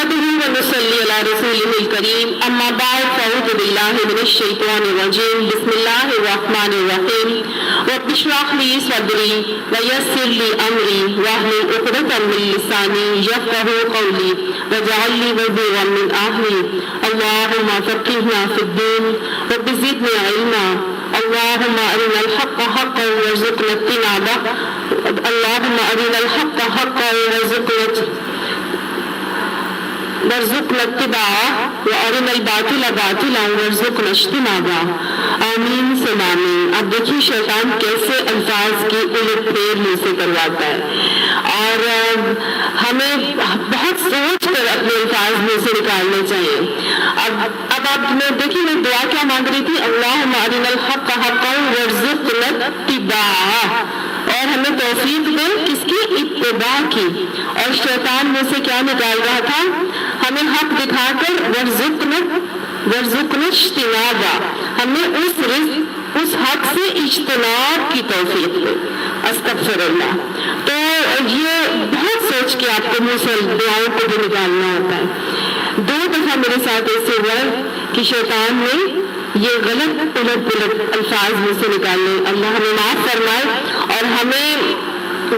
نحمده ونصلي على رسوله الكريم اما بعد فاعوذ بالله من الشيطان الرجيم بسم الله الرحمن الرحيم رب اشرح لي صدري ويسر لي امري واحلل عقدة من لساني يفقهوا قولي واجعل لي وزيرا من اهلي اللهم فقهنا في الدين رب زدني علما اللهم ارنا الحق حقا وارزقنا اتباعه اللهم ارنا الحق حقا وارزقنا اتباعه وارنا الباطل باطلا وارزقنا اجتنابه آمین ثم آمین۔ اب دیکھیے شیطان کیسے الفاظ کی الٹ پھیر منہ سے کرواتا ہے اور ہمیں بہت سوچ کر اپنے الفاظ منہ سے نکالنے چاہیے۔ اب آپ میں دیکھیے میں دعا کیا مانگ رہی تھی، اللہم ارنا الحق حقا وارزقنا اتباعہ، اور ہمیں توفیق دے کس کی؟ اتباع کی۔ اور شیطان میں سے کیا نکال رہا تھا؟ ہمیں حق دکھا کر وارزقنا اجتنابا، ہمیں اس حق سے اجتناب کی توفیق دے۔ استغفر اللہ۔ تو یہ بہت سوچ کے آپ کو منہ سے دعاؤں کو بھی نکالنا ہوتا ہے۔ 2 دفعہ میرے ساتھ ایسے ہوا کہ شیطان نے یہ غلط الٹ پلٹ الفاظ میں سے نکالنے، اللہ ہمیں معاف فرمائے اور ہمیں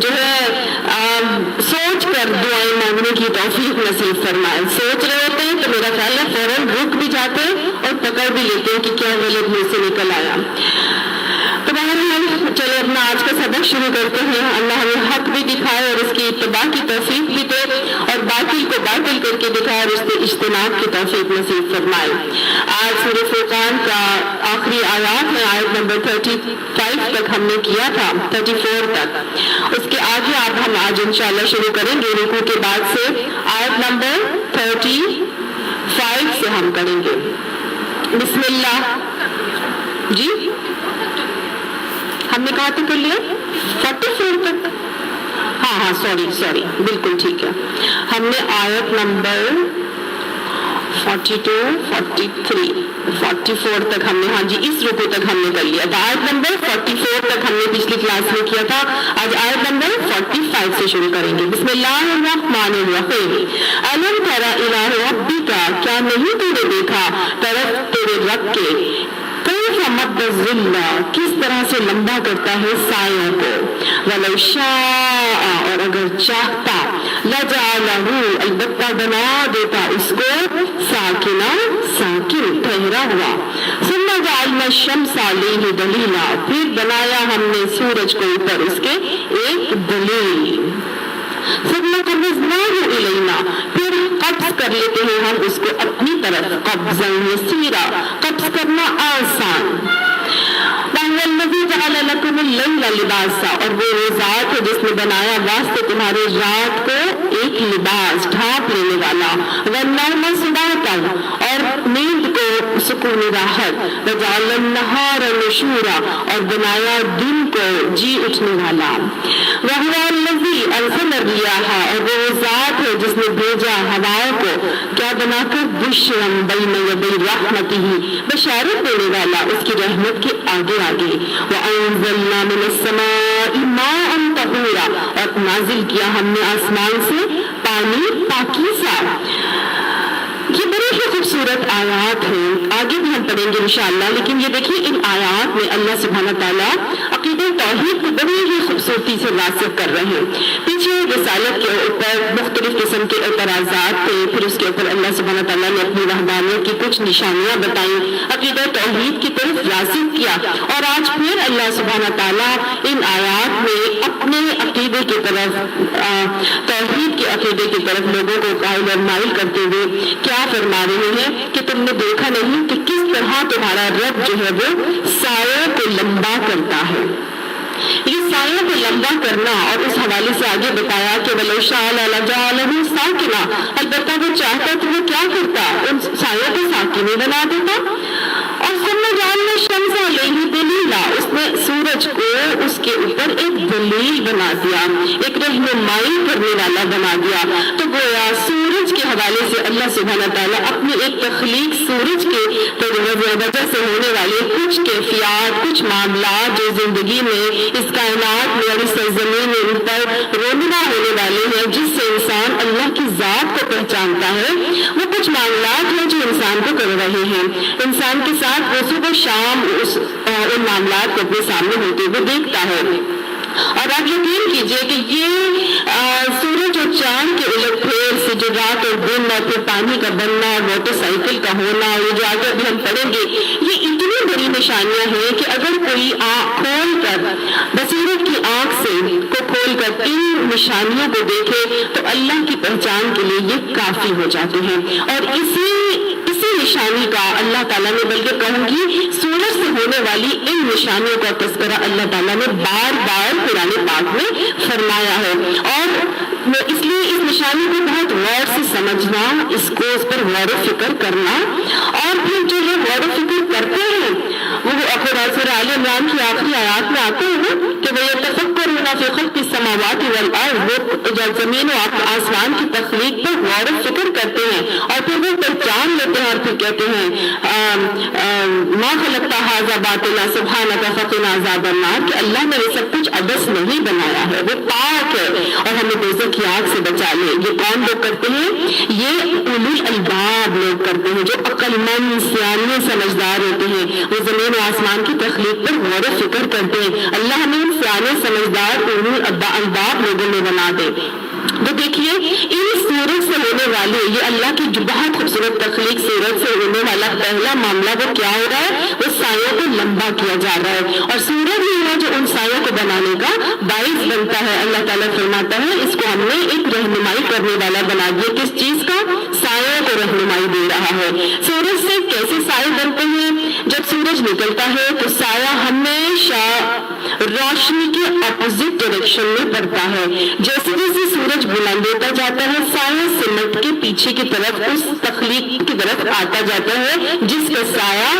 جو ہے سوچ کر دعائیں مانگنے کی توفیق نصیب فرمائے۔ سوچ رہے ہوتے ہیں تو میرا خیال ہے فوراً رک بھی جاتے ہیں اور پکڑ بھی لیتے ہیں کہ کیا غلط منہ سے نکل آیا۔ تو بہرحال چلے اپنا آج کا سبق شروع کرتے ہیں۔ اللہ ہمیں حق بھی دکھائے اور اس کی اتباع کی توفیق بھی دے، اور باطل کو باطل کر کے دکھائے اور اس کے اجتناب کی توفیق نصیب فرمائے۔ آج سورہ فرقان کا آخری آیات ہے، آیت نمبر 35 تک ہم نے کیا تھا، 34 تک۔ اس کے آگے ہم آج انشاءاللہ شروع کریں گے، رکوع کے بعد سے آیت نمبر 35 سے ہم کریں گے۔ بسم اللہ۔ جی ہم نے کہا تک کر لیا 44 تک؟ ہاں سوری بالکل ٹھیک ہے۔ ہم نے آیت نمبر 42 43 44 تک ہم نے، ہاں جی اس رکوع تک ہم نے کر لیا تھا۔ آیت نمبر 44 تک ہم نے پچھلی کلاس میں کیا تھا، آج آیت نمبر 45 سے شروع کریں گے۔ بسم اللہ الرحمن الرحیم۔ الم تر الی ربک، کیا نہیں تو نے دیکھا طرف تیرے رب کے، کیف مد الظل، کس طرح سے لمبا کرتا ہے سایوں کو، ولو شاء، اور اگر چاہتا، لجعلہ، البتہ بنا دیتا اس کو، ساکن ٹھہرا ہوا، ثم جعلنا الشمس علیہ دلیلا، پھر بنایا ہم نے سورج کو اوپر اس کے ایک دلیل، ثم قبضناہ الینا، پھر قبض کر لیتے ہیں ہم اس کو اپنی طرف، قبضا یسیرا، قبض کرنا آسان۔ وَهُوَ الَّذِي جَعَلَ لَكُمُ اللَّيْلَ لِبَاسًا، اور وہ ذات ہے جس نے بنایا واسطے تمہارے رات کو ایک لباس، ڈھانپ لینے والا، وَالنَّوْمَ سُبَاتًا، اور نیند کو سکون راحت، وَجَعَلَ النَّهَارَ نُشُورًا، اور بنایا دن کو جی اٹھنے والا، وَهُوَ الَّذِي أَرْسَلَ الرِّيَاحَ، اور وہ ذات ہے جس نے بھیجا ہوائیں کو، کیا بنا کر، بُشْرًا بَيْنَ يَدَيْ رَحْمَتِهِ، بشارت دینے والا اس کی رحمت کے آگے آگے، وَأَنزَلْنَا مِنَ السَّمَاءِ مَاءً طَهُورًا، اور نازل کیا ہم نے آسمان سے پانی پاکیزہ۔ یہ بڑی ہی خوبصورت آیات ہیں، آگے بھی ہم پڑھیں گے انشاءاللہ، لیکن یہ دیکھیے ان آیات میں اللہ سبحانہ تعالیٰ عقیدہ توحید کو بڑی ہی خوبصورتی سے واضح کر رہے ہیں۔ پیچھے رسالت کے اوپر مختلف قسم کے اعتراضات تھے، پھر اس کے اوپر اللہ سبحانہ تعالیٰ نے اپنی وحدانیت کی کچھ نشانیاں بتائیں، عقیدہ توحید کی طرف راغب کیا، اور آج پھر اللہ سبحانہ تعالیٰ ان آیات میں اپنے عقیدے کی طرف، توحید کے عقیدے کی طرف لوگوں کو قائل اور مائل کرتے ہوئے کیا فرما رہے ہیں کہ تم نے دیکھا نہیں کہ کس طرح تمہارا رب جو ہے وہ سایوں کو لمبا کرتا ہے۔ یہ سایوں کو لمبا کرنا، اور اس حوالے سے آگے بتایا کہ وَلَوْ شَاءَ لَجَعَلَهُ سَاكِنًا، البتہ وہ چاہتا تو وہ کیا کرتا، ان سایوں کو ساکن بنا دیتا۔ اور ثم جعلنا الشمس علیہ دلیلا، اس نے سورج کو اس کے اوپر ایک دلیل بنا دیا، ایک رہنمائی کرنے والا بنا دیا۔ تو گویا سورج کے حوالے سے اللہ سبحانہ تعالیٰ اپنی ایک تخلیق سورج کے وجہ سے ہونے والے کچھ کیفیات، کچھ معاملات جو زندگی میں اس کائنات میں اور اس سرزمین میں ان پر رونما ہونے والے ہیں، جس سے انسان اللہ کی ذات کو پہچانتا ہے، وہ کچھ معاملات ہیں جو انسان کو کر رہے ہیں۔ انسان کے ساتھ وہ صبح شام ان معاملات کو اپنے سامنے ہوتے ہوئے دیکھتا ہے۔ اور آپ یقین کیجئے کہ یہ سورج اور چاند کے الٹ پھیر سے جو رات اور دن اور پھر پانی کا بننا اور موٹر سائیکل کا ہونا، یہ جو آگے ابھی ہم پڑھیں گے، یہ اتنی بڑی نشانیاں ہیں کہ اگر کوئی آنکھ کھول کر، بصیرت کی آنکھ سے کو کھول کر ان نشانیوں کو دیکھے تو اللہ کی پہچان کے لیے یہ کافی ہو جاتے ہیں۔ اور اسی نشانی کا اللہ تعالیٰ نے، بلکہ کہوں گی سورج سے ہونے والی ان نشانیوں کا تذکرہ اللہ تعالیٰ نے بار بار قرآن پاک میں فرمایا ہے، اور اس لیے اس نشانی کو بہت غور سے سمجھنا، اس کو اس پر غور و فکر کرنا، اور پھر جو لوگ غور و فکر کرتے ہیں وہ سورہ آل عمران کی آخری آیات میں آتے ہیں نا کہ وَيَتَفَكَّرُونَ فِي خَلْقِ السَّمَاوَاتِ وَالْأَرْضِ، وہ زمین و آسمان کی تخلیق پر غور و فکر کرتے ہیں، اور پھر وہ پہچان لیتے ہیں اور پھر کہتے ہیں مَا خَلَقْتَ هَٰذَا بَاطِلًا سُبْحَانَكَ فَقِنَا عَذَابَ النَّارِ، کہ اللہ نے یہ سب کچھ عبث نہیں بنایا ہے، وہ پاک ہے اور ہمیں دوزخ کی آگ سے بچا لے۔ یہ کون لوگ کرتے ہیں؟ یہ اولو الالباب لوگ کرتے ہیں، جو عقل مند، سیانے، سمجھدار ہوتے ہیں، وہ زمین و آسمان کی تخلیق پر غور و فکر کرتے ہیں۔ اللہ ہمیں ان سیانے، سمجھدار اولو الالباب لوگوں میں بنا دے۔ تو دیکھیے ان سورج سے ہونے والے، یہ اللہ کی جو بہت خوبصورت تخلیق، سورج سے ہونے والا پہلا معاملہ وہ کیا ہو رہا ہے؟ وہ سایوں کو لمبا کیا جا رہا ہے، اور سورج ہی ہے جو ان سایوں کو بنانے کا باعث بنتا ہے۔ اللہ تعالیٰ فرماتا ہے اس کو ہم نے ایک رہنمائی کرنے والا بنا دیا۔ کس چیز کا؟ سایوں کو رہنمائی دے رہا ہے۔ سورج سے کیسے سائے بنتے ہیں؟ جب سورج نکلتا ہے تو سایہ ہمیشہ روشنی کے اپوزٹ ڈائریکشن میں پڑتا ہے۔ جیسے جیسے سورج بلند ہوتا جاتا ہے، سایہ سمٹ کے پیچھے کی طرف اس تخلیق کی طرف آتا جاتا ہے جس کا سایہ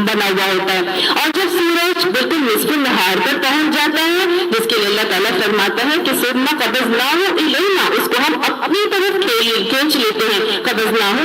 بنا ہوا ہوتا ہے، اور جب سورج بالکل نصف نہار پر پہنچ جاتا ہے، جس کے لیے اللہ تعالیٰ فرماتا ہے کہ ثم قبضناہ الینا، اس کو ہم اپنی طرف کھینچ لیتے ہیں۔ قبضناہ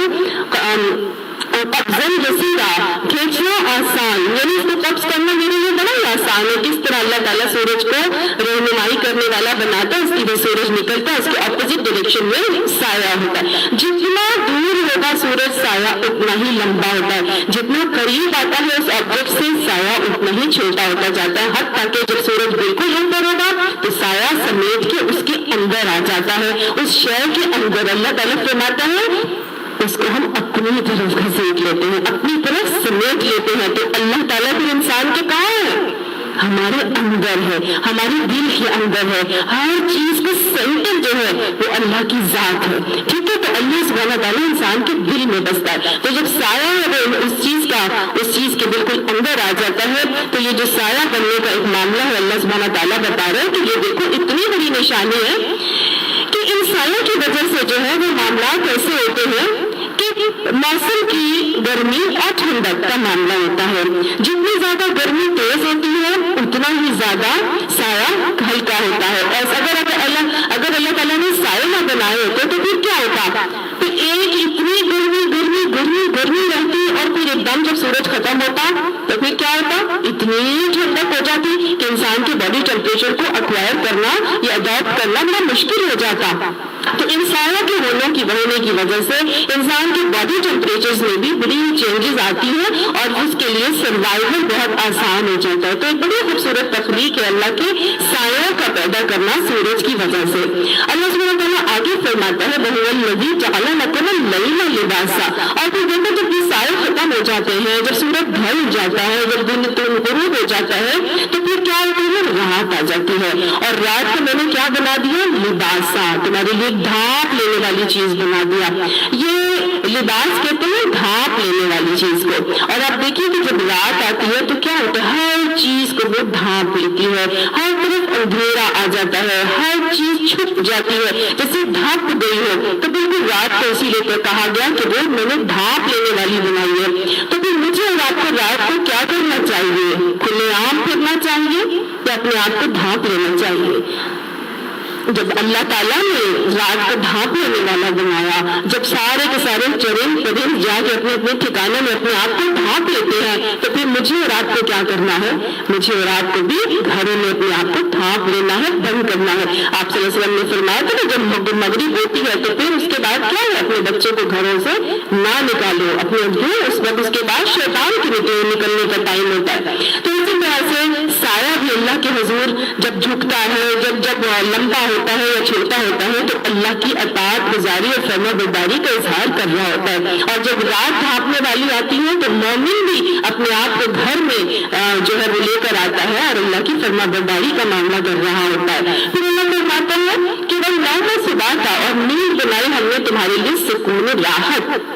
قبضاً یسیرا، کھینچنا آسان، یعنی اس کو قبض کرنا میرے لیے بڑا ہی آسان ہے۔ کس طرح اللہ تعالیٰ سورج کو رہنمائی کرنے والا بناتا ہے، اس کی جب سورج نکلتا ہے اس کے اپوزٹ ڈائریکشن میں سایہ ہوتا ہے۔ جتنا دور ہوگا سورج، سایہ اتنا ہی لمبا ہوتا ہے، جتنا قریب آتا ہے اس آبجیکٹ سے، سایہ اتنا ہی چھوٹا ہوتا جاتا ہے، حتیٰ کہ جب سورج بالکل اندر ہوگا تو سایہ سمیٹ کے اس کے اندر آ جاتا ہے، اس شے کے اندر۔ اللہ تعالیٰ فرماتا ہے اس کو ہم اپنی طرف گھسیٹ لیتے ہیں، اپنی طرف سمیٹ لیتے ہیں۔ تو اللہ تعالیٰ بھی انسان کے کہاں ہے؟ ہمارے اندر ہے، ہمارے دل کے اندر ہے۔ ہر چیز کا سینٹر جو ہے وہ اللہ کی ذات ہے، ٹھیک ہے؟ تو اللہ سبحانہ تعالیٰ انسان کے دل میں بستا ہے۔ تو جب سایہ ہے اس چیز کے بالکل اندر آ جاتا ہے، تو یہ جو سایہ بننے کا ایک معاملہ ہے اللہ سبحانہ تعالیٰ بتا رہے ہیں کہ یہ دیکھو اتنی بڑی نشانی ہے کہ ان سایوں کی وجہ سے جو ہے وہ معاملات ایسے ہوتے ہیں کہ موسم کی گرمی اور ٹھنڈک کا معاملہ ہوتا ہے۔ جتنی زیادہ گرمی تیز ہوتی ہے اتنا ہی زیادہ سایہ ہلکا ہوتا ہے۔ اگر اللہ تعالیٰ نے سائے نہ بنائے ہوتے تو پھر کیا ہوتا؟ تو ایک اتنی گرمی رہتی، اور پھر ایک دم جب سورج ختم ہوتا تو پھر کیا ہوتا؟ اتنی ٹھنڈک ہو جاتی کہ انسان کے باڈی ٹیمپریچر کو ایکوائر کرنا یا اڈاپٹ کرنا بڑا مشکل ہو جاتا۔ تو ان سایوں کے ہونے کی وجہ سے انسان کے باڈی ٹیمپریچر میں بھی بڑی چینجز آتی ہیں، اور اس کے لیے سروائیول بہت آسان ہو جاتا ہے۔ تو ایک بڑی خوبصورت تخلیق ہے اللہ کے سایوں کا پیدا کرنا سورج کی وجہ سے۔ اللہ سبحانہ تعالیٰ آگے فرماتا ہے وَهُوَ الَّذِي جَعَلَ لَكُمُ اللَّيْلَ لِبَاسًا، اور پھر دیکھو جب یہ سائے ختم ہو جاتے ہیں، جب سورج ڈھل جاتا ہے، جب دن غروب ہو جاتا ہے، تو پھر کیا ہوتی ہے؟ رات آ جاتی ہے، اور رات کو میں نے کیا بنا دیا؟ لباسا، تمہارے لیے ڈھانپ لینے والی چیز بنا دیا۔ یہ لباس کہتے ہیں ڈھانپ لینے والی چیز کو۔ اور آپ دیکھیے کہ جب رات آتی ہے تو کیا ہوتا ہے؟ ہر چیز کو وہ ڈھانپ لیتی ہے، ہر طرف اندھیرا آ جاتا ہے، ہر چیز چھپ جاتی ہے، جیسے ڈھانپ گئی ہو۔ تو بالکل رات کو اسی لیے کہا گیا کہ وہ میں نے ڈھانپ لینے والی بنائی ہے۔ تو پھر مجھے اور آپ کو رات کو کیا کرنا چاہیے؟ کھلے عام پھرنا چاہیے یا اپنے آپ کو ڈھانپ لینا چاہیے؟ جب اللہ تعالیٰ نے رات کو ڈھانپ لینے والا بنایا, جب سارے کے سارے چرند پرند جا کے اپنے اپنے ٹھکانے میں اپنے آپ کو ڈھانپ لیتے ہیں, تو پھر مجھے اور آپ کو کیا کرنا ہے؟ مجھے اور آپ کو بھی گھروں میں اپنے آپ کو ڈھانپ لینا ہے, بند کرنا ہے. آپ صلی اللہ علیہ وسلم نے فرمایا تھا کہ جب مغرب ہوتی ہے تو پھر اس کے بعد کیا ہے؟ اپنے بچوں کو گھروں سے نہ نکالو, اپنے اس وقت اس کے بعد شیطان کے نکلنے کا ٹائم ہوتا ہے. تو اسی طرح سے سایہ بھی اللہ کے حضور جب جھکتا ہے, جب لمبا ہوتا ہے یا چھوٹا ہوتا ہے, تو اللہ کی اطاعت گزاری اور فرما برداری کا اظہار کر رہا ہوتا ہے. اور جب رات ڈھانپنے والی آتی ہے تو مومن بھی اپنے آپ کو گھر میں جو ہے وہ لے کر آتا ہے اور اللہ کی فرما برداری کا معاملہ کر رہا ہوتا ہے. پھر اللہ فرماتا ہے کہ وہ نوموں سے بات اور نیند بنائی ہم نے تمہارے لیے سکون راحت.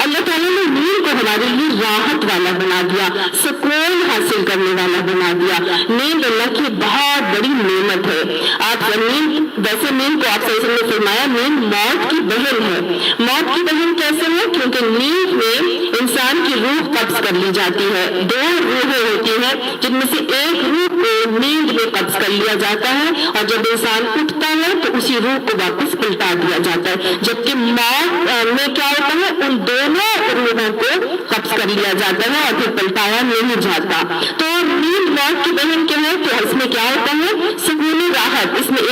اللہ تعالیٰ نے نیند کو ہمارے لیے راحت والا بنا دیا, سکون حاصل کرنے والا بنا دیا. نیند اللہ کی بہت بڑی نعمت ہے. آپ نیند, ویسے نیند کو آپ صلی اللہ علیہ وسلم نے فرمایا نیند موت کی بہن ہے. موت کی بہن کیسے ہے؟ کیونکہ نیند میں انسان کی روح قبض کر لی جاتی ہے. 2 روحیں ہوتی ہیں جن میں سے ایک روح کو نیند میں قبض کر لیا جاتا ہے, اور جب انسان اٹھتا ہے تو اسی روح کو واپس پلٹا دیا جاتا ہے. جبکہ موت میں کیا ہوتا ہے؟ ان دونوں روحوں کو قبض کر لیا جاتا ہے اور پھر پلٹایا نہیں جاتا. تو نیند موت کی بہن کیا ہے؟ تو اس میں کیا ہوتا ہے؟ سکون راحت. اس میں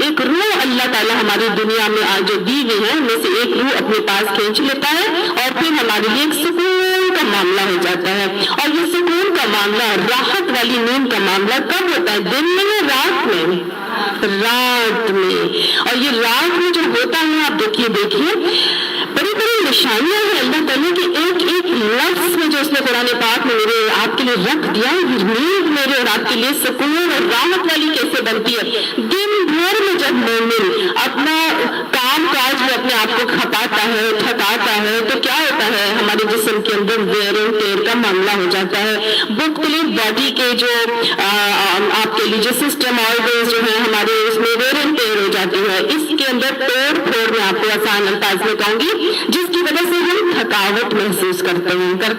ایک روح اللہ تعالیٰ ہماری دنیا میں آج جو دی ہوئی ہے ان میں سے ایک روح اپنے پاس کھینچ لیتا ہے اور پھر ہمارے لیے ایک سکون کا معاملہ ہو جاتا ہے. اور یہ سکون کا معاملہ, راحت والی نیند کا معاملہ کب ہوتا ہے؟ دن میں یا رات میں؟ رات میں. اور یہ رات میں جو ہوتا ہے, آپ دیکھیے بڑی بڑی نشانیاں ہیں اللہ تعالیٰ کی ایک ایک لفظ میں جو اس نے قرآن پاک میں میرے آپ کے لیے رکھ دیا. نیند میرے اور آپ کے لیے سکون اور راحت والی کیسے بنتی ہے؟ دن بھر میں جب مومن اپنا کام کاج میں اپنے آپ کو کھپاتا ہے, تھکاتا ہے, تو کیا ہوتا ہے؟ ہمارے جسم کے اندر ویئر اینڈ ٹیئر کا معاملہ ہو جاتا ہے. مختلف باڈی کے جو آپ کے لیے جو سسٹم آرگنز جو ہیں ہمارے, اس میں ویئر اینڈ ٹیئر ہو جاتی ہے. اس کے اندر توڑ پھوڑ میں آپ کو آسان انداز میں کہوں گی, جس کی وجہ سے ہم تھکاوٹ محسوس کرتے ہیں نا.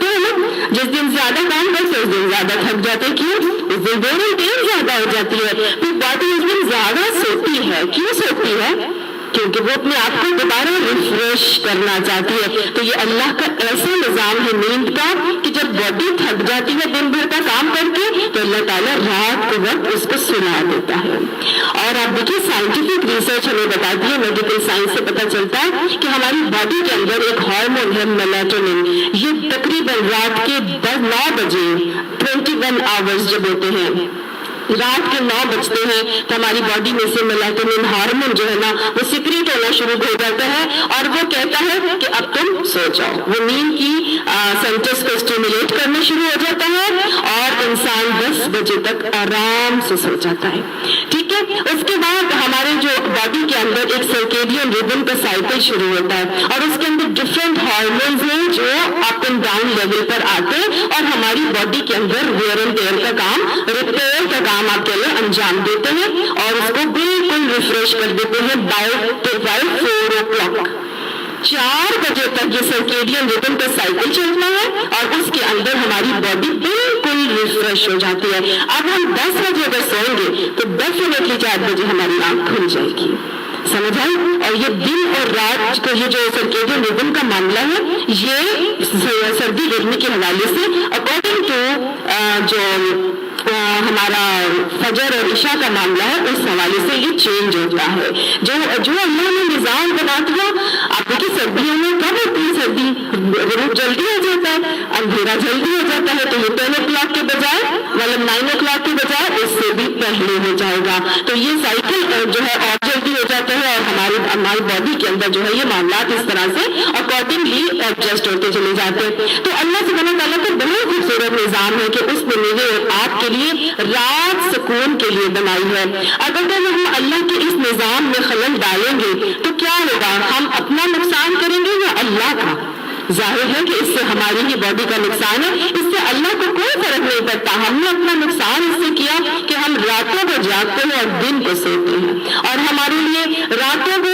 جس دن زیادہ کام کرتے اس دن زیادہ تھک جاتے. کیوں؟ اس دن ویئر اینڈ ٹیئر زیادہ ہو جاتی ہے. پھر باڈی اس دن زیادہ سوتی ہے. کیوں سوتی ہے؟ کیونکہ وہ اپنے آپ کو دوبارہ ریفریش کرنا چاہتی ہے. تو یہ اللہ کا ایسا نظام ہے نیند کا کہ جب باڈی تھک جاتی ہے دن بھر کا کام کر کے, تو اللہ تعالیٰ رات کے وقت اس کو سلا دیتا ہے. اور آپ دیکھیے سائنٹیفک ریسرچ ہمیں بتاتی ہے, میڈیکل سائنس سے پتہ چلتا ہے کہ ہماری باڈی کے اندر ایک ہارمون ہے میلاٹونن. یہ تقریباً رات کے 9 بجے 21 آورز جب ہوتے ہیں, رات کے 9 بجتے ہیں, تو ہماری باڈی میں سے میلاٹونن ہارمون جو ہے نا وہ سیکریٹ ہونا شروع ہو جاتا ہے اور وہ کہتا ہے کہ اب تم سو جاؤ. وہ نیند کی سینٹرز کو اسٹیمولیٹ کرنا شروع ہو جاتا ہے اور انسان 10 بجے تک آرام سے سو جاتا ہے. ٹھیک ہے. اس کے بعد ہمارے جو باڈی کے اندر ایک سرکیڈین ریدم کا سائیکل شروع ہوتا ہے اور اس کے اندر ڈفرینٹ ہارمونز ہیں جو اپ اینڈ ڈاؤن لیول پر آتے ہیں اور ہماری باڈی کے اندر ویئر اینڈ ٹیئر کا کام, ریپیئر کا کام آپ کے لیے انجام دیتے ہیں اور اس کو بالکل ریفریش کر دیتے ہیں بائی 4 o'clock. 4 بجے تک یہ سرکیڈین ریدم کا سائیکل چلتا ہے اور اس کے اندر ہماری باڈی بالکل ریفریش ہو جاتی ہے. اب ہم 10 بجے اگر سوئیں گے تو ڈیفینیٹلی 4 بجے ہماری آنکھ کھل جائے گی. سمجھ آئی؟ اور یہ دن اور رات کا یہ جو سرکیڈین ریدم کا معاملہ ہے, یہ سردی گرمی کے حوالے سے اکارڈنگ ٹو جو ہمارا فجر اور عشاء کا معاملہ ہے اس حوالے سے یہ چینج ہوتا ہے. جو اللہ نے نظام بنا دیا. آپ دیکھیے سردیوں میں کب ہوتی ہے سردی؟ غروب جلدی ہو جاتا ہے, اندھیرا جلدی ہو جاتا ہے, تو یہ 10 o'clock کے بجائے مطلب 9 o'clock کے بجائے اس سے بھی پہلے ہو جائے گا. تو یہ سائیکل جو ہے اور جلدی ہو جاتا ہے اور ہماری باڈی کے اندر جو ہے یہ معاملات اس طرح سے اکارڈنگلی ایڈجسٹ ہوتے چلے جاتے ہیں. تو اللہ سبحانہ تعالیٰ کا بہت خوبصورت نظام ہے کہ اس نے مجھے اور آپ کے لیے رات سکون کے لیے بنائی ہے. اگر ہم اللہ کے اس نظام میں خلل ڈالیں گے تو کیا ہوگا؟ ہم اپنا نقصان کریں گے یا اللہ کا؟ ظاہر ہے کہ اس سے ہماری ہی باڈی کا نقصان ہے. اس سے اللہ کو کوئی فرق نہیں پڑتا. ہم نے اپنا نقصان اس سے کیا کہ ہم راتوں کو جاگتے ہیں اور دن کو سوتے ہیں, اور ہمارے لیے راتوں کو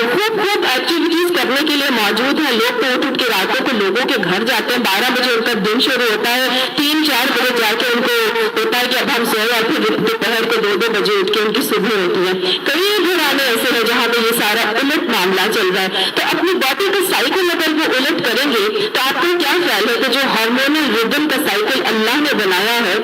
खूब खूब एक्टिविटीज करने के लिए मौजूद है। लोग तो उठ के रातों को लोगों के घर जाते हैं, 12 बजे उनका दिन शुरू होता है, 3-4 बजे जाके उनको होता है कि अब हम सोए, और फिर दोपहर को 2-2 बजे उठ के उनकी सुबह होती है। कई घराने ऐसे हैं जहाँ पे ये सारा उलट मामला चल रहा है। तो अपनी बॉडी का साइकिल अगर वो उलट करेंगे तो आपको क्या ख्याल है कि जो हार्मोनल रिदम का साइकिल अल्लाह ने बनाया है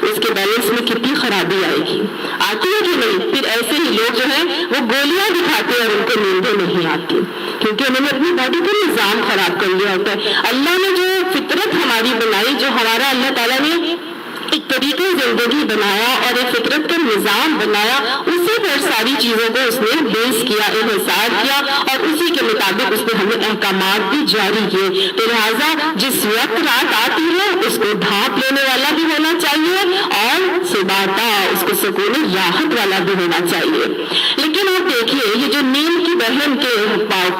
उसके बैलेंस में कितनी खराबी आएगी? आती है कि नहीं? फिर ऐसे ही लोग जो है वो गोलियां भी खाते हैं और उनको नींदें नहीं आती, क्योंकि उन्होंने अपनी बॉडी का निजाम खराब कर लिया होता है। अल्लाह ने जो फितरत हमारी बनाई, जो हमारा अल्लाह ताला ने एक तरीके जिंदगी बनाया और एक फितरत का निजाम बनाया, उसी पर सारी चीजों को उसने बेस किया, इन्हिसार किया, और उसी के मुताबिक उसने हमें अहकामात भी जारी किए। तो लिहाजा जिस वक्त रात आती है उसको ढांप लेने वाला भी होना चाहिए और सुबाता उसको सुकून राहत वाला भी होना चाहिए। लेकिन आप देखिए, ये जो नींद की बहन के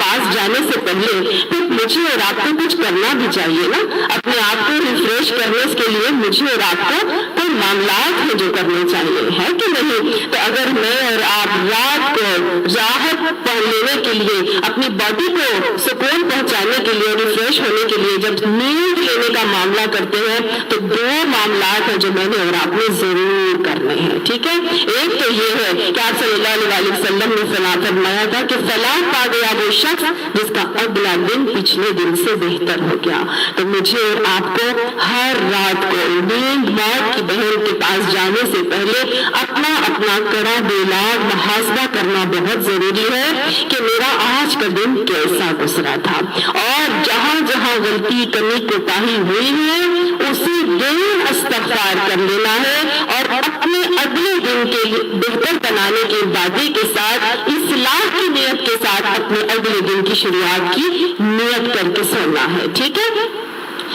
पास जाने से पहले फिर मुझे और आपको कुछ करना भी चाहिए ना, अपने आप को रिफ्रेश करने के लिए मुझे और आपको कोई मामलात है जो करने चाहिए, है कि नहीं? तो अगर मैं और आप रात को राहत लेने के लिए, अपनी बॉडी को सुकून पहुंचाने के लिए, रिफ्रेश होने के लिए जब नींद लेने का मामला करते हैं तो 2 मामलात है जो मैंने और आपने जरूर करने हैं, ठीक है? एक तो ये है कि आप सल्लल्लाहु अलैहि वसल्लम ने फरमाया था कि फलाह पा गया वो शख्स जिसका अगला दिन पिछले दिन से बेहतर हो गया। तो मुझे और आपको हर रात को नींद मौत की बहन के पास जाने से पहले अपना अपना कड़ा बेलाग मुहासबा करना बहुत जरूरी है कि मेरा आज का दिन कैसा गुजरा था, और जहां जहां गलती कमी कोताही हुई है उसी दिन इस्तग़फ़ार कर लेना है, और अपने अगले दिन के बेहतर बनाने के इरादे के साथ, इस्लाह की नियत के साथ अपने अगले दिन की शुरुआत की नियत करके सोना है, ठीक है?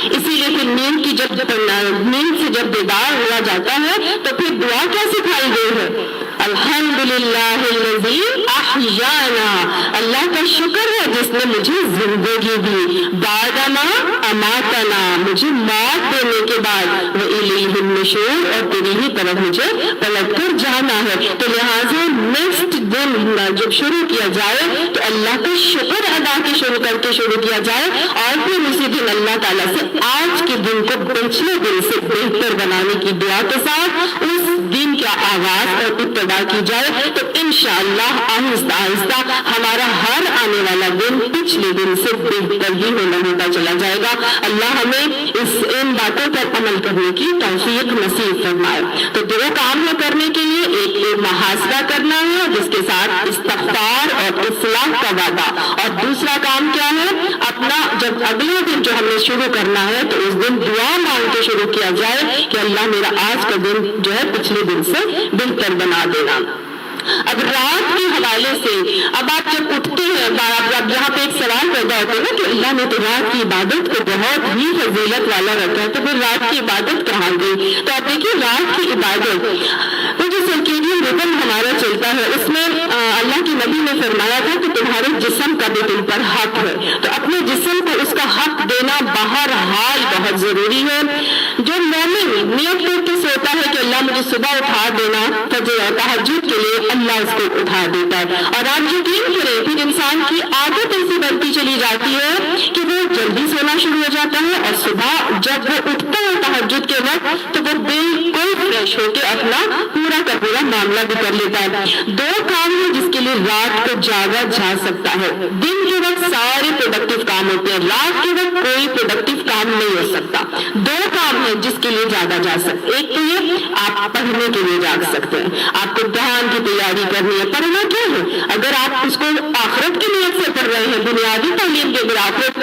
इसीलिए फिर नींद से जब बेदार हुआ जाता है तो फिर दुआ क्या सिखाई गई है? अल्हम्दुलिल्लाहिल्लज़ी अहयाना, अल्लाह का शुक्र है जिसने मुझे जिंदगी दी, बादमा अमातना, मुझे मौत देने के बाद वो इलैहिन नुशूर, और तेरी ही तरफ मुझे पलट कर जाना है। तो लिहाजा नेक्स्ट दिन जब शुरू किया जाए तो अल्लाह का शुक्र अदा के शुरू करके शुरू किया जाए, और फिर उसी दिन अल्लाह ताला से आज के दिन को पिछले दिन से बेहतर बनाने की दुआ के साथ उस दिन का आगाज और इब्तिदा की जाए, तो इंशाअल्लाह आहिस्ता आहिस्ता हमारा हर आने वाला दिन पिछले दिन से बेहतर ही होता चला जाएगा। अल्लाह हमें इन बातों पर अमल करने की तौफीक नसीब फरमाए। तो 2 काम है करने के लिए, एक मुहासबा करना है जिसके साथ इस्तग़फ़ार और इस्लाह का वादा, और दूसरा काम क्या है? अपना जब अगले दिन जो हमने शुरू करना है तो उस दिन दुआ मांग के शुरू किया जाए कि अल्लाह मेरा आज का दिन जो है पिछले दिन से बेहतर बना देना। अब रात के हवाले से अब आप जब उठते हैं, अब यहाँ पे एक सवाल पैदा होता है ना कि अल्लाह ने तो रात की इबादत को बहुत ही फजीलत वाला रखा है, तो फिर रात की इबादत कहाँ गई? तो आप देखिए, रात की इबादत तो जो सर्केडियन रिदम हमारा चलता है उसमें अल्लाह की नबी ने फरमाया था कि तुम्हारे जिस्म का भी तुम पर हक है, तो अपने जिस्म को उसका हक देना बाहर हाल बहुत जरूरी है। जो मोमिन नियत करके सोता है कि अल्लाह मुझे सुबह उठा देना, तहज्जुद के लिए अल्लाह उसको उठा देता है, और आप यकीन करें फिर इंसान की आदत ऐसी बनती चली जाती है कि वो जल्दी सोना शुरू हो जाता है, और सुबह जब वो उठता है तहज्जुद के वक्त तो वो बिल्कुल फ्रेश होकर अपना पूरा का पूरा मामला भी कर लेता है। 2 काम है जिसके लिए रात को जागा जा सकता है। दिन के वक्त सारे प्रोडक्टिव काम होते हैं, रात के वक्त कोई प्रोडक्टिव काम नहीं हो सकता। 2 काम है जिसके लिए जागा जा सकता है। एक तो ये आप पढ़ने के लिए जाग सकते हैं, आपको इम्तिहान की तैयारी करनी है, पढ़ना क्या है? अगर आप उसको आखिरत की नियत से पढ़ रहे हैं, बुनियादी तालीम के अगर आखिरत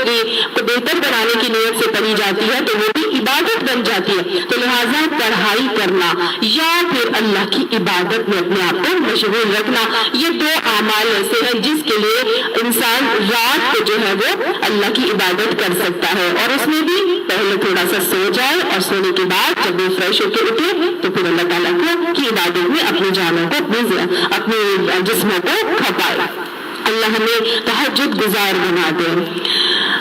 को बेहतर बनाने की नियत से पढ़ी जाती है तो वो भी इबादत बन जाती है। तो लिहाजा पढ़ाई करना या फिर अल्लाह की इबादत में अपने आप को मशगूल रखना, ये 2 आमाल ऐसे हैं जिसके लिए इंसान रात को जो है वो अल्लाह की इबादत कर सकता है, और उसमें भी पहले थोड़ा सा सो जाए, और सोने के बाद जब वो फ्रेश होकर उठे तो फिर अल्लाह ताला की इबादत में अपनी जानों को, अपने जिस्मों को खपाए। अल्लाह हमें तहज्जुद गुजार बना दे।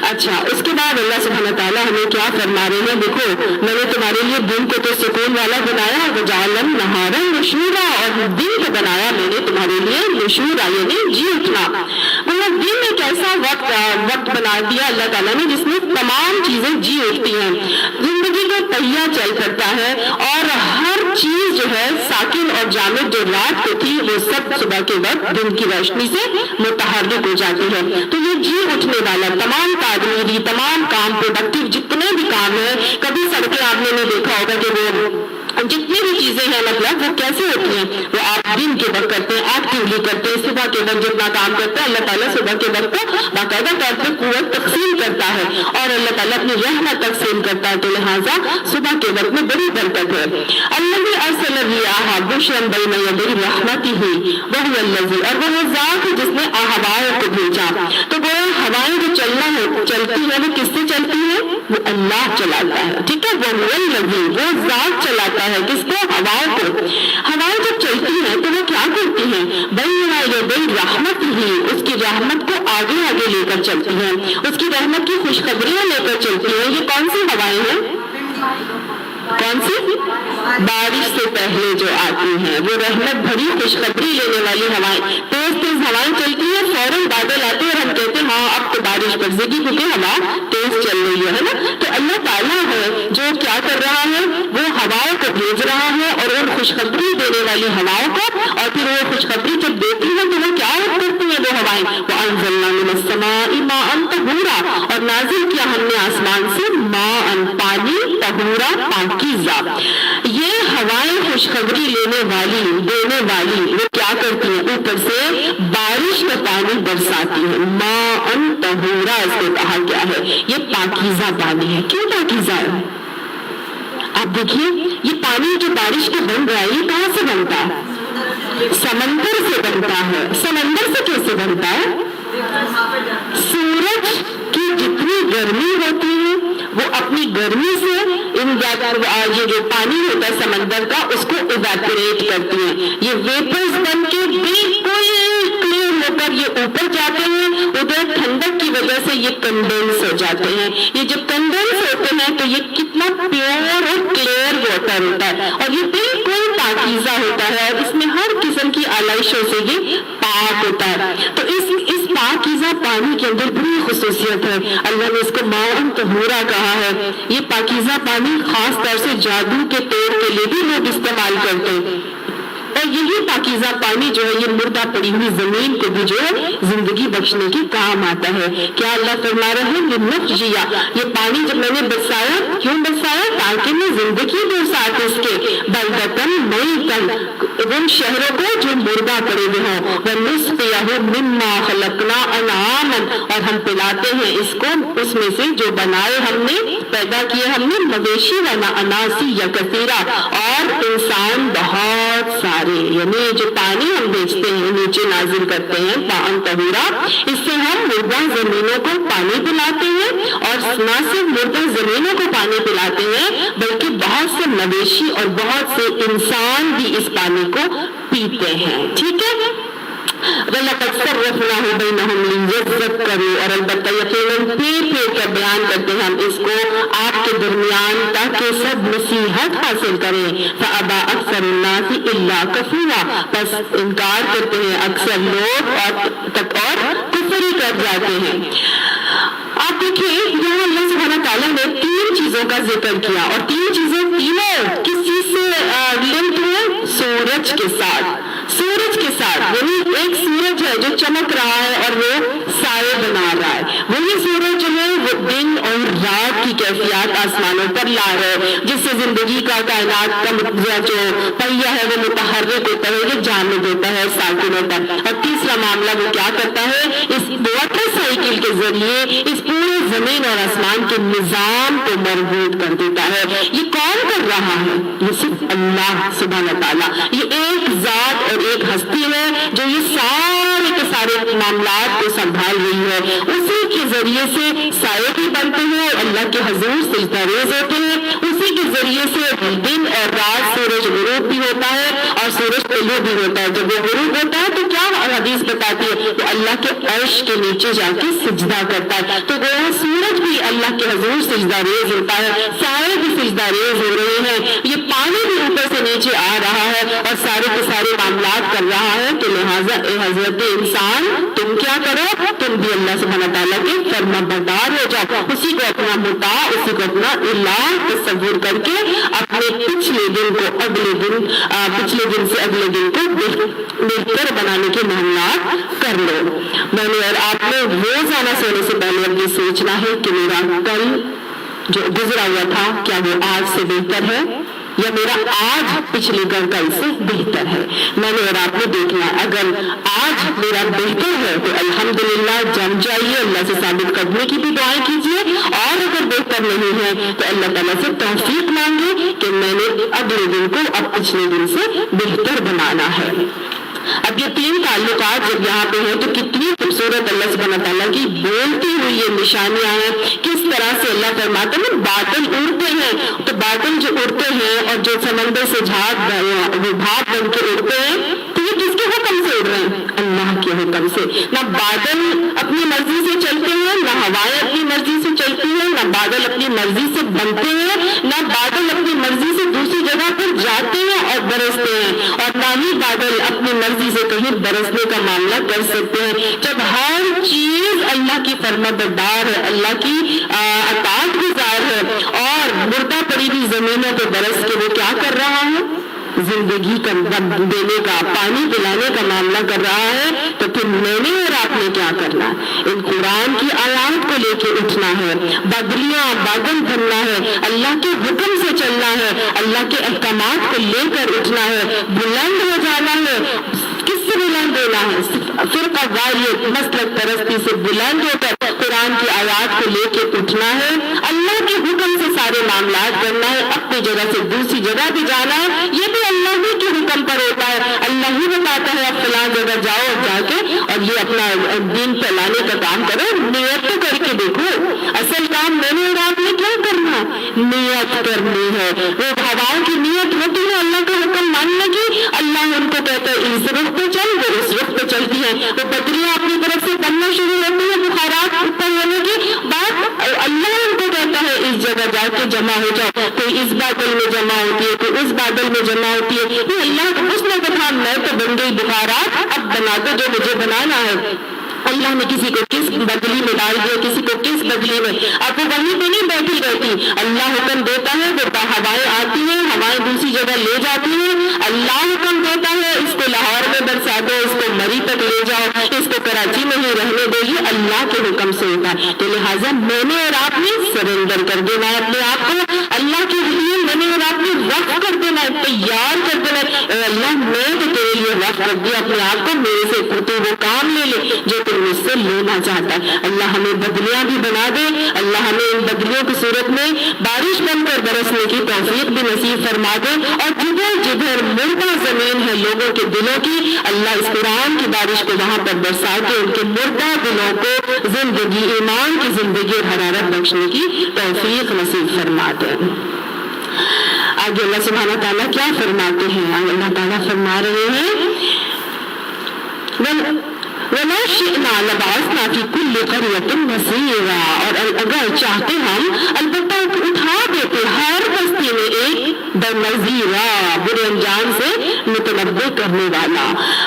अच्छा, उसके बाद अल्लाह सुब्हानहू व तआला हमें क्या फरमा रहे हैं? देखो, मैंने तुम्हारे लिए दिन को तो सुकून वाला बनाया, वजाअलन नहारा नुशूरा, और दिन को बनाया मैंने तुम्हारे लिए नुशूरा यानी जी उठना। मतलब ऐसा वक्त बना दिया अल्लाह ताला ने जिसमें तमाम चीजें जी उठती हैं, जिंदगी का पहिया चल करता है और हर चीज जो है साकिन और जामिद जो रात को थी वो सब सुबह के वक्त दिन की रोशनी से मुतहर्रिक हो जाती है। तो ये जी उठने वाला तमाम तादमीरी, तमाम काम, प्रोडक्टिव जितने भी काम है, कभी सड़कें आपने नहीं देखा होगा कि वो जितनी भी चीजें हैं मतलब वो कैसे होती हैं, वो आप दिन के वक्त करते हैं, एक्टिवली करते हैं, सुबह के वक्त जितना काम करते हैं अल्लाह ताला सुबह के वक्त को बाकायदा तौर पर कुव्वत तकसीम करता है और अल्लाह ताला अपनी रहमत तकसीम करता है। तो लिहाजा सुबह के वक्त में बड़ी बरकत है। अल्लाज़ी अरसल रियाहा बुशरन बैन यदै रहमतिही वहुव अल्लज़ी, और वो ज़ात है जिसने हवाओं को भेजा। तो वो हवाएं जो चलती है वो किससे चलती है? वो अल्लाह चलाता है, ठीक है। वहुव अल्लज़ी, वो ज़ात चलाता है किसको? हवाओं को। हवाएं जब चलती हैं तो वो क्या करती हैं? बैन यदै रहमतिही, उसकी रहमत को आगे आगे लेकर चलती हैं, उसकी रहमत की खुशखबरियां लेकर चलती हैं। ये कौन सी हवाएं हैं? कौन सी? बारिश से पहले जो आती हैं, वो रहमत भरी खुशखबरी लेने वाली हवाएं। तेज तेज हवाएं चलती हैं, फौरन बादल आते हैं और हम कहते हैं हाँ अब तो बारिश बरसेगी क्योंकि हवा तेज चल रही है ना। तो अल्लाह ताला है जो क्या कर रहा है, वो हवाओं को भेज रहा है और उन खुशखबरी देने वाली हवाओं को, और फिर वो खुशखबरी जब देती है तो वो क्या करती है वो हवाएं? वो अंज़लना मिनस समाई माअन तहूरा, और नाजिल किया हमने आसमान से माअन, पानी, तहूरा, पाकीज़ा। ये हवाएं खुशखबरी लेने वाली, देने वाली, वो क्या करती है? ऊपर से बारिश का पानी बरसाती है। माअन तहूरा इसको कहा गया है, ये पाकीज़ा पानी है। क्यों पाकीज़ा है? आप देखिए ये पानी जो बारिश के बन रहा है ये कहाँ से बनता है? समंदर से बनता है। समंदर से कैसे बनता है? सूरज की जितनी गर्मी होती है वो अपनी गर्मी से ये जो पानी होता है समंदर का उसको इवेपोरेट करती है। ये वेपर्स बन के बिल्कुल क्लियर होकर ये ऊपर जाते हैं, उधर ठंडक की वजह से ये कंडेंस हो जाते हैं। ये जब कंडेंस होते हैं तो ये कितना प्योर और क्लियर वाटर होता है और ये बिल्कुल पाकीज़ा होता है और इसमें हर किस्म की आलाइशों से ये पाक होता है। तो इस पाकीज़ा पानी के अंदर बड़ी खुसूसियत है। अल्लाह ने इसको माअन तहूरा कहा है। ये पाकीज़ा पानी खास तौर से जादू के तेल के लिए भी लोग इस्तेमाल करते हैं और यही पाकीज़ा पानी जो है ये मुर्दा पड़ी हुई जमीन को भी जो है जिंदगी बख्शने के काम आता है। क्या अल्लाह फरमा रहे हैं लिनफ़्जिया, ये पानी जब मैंने बरसाया, क्यों बरसाया? ताकि मैं जिंदगी बरसात इसके बलदतन मैतन, उन शहरों को जो मुर्दा पड़े हुए हों, वनुस्क़ियहु मिम्मा खलक़ना अनआमन, और हम पिलाते हैं इसको उसमें से जो बनाए हमने, पैदा किए हमने, मवेशी वना अनासी या कसीरा, और इंसान बहुत सारे। यानी जो पानी हम बेचते हैं नीचे नाजिल करते हैं माअन तहूरा, इससे हम मुर्दा जमीनों को पानी पिलाते हैं और न सिर्फ मुर्दा जमीनों को पानी पिलाते हैं बल्कि बहुत से मवेशी और बहुत से इंसान भी इस पानी को पीते हैं। ठीक है। और अलबत्ता यकीनन फिर कर बयान करते हैं हम इसको आपके दरमियान ताकि सब नसीहत हासिल करें। फअबा अक्सरुन्नासी इल्ला कफूरा, बस इनकार करते हैं अक्सर लोग और कुफरी कर जाते हैं। आप देखिए यहाँ अल्लाह सुब्हानहू तआला ने 3 चीजों का जिक्र किया और 3 चीजें तीनों किस चीज से लिंक है? सूरज के साथ। सूरज के साथ यानी एक सूरज है जो चमक रहा है और वो साए बना रहा है। वही सूरज जो है वो दिन और रात की कैफियत आसमानों पर ला रहा है जिससे जिंदगी का कायनात का जो पहिया है वो मुतहर्रिक होता है, ये जामिद होता है, साकिन होता है। और तीसरा मामला वो क्या करता है? इस वाटर साइकिल के जरिए इस पूरे जमीन और आसमान के निजाम को मजबूत कर देता है। ये कौन कर रहा है? ये सिर्फ अल्लाह सुब्हानहू तआला। ये एक जात और एक हस्ती है जो ये सारे के सारे मामलात को संभाल रही है। उसी के जरिए से साए भी बनते हैं, अल्लाह के हुजूर सिजदारेज होते हैं, उसी के जरिए से दिन और रात सूरज गुरूब भी होता है और सूरज तुलू भी होता है। जब वो गुरूब होता है तो क्या हदीस बताती है? तो अल्लाह के अर्श के नीचे जाके सिजदा करता है। तो वो सूरज भी अल्लाह अल्लाह के हजूर सजदा रेज होता है, सारे भी सजदा रेज हो रहे हैं, ये पानी भी ऊपर से नीचे आ रहा है और सारे के सारे मामलात कर रहा है। तो लिहाजा ए हजरत इंसान तुम क्या करो, तुम भी अल्लाह सुब्हानहू तआला के फर्मा बरदार हो जाओ, उसी को अपना मुता, उसी को अपना इलाह तस्वुर करके अपने पिछले दिन को अगले दिन, पिछले दिन से अगले दिन को बेहतर बनाने के मामलात कर लो। मैंने और आपने रोजाना सोने से पहले अपनी सोचना है कि मेरा कल जो गुजरा हुआ था क्या वो आज से बेहतर है या मेरा आज पिछले कल से बेहतर है। मैंने और आपने देखना, अगर आज मेरा बेहतर है तो अल्हम्दुलिल्लाह जम जाइए, अल्लाह से साबित करने की भी दुआएं कीजिए, और अगर बेहतर नहीं है तो अल्लाह ताला से तौफीक मांगे कि मैंने अगले दिन को अब पिछले दिन से बेहतर बनाना है। अब ये तीन ताल्लुकात जब यहाँ पे हैं तो कितनी खूबसूरत अल्लाह सुब्हानहू तआला की बोलती हुई ये निशानियां हैं। किस तरह से अल्लाह फरमाते हैं बादल उड़ते हैं, तो बादल जो उड़ते हैं और जो समंदर से भाप बन के उड़ते हैं, तो ये किसके हुक्म से उड़ रहे हैं? अल्लाह के हुक्म से। ना बादल अपनी मर्जी से चलते हैं, ना हवाएं अपनी मर्जी से चलती हैं, ना बादल अपनी मर्जी से बनते हैं, ना बादल अपनी मर्जी से दूसरी जगह पर जाते हैं और बरसते हैं, और ना ही बादल अपनी मर्जी से कहीं बरसने का मामला कर सकते हैं। जब हर चीज अल्लाह की फरमाबरदार है, अल्लाह की अताअत गुजार है, और मुर्दा पड़ी हुई जमीनों पर बरस के वो क्या कर रहा है? जिंदगी का देने का, पानी पिलाने का मामला कर रहा है। तो फिर मैंने और आपने क्या करना है? इन कुरान की आयात को लेके उठना है, बदलियां बादल बनना है, अल्लाह के हुक्म से चलना है, अल्लाह के अहकामात को लेकर उठना है, बुलंद हो जाना है। किससे बुलंद होना है? फिरका वारियत मसलक परस्ती से बुलंद होकर कुरान की आयात को लेके उठना है, अल्लाह के हुक्म से सारे मामलात करना है, अपनी जगह से दूसरी जगह भी जाना है। ये भी अल्लाह ही के हुक्म पर होता है, अल्लाह ही बताता है अब फलां जगह जाओ और जाके और ये अपना दीन फैलाने का काम करो। नियत तो करके देखो, असल काम मैंने और आपने क्या करना? नियत करनी है। वो हवाओं की नियत होती है अल्लाह का हुक्म मानने की, अल्लाह उनको कहता है इस रुख पे चल, वो उस रुख पे चलती है। वो बदलियां अपनी तरफ से बनना शुरू होती है, बुखारात ऊपर होने की बात अल्लाह उनको कहता है इस जगह जाके जमा हो जाओ, कोई इस बादल में जमा होती है, कोई उस बादल में जमा होती है। ये अल्लाह उसने कहा मैं तो बन गई बुखारात, अब बना दो जो मुझे बनाना है। अल्लाह ने किसी को किस बदली में डाल दिया, किसी को किस बदली में, अब वो वहीं पे नहीं बैठी रहती, अल्लाह हुक्म देता है, वो हवाएं आती हैं, हवाएं दूसरी जगह ले जाती हैं, अल्लाह हुक्म देता है इसको लाहौर में बरसा दो, इसको मरी तक ले जाओ, इसको कराची में ही रहने दो, ये अल्लाह के हुक्म से होता है। तो लिहाजा मैंने और आपने सरेंडर कर देना है अपने आप को अल्लाह के लिए, मैंने और आपने वक्फ कर देना है, तैयार कर देना है। अल्लाह मैं तो तेरे लिए वक्फ कर दिया अपने आप को, मेरे से तू वो काम ले ले जो तू मुझसे लेना चाहता है। अल्लाह हमें बदलियां भी बना दे, अल्लाह हमें इन बदलियों की सूरत में बारिश बनकर बरसने की तौफीक भी नसीब फरमा दे, और जिधर जिधर मुर्दा जमीन है लोगों के दिलों की, अल्लाह इस कुरान की बारिश को वहां पर बरसा के उनके मुर्दा दिलों को जिंदगी, ईमान की जिंदगी और हरारत बख्शने की तौफीक नसीब फरमा दे। आगे अल्लाह सुब्हानहू तआला क्या फरमाते हैं? अल्लाह ताला फरमा रहे हैं वला शिअना लबअसना फी कुल्ली क़रयतिन नज़ीरा, और अगर चाहते हम अलबत्ता उठा देते हर बस्ती में एक नज़ीरा, बुरे अंजाम से मुतनब्बे करने वाला।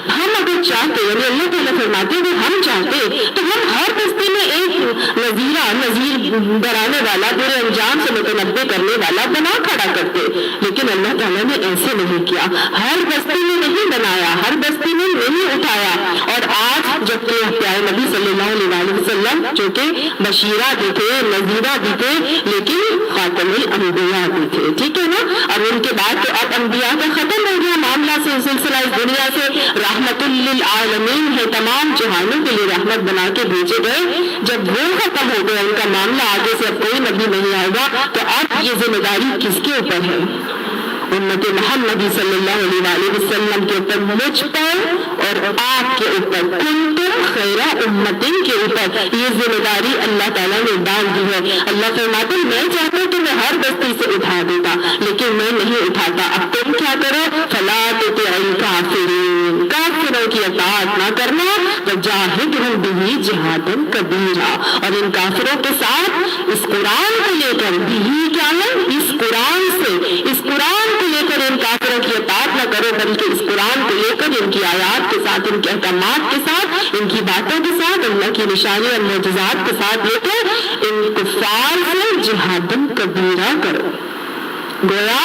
हम अगर चाहते, यानी अल्लाह ताला फरमाते हैं हम चाहते तो हम हर बस्ती में एक नज़ीरा, नज़ीर डराने वाला, बुरे अंजाम से मुतनब्बे करने वाला बना खड़ा करते, लेकिन अल्लाह ताला ने ऐसे नहीं किया, हर बस्ती में नहीं बनाया, हर बस्ती में नहीं उठाया। और आज जबकि प्यारे नबी सल्लल्लाहु अलैहि वसल्लम जो कि बशीरा भी थे, नज़ीरा भी थे, लेकिन खातमुल अंबिया भी थे, ठीक है ना। और उनके बाद तो अब अंबिया का खत्म हो गया मामला, से सिलसिला इस दुनिया से रहमतुल लिल आलमीन है, तमाम जहानों के लिए रहमत बना के भेजे गए। जब वो खत्म हो गया उनका मामला, आगे से अब कोई नबी नहीं आएगा, तो अब ये जिम्मेदारी किसके ऊपर है? उम्मत मोहम्मद सल्लल्लाहु अलैहि वसल्लम के ऊपर, मुझ पर और आपके ऊपर, कुंतुम खैरा उम्मतिन के ऊपर ये जिम्मेदारी अल्लाह ताला ने डाल दी है। अल्लाह फरमाते हैं मैं चाहता तो मैं हर बस्ती से उठा देता, लेकिन मैं नहीं उठाता। अब तुम क्या करो? फला तुतिअल काफिरीन, काफिरों की अताअत ना करना, वजाहिदहुम बिही जिहादन कबीरा। और इन काफिरों के साथ इस कुरान को लेकर भी क्या है, इस कुरान से, इस कुरान को लेकर इन काफिरों की इताअत न करो, बल्कि इस कुरान को लेकर इनकी आयात के साथ, इनके अहकामात के साथ, इनकी बातों के साथ, अल्लाह की निशानी और मोजज़ात के साथ लेकर इन कुफ्फार से जिहादन कबीरा करो। गोया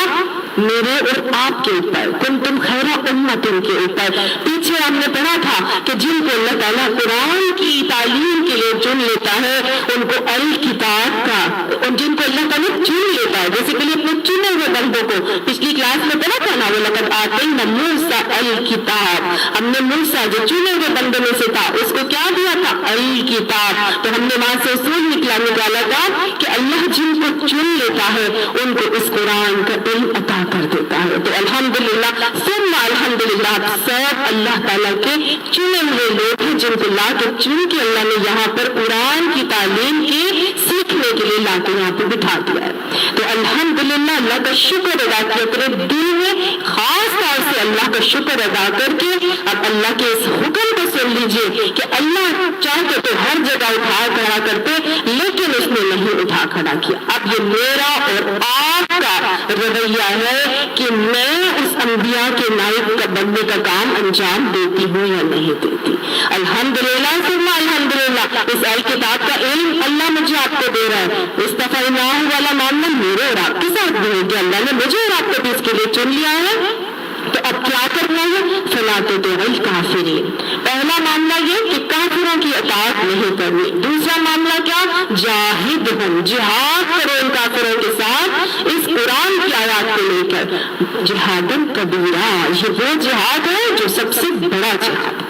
मेरे और आपके ऊपर, कुंतुम खैरा उम्मतिन के ऊपर, पीछे हमने पढ़ा था कि जिनको अल्लाह ताला कुरान की तालीम के लिए चुन लेता है, उनको अल किताब का, और जिनको अल्लाह ताला चुन लेता है, बेसिकली अपने चुने हुए बंदों को, पिछली क्लास में पढ़ा था ना, वो लक़द आतैना मूसा अल किताब, हमने मूसा जो चुने हुए बंदों में से था उसको क्या दिया था, अल किताब। तो हमने वहां से उसूल निकाला था कि अल्लाह जिनको चुन लेता है उनको इस कुरान का इल्म अता कर देता है। तो अल्हम्दुलिल्लाह, सुम्मा अल्हम्दुलिल्लाह, सब अल्लाह ताला के चुने हुए लोग हैं जिनको ला के चुन के अल्लाह ने यहाँ पर कुरान की तालीम के सीखने के लिए ला के यहाँ पर बिठा दिया है। तो अल्हम्दुलिल्लाह, अल्लाह का शुक्र अदा किया करें, दिल में खास तौर से अल्लाह का शुक्र अदा करके अब अल्लाह के इस हुक्म को सुन लीजिए कि अल्लाह चाहते तो हर जगह उठा खड़ा करते, लेकिन उसने नहीं उठा खड़ा किया। अब ये मेरा और आपका रवैया है कि मैं उस अंबिया के नाइब का बनने का काम अंजाम देती हूँ या नहीं देती। अल्हम्दुलिल्लाह, सुम्मा अल्हम्दुलिल्लाह, इस अल किताब का इल्म अल्लाह मुझे आपको दे रहा है। इस्तफ़ैनाहु वाला मामला मेरे और आपके साथ भी है कि अल्लाह ने मुझे और आपको भी इसके लिए चुन लिया है। तो अब क्या करना है, फला तुतिअल काफिरीन। पहला मामला ये कि काफिरों की इताअत नहीं करनी। दूसरा मामला क्या, जाहिदहुम, जिहाद करो इन काफिरों के साथ इस कुरान की आयत को लेकर, जिहादन कबीरा। ये वो जिहाद है जो सबसे बड़ा जिहाद,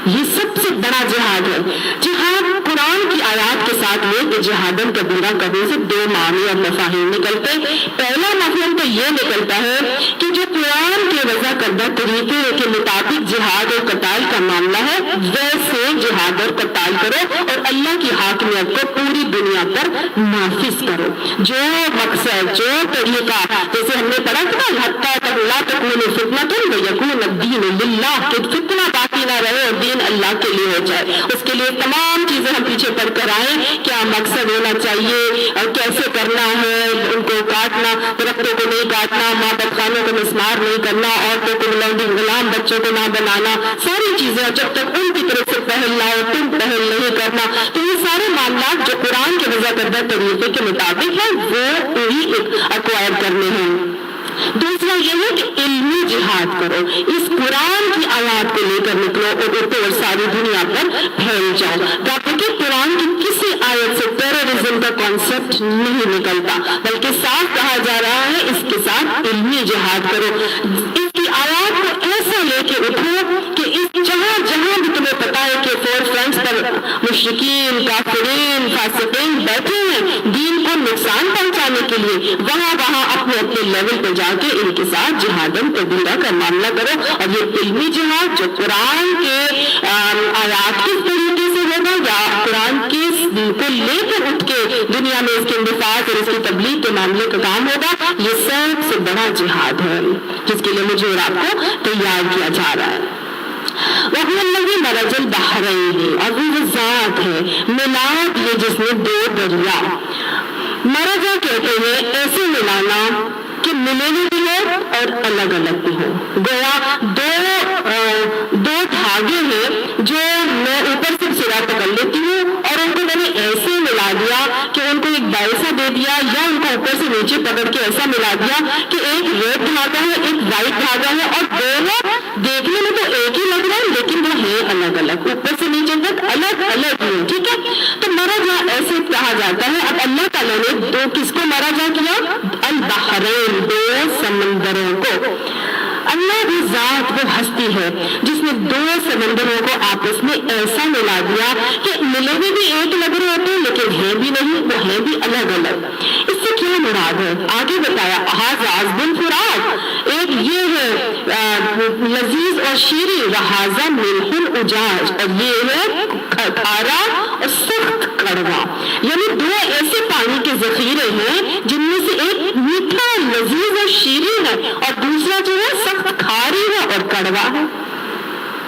ये सबसे बड़ा जिहाद है। जिहाद कुरान की आयत के साथ में कि जिहादन कबीरा करने से दो मानी और मफाहिम निकलते। पहला मफहूम तो ये निकलता है कि जो कुरान के वज़ा करदा तरीके के मुताबिक जिहाद और कताल का मामला है, वैसे जिहाद और कताल करो और अल्लाह की हाकिमियत को पूरी दुनिया पर नाफिज करो। जो मकसद, जो तरीका, जैसे हमने पढ़ा था हत्ता तक ला तकून फितनतुन व यकून अद-दीन लिल्लाह, कि फितना बाकी ना रहे और दीन अल्लाह के लिए हो जाए। उसके लिए तमाम चीजें हम पीछे पढ़ कर आए, क्या मकसद होना चाहिए और कैसे करना है, उनको काटना, दरख्तों को नहीं काटना, माँ बदखानों को मिसमार नहीं करना, औरतों को गुलाम बच्चों को ना बनाना, सारी चीजें जब तक उनकी तरफ से पहल ना हो तुम पहल नहीं करना। तो ये सारे मामला जो कुरान के वज़ा करदा तरीके के मुताबिक है वो ही एक्वायर करने हैं। दूसरा ये है कि इल्मी जिहाद करो, इस कुरान की आयत को लेकर निकलो और सारी दुनिया पर फैल जाओ, ताकि कुरान की किसी आयत से टेररिज्म का कॉन्सेप्ट नहीं निकलता, बल्कि साफ कहा जा रहा है इसके साथ इल्मी जिहाद करो। इसकी आयत को ऐसा लेके उठो कि इस जहाँ जहाँ भी तुम्हें पता है कि फोर फ्रंट्स पर मुश्रिकीन, काफिरीन, फासिकीन बैठे हैं दीन को नुकसान पहुंचाने के लिए, वहाँ वहाँ अपने अपने लेवल पर जाके इनके साथ जिहादन कबीरा का मामला करो। और ये इल्मी जिहाद जो कुरान के आयात किस तरीके से होगा या कुरान के को लेकर उठ के दुनिया में इसके इंदिफाज और इसकी तबलीग के मामले का काम होगा, ये सबसे बड़ा जिहाद है जिसके लिए मुझे और आपको तैयार किया जा रहा है। वही मरजल बहरैन, और वो ज़ात है मिला दिए जिसने दो दरिया। मरजा कहते हैं ऐसे मिलाना कि मिले भी हो और अलग अलग भी हो। गोया दो धागे हैं जो मैं ऊपर से सिरा पकड़ लेती हूँ और उनको मैंने ऐसे मिला दिया कि उनको एक बायसा दे दिया, या उनको ऊपर से नीचे पकड़ के ऐसा मिला दिया कि एक रेड धागा है एक वाइट धागा है, और दोनों देखने में तो एक ही लग रहा है लेकिन वो है अलग अलग, ऊपर से नीचे तक अलग अलग है। ठीक है, तो मरजा ऐसे कहा जाता है। अब अल्लाह ताला ने दो किसको मरजा किया, अल बहरैन, दो समंदरों को। अल्लाह की जात वो हस्ती है जिसने दो समंदरों को आपस में ऐसा मिला दिया कि मिले भी एक लग रहे होते हैं लेकिन है भी नहीं, वो है भी अलग अलग। इससे क्या मुराद है आगे बताया, हाज़ा बिन फुरात, एक ये है लजीज और शीरी, हाज़ा मिल्हुल उजाज, और ये है खारा और सख्त कड़वा। यानी दो ऐसे पानी के जखीरे हैं जिनमें से एक मीठा लजीज और शीरी है और दूसरा जो है सख्त खारी है और कड़वा है।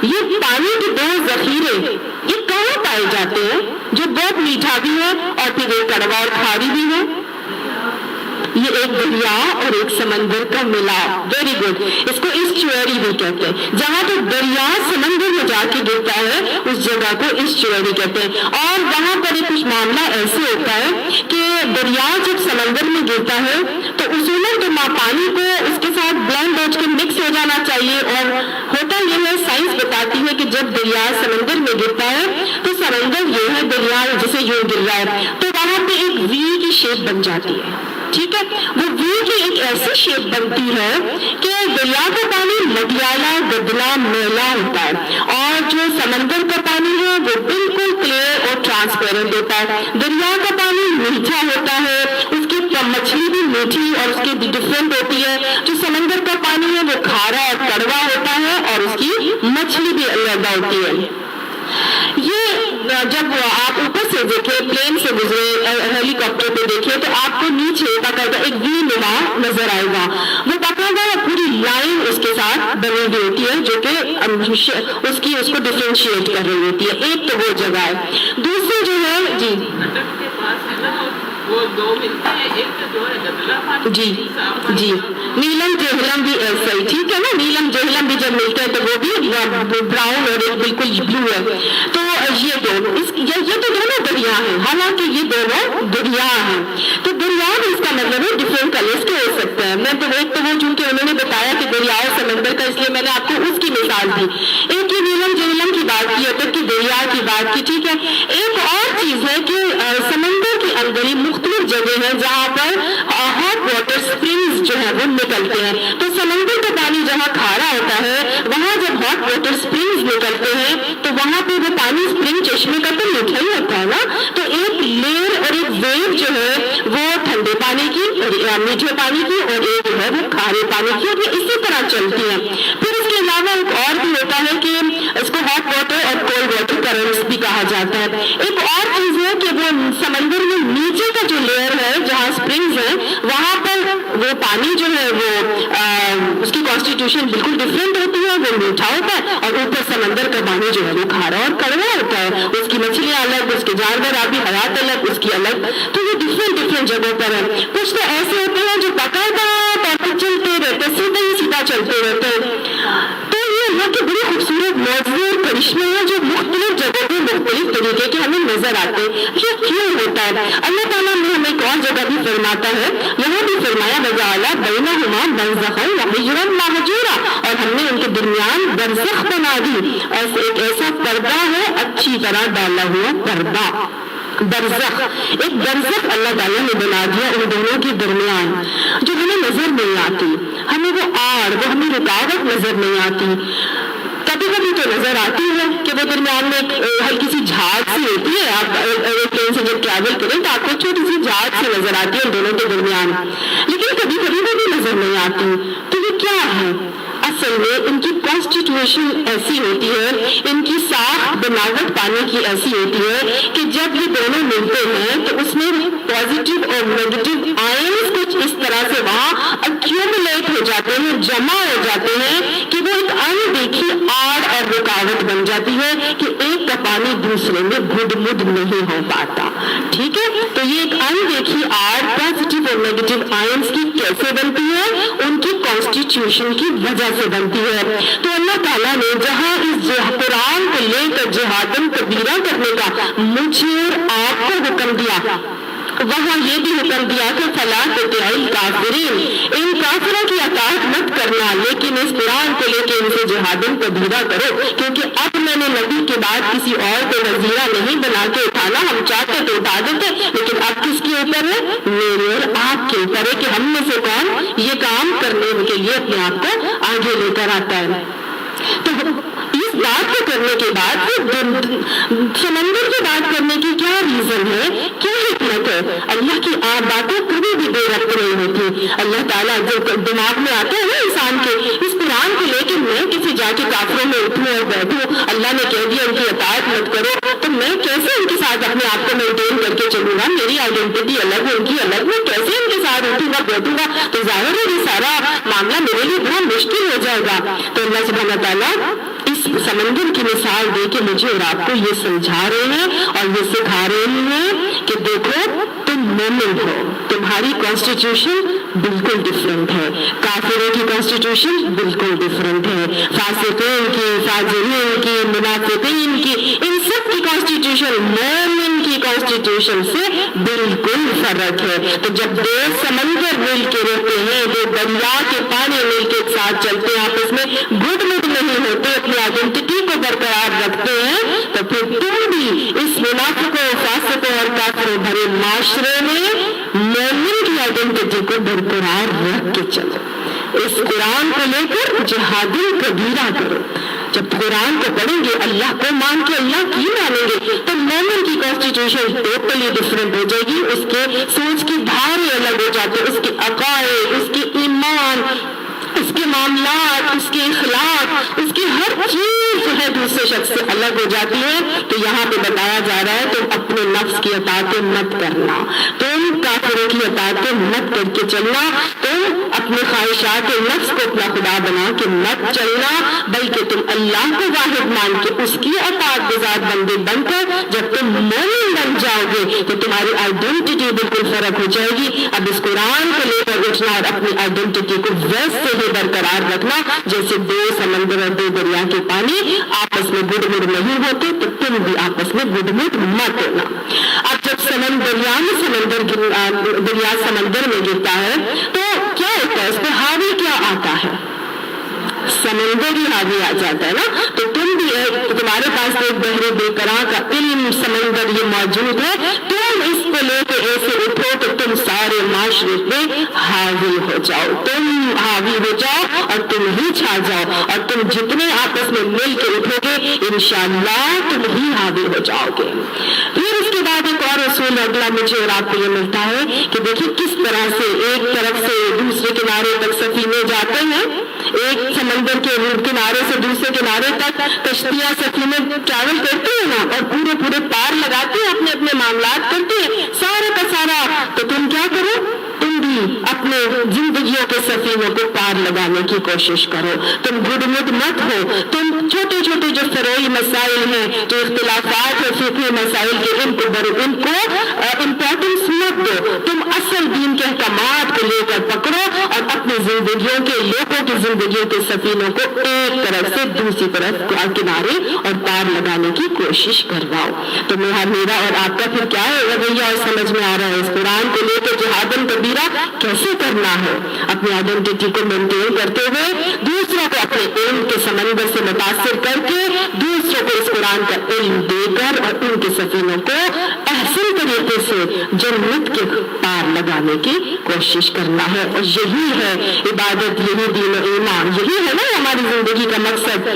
ये पानी के दो जखीरे ये कहाँ पाए जाते हैं जो बहुत मीठा भी है और फिर एक कड़वा और खारी भी है? ये एक दरिया और एक समंदर का मिलाप। वेरी गुड, इसको इस्चुअरी भी कहते हैं। जहां तो दरिया समंदर में जाके गिरता है उस जगह को इस्चुअरी कहते हैं। और वहां पर एक कुछ मामला ऐसे होता है कि दरिया जब समंदर में गिरता है तो उसूलन तो पानी को उसके साथ ब्लेंड हो के मिक्स हो जाना चाहिए। और होता यह है, साइंस बताती है कि जब दरिया समंदर में गिरता है तो समंदर ये है, दरिया जैसे यूं गिर रहा है तो वहां पे एक वी की शेप बन जाती है। ठीक है, वो वी की एक ऐसी शेप बनती है कि दरिया का पानी मटियाला, गदला, मैला होता है और जो समंदर का पानी है वो बिल्कुल क्लियर और ट्रांसपेरेंट होता है। दरिया का पानी मीठा होता है, उसकी मछली भी मीठी और उसकी भी डिफरेंट होती है। जो समंदर का पानी है वो खारा और कड़वा होता है और उसकी मछली भी अलग होती है। ये जब आप ऊपर से देखें, प्लेन से गुजरे, हेलीकॉप्टर पे देखें तो आपको नीचे बाकायदा एक वी नुमा नजर आएगा। वो बाकायदा पूरी लाइन उसके साथ बनी हुई होती है जो कि उसको डिफरेंशिएट कर रही होती है। एक तो वो जगह है। दूसरी जो है जी वो दो मिलते हैं, एक तो जो है गदला पानी जी नीलम जेहलम भी ऐसा ही। ठीक है ना, नीलम जेहलम भी जब मिलते हैं तो वो भी ब्राउन और एक बिल्कुल ब्लू है। तो ये दोनों ये तो दोनों दरिया हैं, हालांकि ये दोनों दरिया हैं। तो दरिया भी इसका मतलब है डिफरेंट कलर्स के हो सकते हैं। मैं तो एक तो वो चूंकि उन्होंने बताया कि दरिया और समंदर का, इसलिए मैंने आपको उसकी मिसाल दी। एक ही नीलम जेहलम की बात की, अब की दरिया की बात की। ठीक है, एक और चीज है कि समंदर के अंदर ही मुख्तलिफ जगह है जहाँ पर हॉट वाटर स्प्रिंग्स जो है वो निकलते हैं। तो समंदर का पानी जहाँ खारा होता है वहां जब हॉट वाटर स्प्रिंग्स निकलते हैं तो वहां पे वो पानी स्प्रिंग चश्मे का तो मीठा ही होता है ना। तो एक लेयर और एक वेव जो है वो ठंडे पानी की और मीठे पानी की और एक जो है वो खारे पानी की, और ये इसी तरह चलती है। फिर इसके अलावा एक और भी होता है कि इसको हॉट वाटर और कोल्ड वाटर करंट्स भी कहा जाता है। एक और चीज है कि वो समंदर में नीचे का जो लेयर है जहाँ स्प्रिंग्स है वहां पर वो पानी जो है वो उसकी कॉन्स्टिट्यूशन बिल्कुल डिफरेंट होती है, वो मीठा होता है। और ऊपर समंदर का पानी जो है वो खारा और कड़वा होता है। उसकी मछलियां अलग, उसके जानवर आबी हयात अलग, उसकी अलग। तो ये डिफरेंट जगहों पर है। कुछ तो ऐसे होते हैं जो बाकायदा टॉपिक चलते रहते, सीधा ही सीधा चलते रहते हैं। तो ये अल्लाह के बड़े खूबसूरत मौजूद करिश्मे हैं जो मुख्तलिफ जगहों पर मुख्तलिफ तरीके के हमें नजर आते हैं। ये क्यों होता है? अल्लाह ताला ने हमें एक और जगह भी फरमाता है, यहाँ भी फरमाया वजाला बैनहुमा बरज़खन व हिजरन महजूरा, और हमने उनके दरमियान बरज़ख बना दी। ऐसे एक ऐसा पर्दा है, अच्छी तरह डाला हुआ पर्दा। बरज़ख, एक बरज़ख अल्लाह ताला ने बना दिया उन दोनों के दरमियान जो हमें नजर नहीं आती। हमें वो आड़, वो हमें रुकावट नजर नहीं आती। कभी कभी तो नजर आती है कि वो दरमियान में एक हल्की सी झाग सी होती है। आप एरोप्लेन से जब ट्रैवल करें तो आपको छोटी सी झाग सी नजर आती है उन दोनों के दरमियान, लेकिन कभी कभी वो भी नजर नहीं आती। तो ये क्या है? असल में इनकी कॉन्स्टिट्यूशन ऐसी होती है, इनकी साख बनावट पानी की ऐसी होती है कि जब ये दोनों मिलते हैं तो उसमें पॉजिटिव और नेगेटिव आयंस कुछ इस तरह से वहां अक्यूमुलेट हो जाते हैं, जमा हो जाते हैं कि वो एक अनदेखी आड़ और रुकावट बन जाती है कि एक का पानी दूसरे में गुदमुद नहीं हो पाता। ठीक है, तो ये एक अनदेखी आड़ पॉजिटिव और नेगेटिव आयंस की कैसे बनती है? उनकी कॉन्स्टिट्यूशन की वजह से बनती है। तो अल्लाह ताला ने जहां इस कुरान को लेकर जिहादन कबीरा करने का मुझे और आपको हुक्म दिया, वहां ये भी हुक्म दिया कि फला तुतिअल काफिरीन, इन काफिरों की अताअत मत करना, लेकिन इस कुरान को लेकर इनसे जिहादन कबीरा करो। क्योंकि अब मैंने नबी के बाद किसी और को वजीरा नहीं बना के उठाना, हम चाहते तो उठा देते, लेकिन अब किसके ऊपर है? मेरे और आपके ऊपर है कि हम में से कौन ये काम करने के लिए अपने आप को आगे लेकर आता है। तो इस बात को करने के बाद समंदर की बात करने की क्या रीजन है, क्या हिकमत है? अल्लाह की आप बातें कभी भी बेरब्त नहीं होती। अल्लाह ताला जो दिमाग में आता है ना इंसान के, इस कुरान को लेकर मैं किसी जाके काफिरों में उठूं और बैठूं, अल्लाह ने कह दिया उनकी अताअत मत करो, तो मैं कैसे उनके साथ अपने आप को मेंटेन करके चलूंगा? मेरी आइडेंटिटी अलग है, उनकी अलग, मैं कैसे उनके साथ उठूंगा बैठूंगा? तो जाहिर है ये सारा मामला मेरे लिए बड़ा मुश्किल हो जाएगा। तो अल्लाह सुब्हानहू व तआला इस इस समंदर की मिसाल दे के मुझे और आपको ये समझा रहे हैं और ये सिखा रहे हैं कि देखो तुम मोमिन हो, तुम्हारी कॉन्स्टिट्यूशन बिल्कुल डिफरेंट है, काफिरों की कॉन्स्टिट्यूशन बिल्कुल डिफरेंट है, फासिकीन की, फाजिरीन की, मुनाफिकीन की, इन सब की कॉन्स्टिट्यूशन मोमिन की कॉन्स्टिट्यूशन से बिल्कुल फर्क है। तो जब दो समंदर मिल के रहते हैं, दो दरिया के पानी मिल के एक साथ चलते हैं, आपस में गुटमुट नहीं होते, अपनी आइडेंटिटी को बरकरार रखते हैं, तो फिर तुम भी इस मुनाफिकों, फासिकों और काफिरों भरे माशरे में मोमिन की आइडेंटिटी को बरकरार रख के चलो। इस कुरान को लेकर जिहादुल कबीरा करो। जब कुरान को पढ़ेंगे, अल्लाह को मान के अल्लाह की मानेंगे, तो मोमिन की कॉन्स्टिट्यूशन टोटली डिफरेंट हो जाएगी, उसके सोच की धारे अलग हो जाते, उसके अकायद, उसके ईमान, उसके मामलात, उसके इखलाक, उसकी हर चीज जो है दूसरे शख्स से अलग हो जाती है। तो यहाँ पे बताया जा रहा है तुम अपने नफ्स की अताअतें मत करना, तुम काफिरों की अताअतें मत करके चलना, तुम अपने ख्वाहिशात नफ्स को अपना खुदा बना के मत चलना, बल्कि तुम अल्लाह को वाहिद मान के उसकी अताअत गुज़ार बंदे बनकर जब तुम मोमिन बन जाओगे तो तुम्हारी आइडेंटिटी बिल्कुल फर्क हो जाएगी। अब इस कुरान को लेकर उठना और अपनी आइडेंटिटी को वैसे ही बरकरार रखना जैसे दो समंदर और दो दरिया के पानी आपस में गुडमुड नहीं होते, तो तुम भी आपस में गुडमुड मत होना। अब जब दरिया समंदर में गिरता है तो क्या होता है, उस पर हावी क्या आता है, समंदर ही हावी आ जाता है ना। तो तुम भी तो तुम्हारे पास एक बहरे बेकरां का इल्म समंदर ये मौजूद है, तुम इसको लेके ऐसे उठो तो तुम सारे माशरे पे हावी हो जाओ, तुम हावी हो जाओ और तुम ही छा जाओ, और तुम जितने आपस में मिल के उठोगे इंशाअल्लाह तुम ही हावी हो जाओगे। फिर उसके बाद एक और रसूल अगला मुझे और आपको ये मिलता है कि देखिए किस तरह से एक तरफ से दूसरे किनारे तक सफीने जाते हैं, एक समंदर के किनारे से दूसरे किनारे तक कश्तियां सफीने ट्रैवल करती है ना, और पूरे पूरे पार लगाते हैं, अपने अपने मामलात करते हैं सारे का सारा। तो तुम क्या करो, तुम भी अपने जिंदगियों के सफीनों को पार लगाने की कोशिश करो, तुम गुडमुड मत हो, तुम छोटे छोटे जो फरोई मसाइल हैं, जो इख्तिलाफात है फिक़ही मसाइल के, इनको इम्पोर्टेंस मत दो, तुम असल दीन के अहकामात को लेकर पकड़ो और अपनी जिंदगियों के, लोगों की जिंदगियों के सफीनों को एक तरफ से दूसरी तरफ किनारे और पार लगाने की कोशिश करवाओ। तो मेरा और आपका फिर क्या है रवैया और समझ में आ रहा है, इस कुरान को लेकर जिहादन कबीरा कैसे करना है, अपनी आइडेंटिटी को मेंटेन करते हुए दूसरों को अपने इल्म के समंदर से मुतासिर करके दूसरों को इस कुरान का इल्म देकर और उनके सफीनों को अहसन तरीके से जन्नत के पार लगाने की कोशिश करना है। और यही है इबादत, यही दीन और ईमान, यही है ना हमारी जिंदगी का मकसद,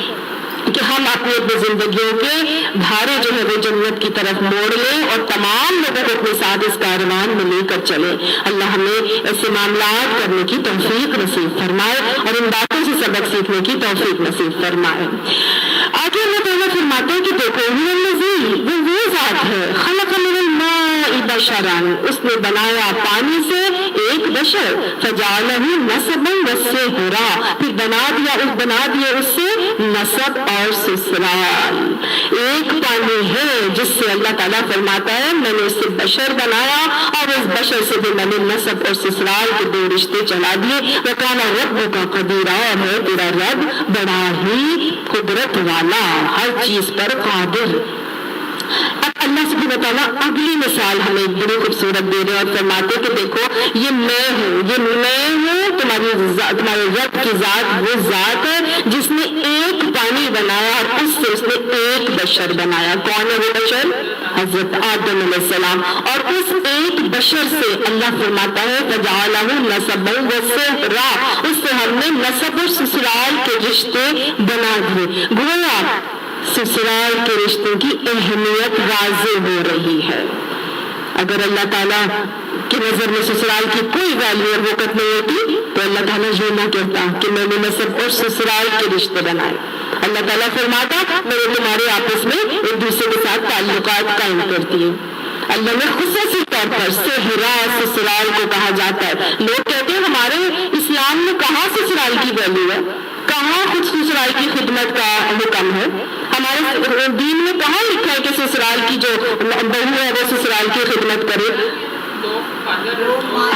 कि हम अपनी जिंदगियों के धारे जो है वो जन्नत की तरफ मोड़ लें और तमाम लोगों को अपने साथ इस कारवान में लेकर चले। अल्लाह हमें ऐसे मामलात करने की तौफीक नसीब फरमाए और इन बातों से सबक सीखने की तौफीक नसीब फरमाए। आगे अल्लाह ताला फरमाते हैं कि देखो वो ज़ात है खलक़ मिनल माइ बशरन, उसने बनाया पानी से एक बशर, फजअलहु नसबन व सिहरा, फिर बना दिया उससे नसब और ससुराल। एक पानी है जिससे अल्लाह ताला फरमाता है मैंने उससे बशर बनाया और उस बशर से भी मैंने नसब और ससुराल के दो रिश्ते चला दिए। वकाना रब्बुका कदीरा, है तेरा रब बड़ा ही कुदरत वाला, हर चीज पर कादिर। अब अल्लाह सुब्हानहू व तआला अगली मिसाल हमें बड़ी खूबसूरत दे रहे हैं और फरमाते कि देखो ये मैं हूँ, तुम्हारे रब की जात वो जात है जिसने एक पानी बनाया और उससे उसने एक बशर बनाया। कौन है वो बशर? हजरत आदम अलैहिस्सलाम। और उस एक बशर से अल्लाह फरमाता है फजअलहु नसबन व सिहरा, उससे हमने नसब और ससुराल के रिश्ते बना दिए। गोया ससुराल के रिश्तों की अहमियत वाज़ेह हो रही है। अगर अल्लाह ताला की नजर में ससुराल की कोई वैल्यू और वक़्त नहीं होती तो अल्लाह ताला ये ना कहता कि मैंने नसब और ससुराल के रिश्ते बनाए। अल्लाह ताला फरमाता मैंने तुम्हारे आपस में एक दूसरे के साथ ताल्लुकात कायम कर दिए। अल्लाह ने खुसूसी तौर पर सेहरा ससुराल को कहा जाता है। लोग कहते हैं हमारे इस्लाम में कहाँ ससुराल की वैल्यू है, کہاں خود سسرال کی خدمت کا حکم ہے؟ ہمارے دین میں کہاں لکھا ہے کہ سسرال کی جو بہو ہے وہ سسرال کی خدمت کرے؟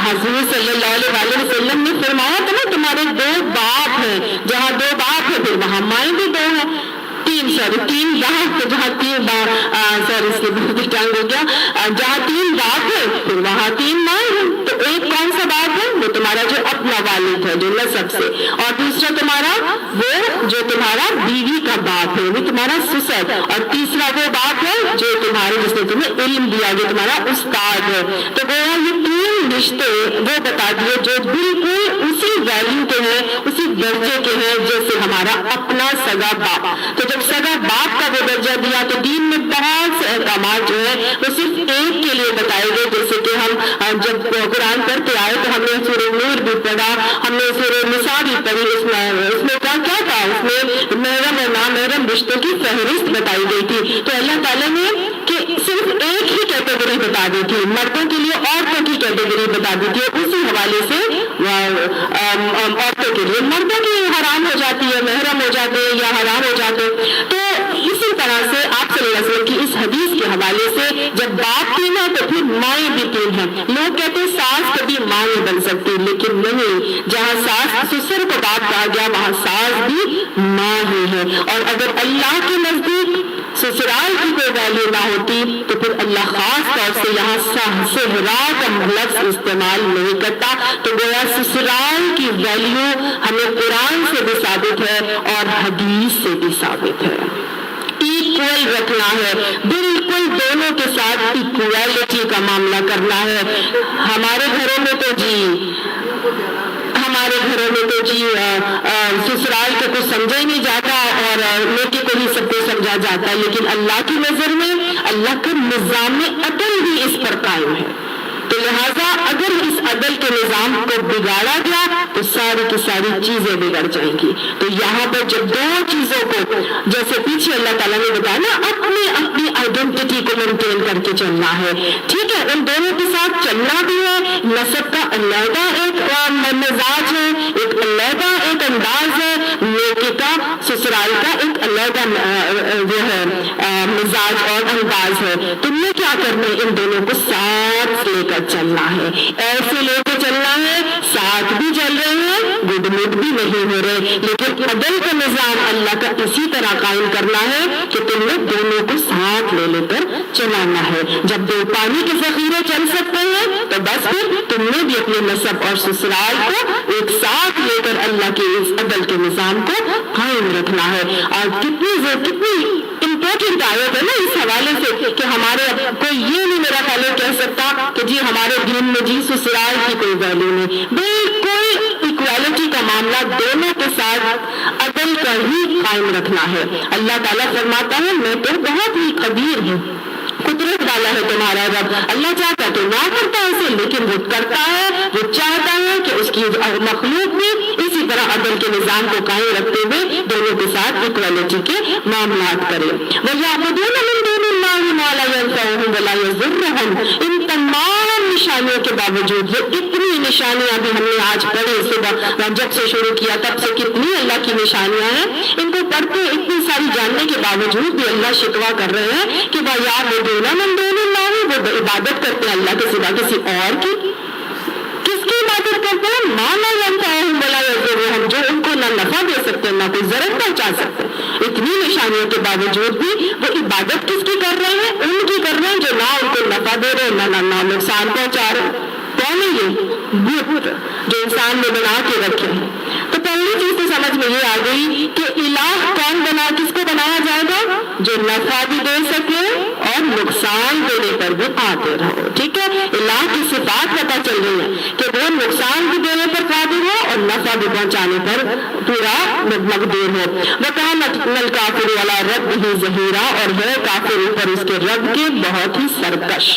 حضور صلی اللہ علیہ وسلم نے فرمایا تھا نا تمہارے 2 باپ ہیں، جہاں 2 باپ ہیں پھر وہاں مائیں بھی 2 ہیں، 3 باپ، جہاں 3 باپ اس کے بہت ٹانگ ہو گیا، جہاں 3 باپ ہے پھر وہاں 3 مائیں ہیں۔ تو ایک کون سا باپ ہے؟ وہ تمہارا جو اپنا والد ہے جو نسب سے، اور دوسرا تمہارا وہ جو تمہارا بیوی کا باپ ہے وہ تمہارا سسر، اور تیسرا وہ باپ ہے جو تمہارے جس نے تمہیں علم دیا جو تمہارا استاد ہے۔ تو گویا یہ 3 رشتے وہ بتا دیے جو بالکل اسی ویلیو کے ہیں، اسی درجے کے ہیں جیسے ہمارا اپنا سگا باپ۔ تو جب سگا باپ کا وہ درجہ دیا تو دین میں بہت سے احکامات جو ہے وہ صرف ایک کے لیے بتائے گئے، جیسے کہ ہم جب قرآن پڑھتے آئے تو ہم نے سورہ نور بھی پڑھا، ہم نے سورہ نساء بھی پڑھی، اس میں کیا تھا؟ اس میں محرم اور نامحرم رشتوں کی فہرست بتائی گئی تھی۔ تو اللہ تعالیٰ نے کہ صرف ایک ہی کیٹیگری بتا دی تھی، مردوں کے لیے عورتوں کی کیٹیگری بتا دی تھی، اسی حوالے سے عورتوں کے لیے مردوں کی حرام ہو جاتی ہے، محرم ہو جاتے ہیں یا حرام ہو جاتے ہیں۔ تو اسی طرح سے آپ صلی اللہ علیہ وسلم کی اس حدیث کے حوالے سے جب باپ 3 ہے تو پھر مائیں بھی 3 ہیں۔ لوگ کہتے ہیں ساس کبھی ماں نہیں بن سکتی، لیکن نہیں، جہاں ساس سسر کو باپ کہا گیا وہاں ساس بھی ماں ہی ہے۔ اور اگر اللہ کے نزدیک سسرال کی کوئی ویلیو نہ ہوتی تو پھر اللہ خاص طور سے یہاں صہرا کا لفظ استعمال نہیں کرتا۔ تو گویا سسرال کی ویلیو ہمیں قرآن سے بھی ثابت ہے اور حدیث سے بھی ثابت ہے۔ ایکول رکھنا ہے، بالکل دونوں کے ساتھ ایکویلٹی کا معاملہ کرنا ہے۔ ہمارے گھروں میں تو سسرال کو کچھ سمجھا ہی نہیں جاتا اور لڑکے کو ہی سب کو سمجھا جاتا ہے، لیکن اللہ کی نظر میں اللہ کا نظام عدل بھی اس پر قائم ہے۔ تو لہٰذا اگر اس عدل کے نظام کو بگاڑا گیا تو ساری کی ساری چیزیں بگڑ جائیں گی۔ تو یہاں پر جب 2 چیزوں کو جیسے پیچھے اللہ تعالیٰ نے بتایا نا اپنی آئیڈینٹی کو مینٹین کر کے چلنا ہے، ٹھیک ہے، ان دونوں کے ساتھ چلنا بھی ہے۔ نسب کا علیحدہ ایک مزاج ہے، ایک علیحدہ ایک انداز ہے، لڑکے کا سسرال کا ایک علیحدہ وہ ہے مزاج اور انداز ہے۔ تم نے کیا کرنا ہے؟ ان دونوں کو ساتھ لے کر چلنا ہے، ایسے لے کے چلنا ہے، ساتھ بھی چل رہے ہیں، گڈ مڈ بھی نہیں ہو رہے، لیکن عدل کا نظام اللہ کا اسی طرح قائم کرنا ہے کہ تم نے دونوں کو ساتھ لے لے کر چلانا ہے۔ جب 2 پانی کے ذخیرے چل سکتے ہیں تو بس پھر تم نے بھی اپنے نسب اور سسرال کو ایک ساتھ لے کر اللہ کے اس عدل کے نظام کو قائم رکھنا ہے۔ اور کتنی امپورٹنٹ آیت ہے نا اس حوالے سے کہ ہمارے کوئی یہ نہیں میرا خیال کہہ سکتا کہ جی ہمارے دین میں جی سسرال کی کوئی ویلیو نہیں، بالکل ایکویلٹی کا معاملہ دونوں کے ساتھ عدل کا ہی قائم رکھنا ہے۔ اللہ تعالیٰ فرماتا ہے میں تو بہت ہی قدیر ہوں، قدرت والا ہے تمہارا رب۔ اللہ چاہتا تو نہ کرتا اسے، لیکن وہ کرتا ہے، وہ چاہتا ہے کہ اس کی مخلوق بھی اسی طرح عدل کے نظام کو قائم رکھتے ہوئے دونوں کے ساتھ ایکویلٹی کے معاملات کرے۔ وَيَعْبُدُونَ مِن دُونِ اللَّهِ مَا لَا يَنفَعُهُمْ وَلَا يَضُرُّهُمْ۔ ان تمام نشانیوں کے باوجود، یہ اتنی نشانیاں بھی ہم نے آج پڑھی صبح جب سے شروع کیا تب سے کتنی اللہ کی نشانیاں ہیں، ان کو پڑھتے اتنی ساری جاننے کے باوجود بھی اللہ شکوہ کر رہے ہیں کہ وَيَعْبُدُونَ مِن دُونِ اللَّهِ، وہ عبادت کرتے ہیں اللہ کے سوا کسی اور کی۔ کس کی عبادت کرتے ہیں؟ مَا لَا يَنفَعُهُمْ وَلَا يَضُرُّهُمْ، جو ان کو نہ نفع دے سکتے نہ کوئی ضرر پہنچا سکتے۔ اتنی نشانیوں کے باوجود بھی وہ عبادت کس کی کر رہے ہیں؟ ان کی کر رہے ہیں جو نہ ان کو نفع دے رہے نہ نقصان پہنچا رہے۔ کون ہے یہ؟ بت جو انسان نے بنا کے رکھے ہیں۔ تو پہلی چیز تو سمجھ میں یہ آ گئی کہ الہ کون کس کو بنایا جائے گا؟ جو نفع بھی دے سکے اور نقصان دینے پر بھی آتے رہو، ٹھیک ہے۔ الہ کی صفات پتہ چل رہی ہے کہ وہ نقصان بھی دینے پر قادر ہو اور نفع بھی پہنچانے پر پورا مقدور ہو۔ وَكَانَتْ الْكَافِرُ عَلَىٰ رَبِّهِ ظَهِيرًا، اور ہے کافر اوپر اس کے رب کے بہت ہی سرکش۔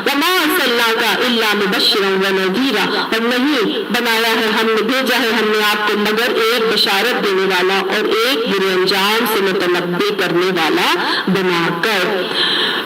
وَمَا أَرْسَلْنَاكَ إِلَّا مُبَشِّرًا وَنَذِيرًا، اور نہیں بنایا ہے ہم نے، بھیجا ہے ہم نے آپ کو مگر ایک بشارت دینے والا اور ایک برے انجام سے متنبع کرنے والا بنا کر۔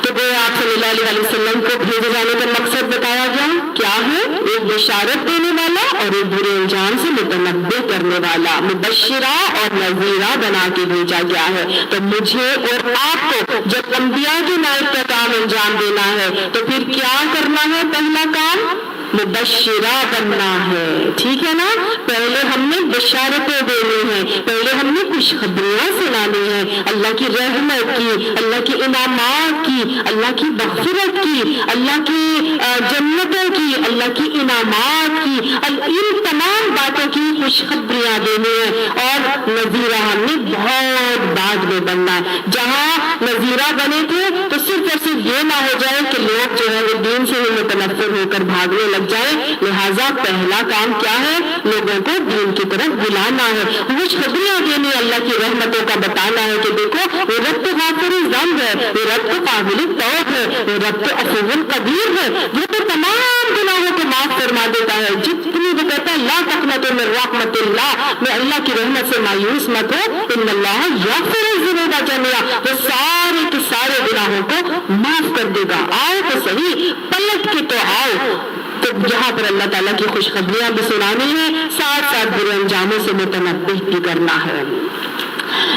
تو وہ آپ صلی اللہ علیہ وسلم کو بھیجے جانے کا مقصد بتایا گیا کیا ہے؟ ایک بشارت دینے والا اور ایک برے انجام سے متنبہ کرنے والا، مبشرہ اور نذیرہ بنا کے بھیجا گیا ہے۔ تو مجھے اور آپ کو جب انبیاء کے نائب کا کام انجام دینا ہے تو پھر کیا کرنا ہے؟ پہلا کام مبشرہ بننا ہے، ٹھیک ہے نا؟ پہلے ہم نے بشارتیں دینی ہیں، پہلے ہم نے خوشخبریاں سنانی ہیں، اللہ کی رحمت کی، اللہ کے انعامات کی، اللہ کی مغفرت کی، اللہ کی جنتوں کی، اللہ کی انعامات کی، ان تمام باتوں کی خوشخبریاں دینی ہیں۔ اور نذیرہ ہم نے بہت بعد میں بننا ہے۔ جہاں نذیرہ بنے تھے تو صرف اور صرف یہ نہ ہو جائے کہ لوگ جو ہے وہ دین سے ہی متنفر ہو کر بھاگنے لگ جائے، لہٰذا پہلا کام کیا ہے؟ لوگوں کو دین کی طرف بلانا ہے، خوشخبریاں دینی، اللہ کی رحمتوں کا بتانا ہے کہ دیکھو وہ رب تو غافر ذنب ہے، وہ رب تو قابل توب ہے، وہ رب تو عفو قدیر ہے، وہ تو تمام گناہوں کو معاف فرما دیتا ہے۔ جتنی بھی کہتا ہے لا تقنطوا من رحمت اللہ، میں اللہ کی رحمت سے مایوس مت ہو، ان اللہ یغفر الذنوب جميعا، وہ سارے کے سارے گناہوں کو معاف کر دے گا۔ آؤ تو صحیح، پلٹ کے تو آؤ۔ تو جہاں پر اللہ تعالیٰ کی خوشخبریاں بھی سنانی ہے، ساتھ ساتھ برے انجاموں سے متنبہ بھی کرنا ہے۔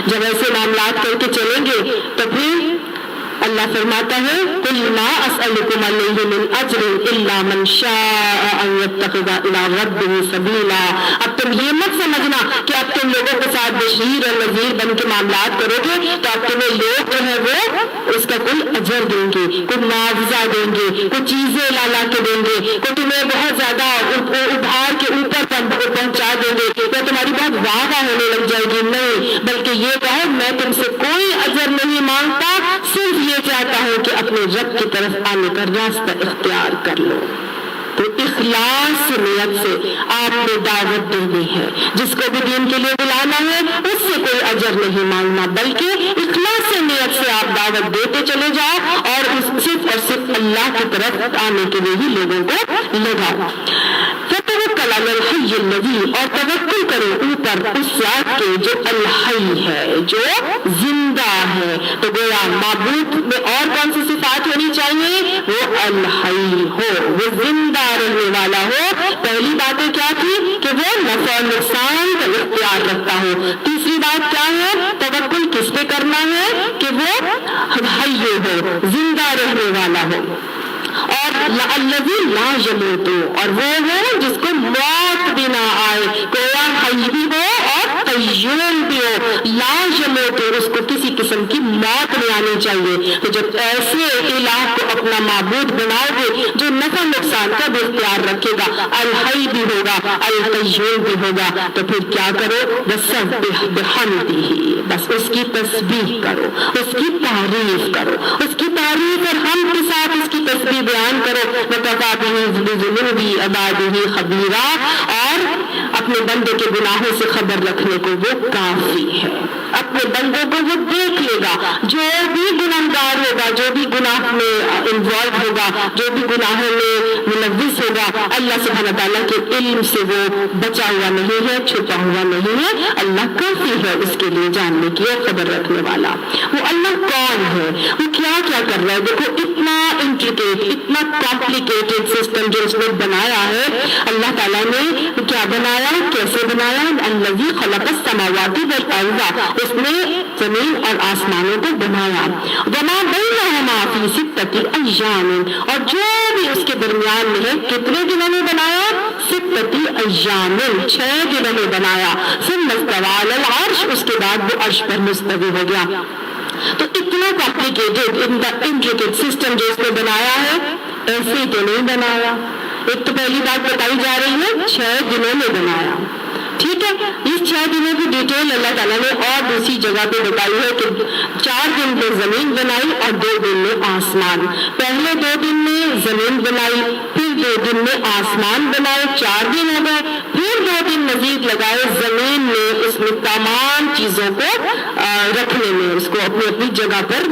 جب ایسے معاملات کر کے چلیں گے تو پھر اللہ فرماتا ہے قُلْ مَا أَسْأَلُكُمْ عَلَيْهِ مِنْ أَجْرٍ إِلَّا مَنْ شَاءَ أَنْ يَتَّخِذَ إِلَىٰ رَبِّهِ سَبِيلًا۔ اب تم یہ مت سمجھنا کہ اب تم لوگوں کے ساتھ بشیر اور نذیر بن کے معاملات کرو گے تو اب تمہیں لوگ جو ہے وہ اس کا کوئی اجر دیں گے، کوئی معاوضہ دیں گے، کوئی چیزیں لا کے دیں گے، کوئی تمہیں بہت زیادہ ابھار کے اوپر پہنچا دیں گے یا تمہاری بہت واہ ہونے لگ جائے گی۔ نہیں، بلکہ یہ کہو میں تم سے کوئی اجر نہیں مانگتا، صرف یہ چاہتا ہوں کہ اپنے رب کی طرف آنے کا راستہ اختیار کر لو۔ تو اخلاص نیت سے آپ نے دعوت دینی ہے، جس کو بھی دین کے لیے بلانا ہے اس سے کوئی اجر نہیں مانگنا، بلکہ اخلاص نیت سے آپ دعوت دیتے چلے جاؤ اور صرف اور صرف اللہ کی طرف آنے کے لیے ہی لوگوں کو لگاؤ۔ فتوکل علی الحی الذی، اور توکل کرو اوپر اس ذات کے جو الحی ہے، جو زندہ ہے۔ تو گویا معبود میں اور کون سی صفات ہونی چاہیے؟ وہ الحی ہو، وہ زندہ رہنے والا ہو۔ پہلی باتیں کیا تھی کہ وہ نفع و نقصان کا اختیار رکھتا ہو۔ تیسری بات کیا ہے؟ توکل کس پہ کرنا ہے کہ وہ حی ہو، زندہ رہنے والا ہو۔ اور الذی لا یموت، اور وہ ہے جس کو موت بھی نہ آئے، کوئی حی بھی ہو اور قیوم بھی ہو، لا یموت، اس کو کسی قسم کی موت نہیں آنی چاہیے۔ تو جب ایسے الہ کو اپنا معبود بناؤ گے جو نفع نقصان کا بھی اختیار رکھے گا، الحی بھی ہوگا، القیوم بھی ہوگا، تو پھر کیا کرو؟ وسبح بحمدہ، بس اس کی تسبیح کرو، اس کی تعریف کرو، اس کی تعریف اور حمد کے ساتھ اس کی تسبیح بیان کرو۔ وَكَفَىٰ بِهِ بِذُنُوبِ عِبَادِهِ خَبِيرًا، اور اپنے بندے کے گناہوں سے خبر رکھنے کو وہ کافی ہے۔ اپنے بندوں کو وہ دیکھ لے گا، جو بھی گناہگار ہوگا، جو بھی گناہ میں انوالو ہوگا، جو بھی گناہوں میں ملوث ہوگا، اللہ سبحانہ تعالیٰ کے علم سے وہ بچا ہوا نہیں ہے، چھپا ہوا نہیں ہے۔ اللہ کافی ہے اس کے لیے جاننے کی اور خبر رکھنے والا۔ وہ اللہ کون ہے، وہ کیا کیا کر رہا ہے؟ دیکھو اتنا انٹریکیٹ، اتنا کمپلیکیٹڈ سسٹم جو اس نے بنایا ہے، اللہ تعالیٰ نے کیا بنایا، کیسے بنایا؟ الذی خلق السماوات والارض، اس نے زمین اور آسمانوں کو بنایا۔ وما بینہما فی ستۃ ایام، اور جو بھی اس کے درمیان میں ہے، کتنے دنوں میں بنایا؟ ستۃ ایام، 6 دنوں میں بنایا۔ ثم استوی علی العرش، اس کے بعد وہ عرش پر مستوی ہو گیا۔ تو اتنا کمپلیکیٹڈ انٹریکیٹ سسٹم جو اس نے بنایا ہے، ایسے ہی تو نہیں بنایا۔ ایک تو پہلی بات بتائی جا رہی ہے 6 دنوں میں بنایا، ٹھیک ہے۔ اس 6 دنوں کی ڈیٹیل اللہ تعالیٰ نے اور دوسری جگہ پہ بتائی ہے کہ 4 دن میں زمین بنائی اور 2 دن میں آسمان۔ پہلے 2 دن میں زمین بنائی، پھر 2 دن میں آسمان بنائے، 4 دن ہو گئے، پھر 2 دن مزید لگائے زمین میں، اس میں تمام چیزوں کو رکھنے میں، اس کو اپنی اپنی جگہ پر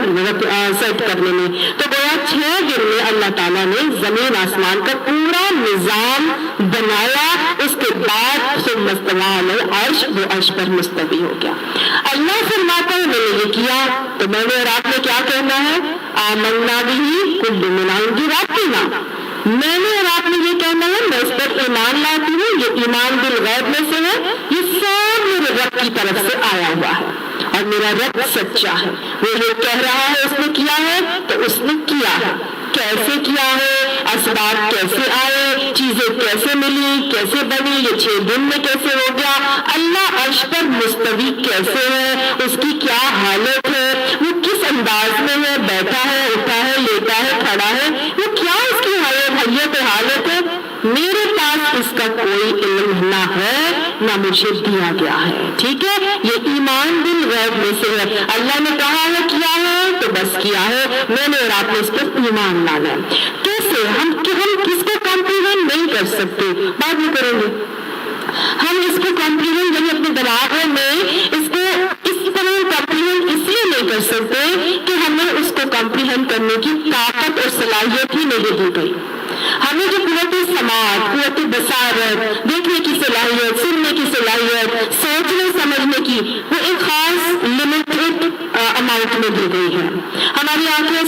سیٹ کرنے میں۔ تو گویا 6 دن میں اللہ تعالیٰ نے زمین آسمان کا پورا نظام بنایا۔ اس کے بعد عرش، وہ عرش پر مستوی ہو گیا۔ اللہ فرماتا ہے میں نے یہ کیا، تو میں نے اور آپ نے کیا کہنا ہے؟ آمنا بہ کل من عند ربنا، میں نے اور آپ نے یہ کہنا ہے میں اس پر ایمان لاتی ہوں یہ ایمان بالغیب میں سے ہے، یہ سب میرے رب کی طرف سے آیا ہوا ہے اور میرا رب سچا ہے، وہ یہ کہہ رہا ہے اس نے کیا ہے تو اس نے کیا ہے، کیسے کیا ہے، اسباب کیسے آئے، چیزیں کیسے ملی، کیسے بنی، یہ 6 دن میں کیسے ہو گیا، اللہ عرش پر مستوی کیسے ہے، اس کی کیا حالت ہے، وہ کس انداز میں ہے، بیٹھا ہے، اٹھا ہے، لیٹا ہے، کھڑا ہے، وہ کیا اس کی حیت حالت ہے، میرے پاس اس کا کوئی علم نہ ہے نہ مجھے دیا گیا ہے، ٹھیک ہے، یہ ایمان بالغیب میں سے ہے، اللہ نے کہا ہے کیا ہے تو بس کیا ہے، میں نے اور آپ نے اس پر ایمان لانا ہے۔ کیسے ہم کس کو کمپریہینڈ نہیں کر سکتے، بعد میں کریں گے، ہم اس کو کمپریہینڈ یعنی اپنے دماغوں میں اس کو اس طرح کمپریہینڈ اس لیے نہیں کر سکتے کہ ہمیں اس کو کمپریہینڈ کرنے کی طاقت اور صلاحیت ہی نہیں دی گئی، ہمیں جو قوت سماعت، قوت بصارت، دیکھنے کی صلاحیت، سننے کی صلاحیت، سوچنے سمجھنے کی، وہ ایک خاص لمیٹڈ اماؤنٹ میں دی گئی ہے، ہماری آنکھیں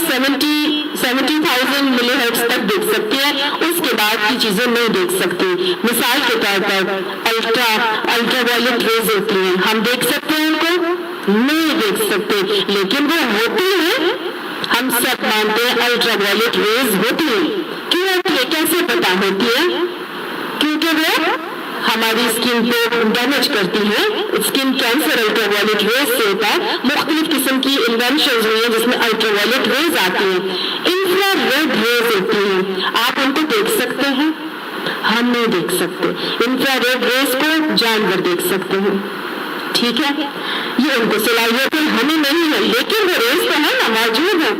70,000 ملی ہرٹز تک دیکھ سکتی ہیں، اس کے بعد کی چیزیں نہیں دیکھ سکتی، مثال کے طور پر الٹرا وائلٹ ریز ہوتی ہیں، ہم دیکھ سکتے ہیں ان کو نہیں دیکھ سکتے، لیکن وہ ہوتی ہیں، ہم سب مانتے ہیں الٹرا وائلٹ ریز ہوتی ہیں، کیوں ہوتی ہے، کیسے پتا ہوتی ہے، کیونکہ وہ ہماری اسکن کو ڈیمیج کرتی ہے، skin cancer ultraviolet rays سے ہوتا ہے، مختلف قسم کی انوینشنز ہوئی ہیں جس میں الٹرا وائلٹ ریز آتی ہیں، انفرا ریڈ ریز ہوتی ہیں، آپ ان کو دیکھ سکتے ہیں، ہم نہیں دیکھ سکتے، انفرا ریڈ ریز کو جانور دیکھ سکتے ہیں، ٹھیک ہے، یہ ان کو صلاحیت ہمیں نہیں ہے، لیکن وہ ریز تو ہے نا، موجود ہے۔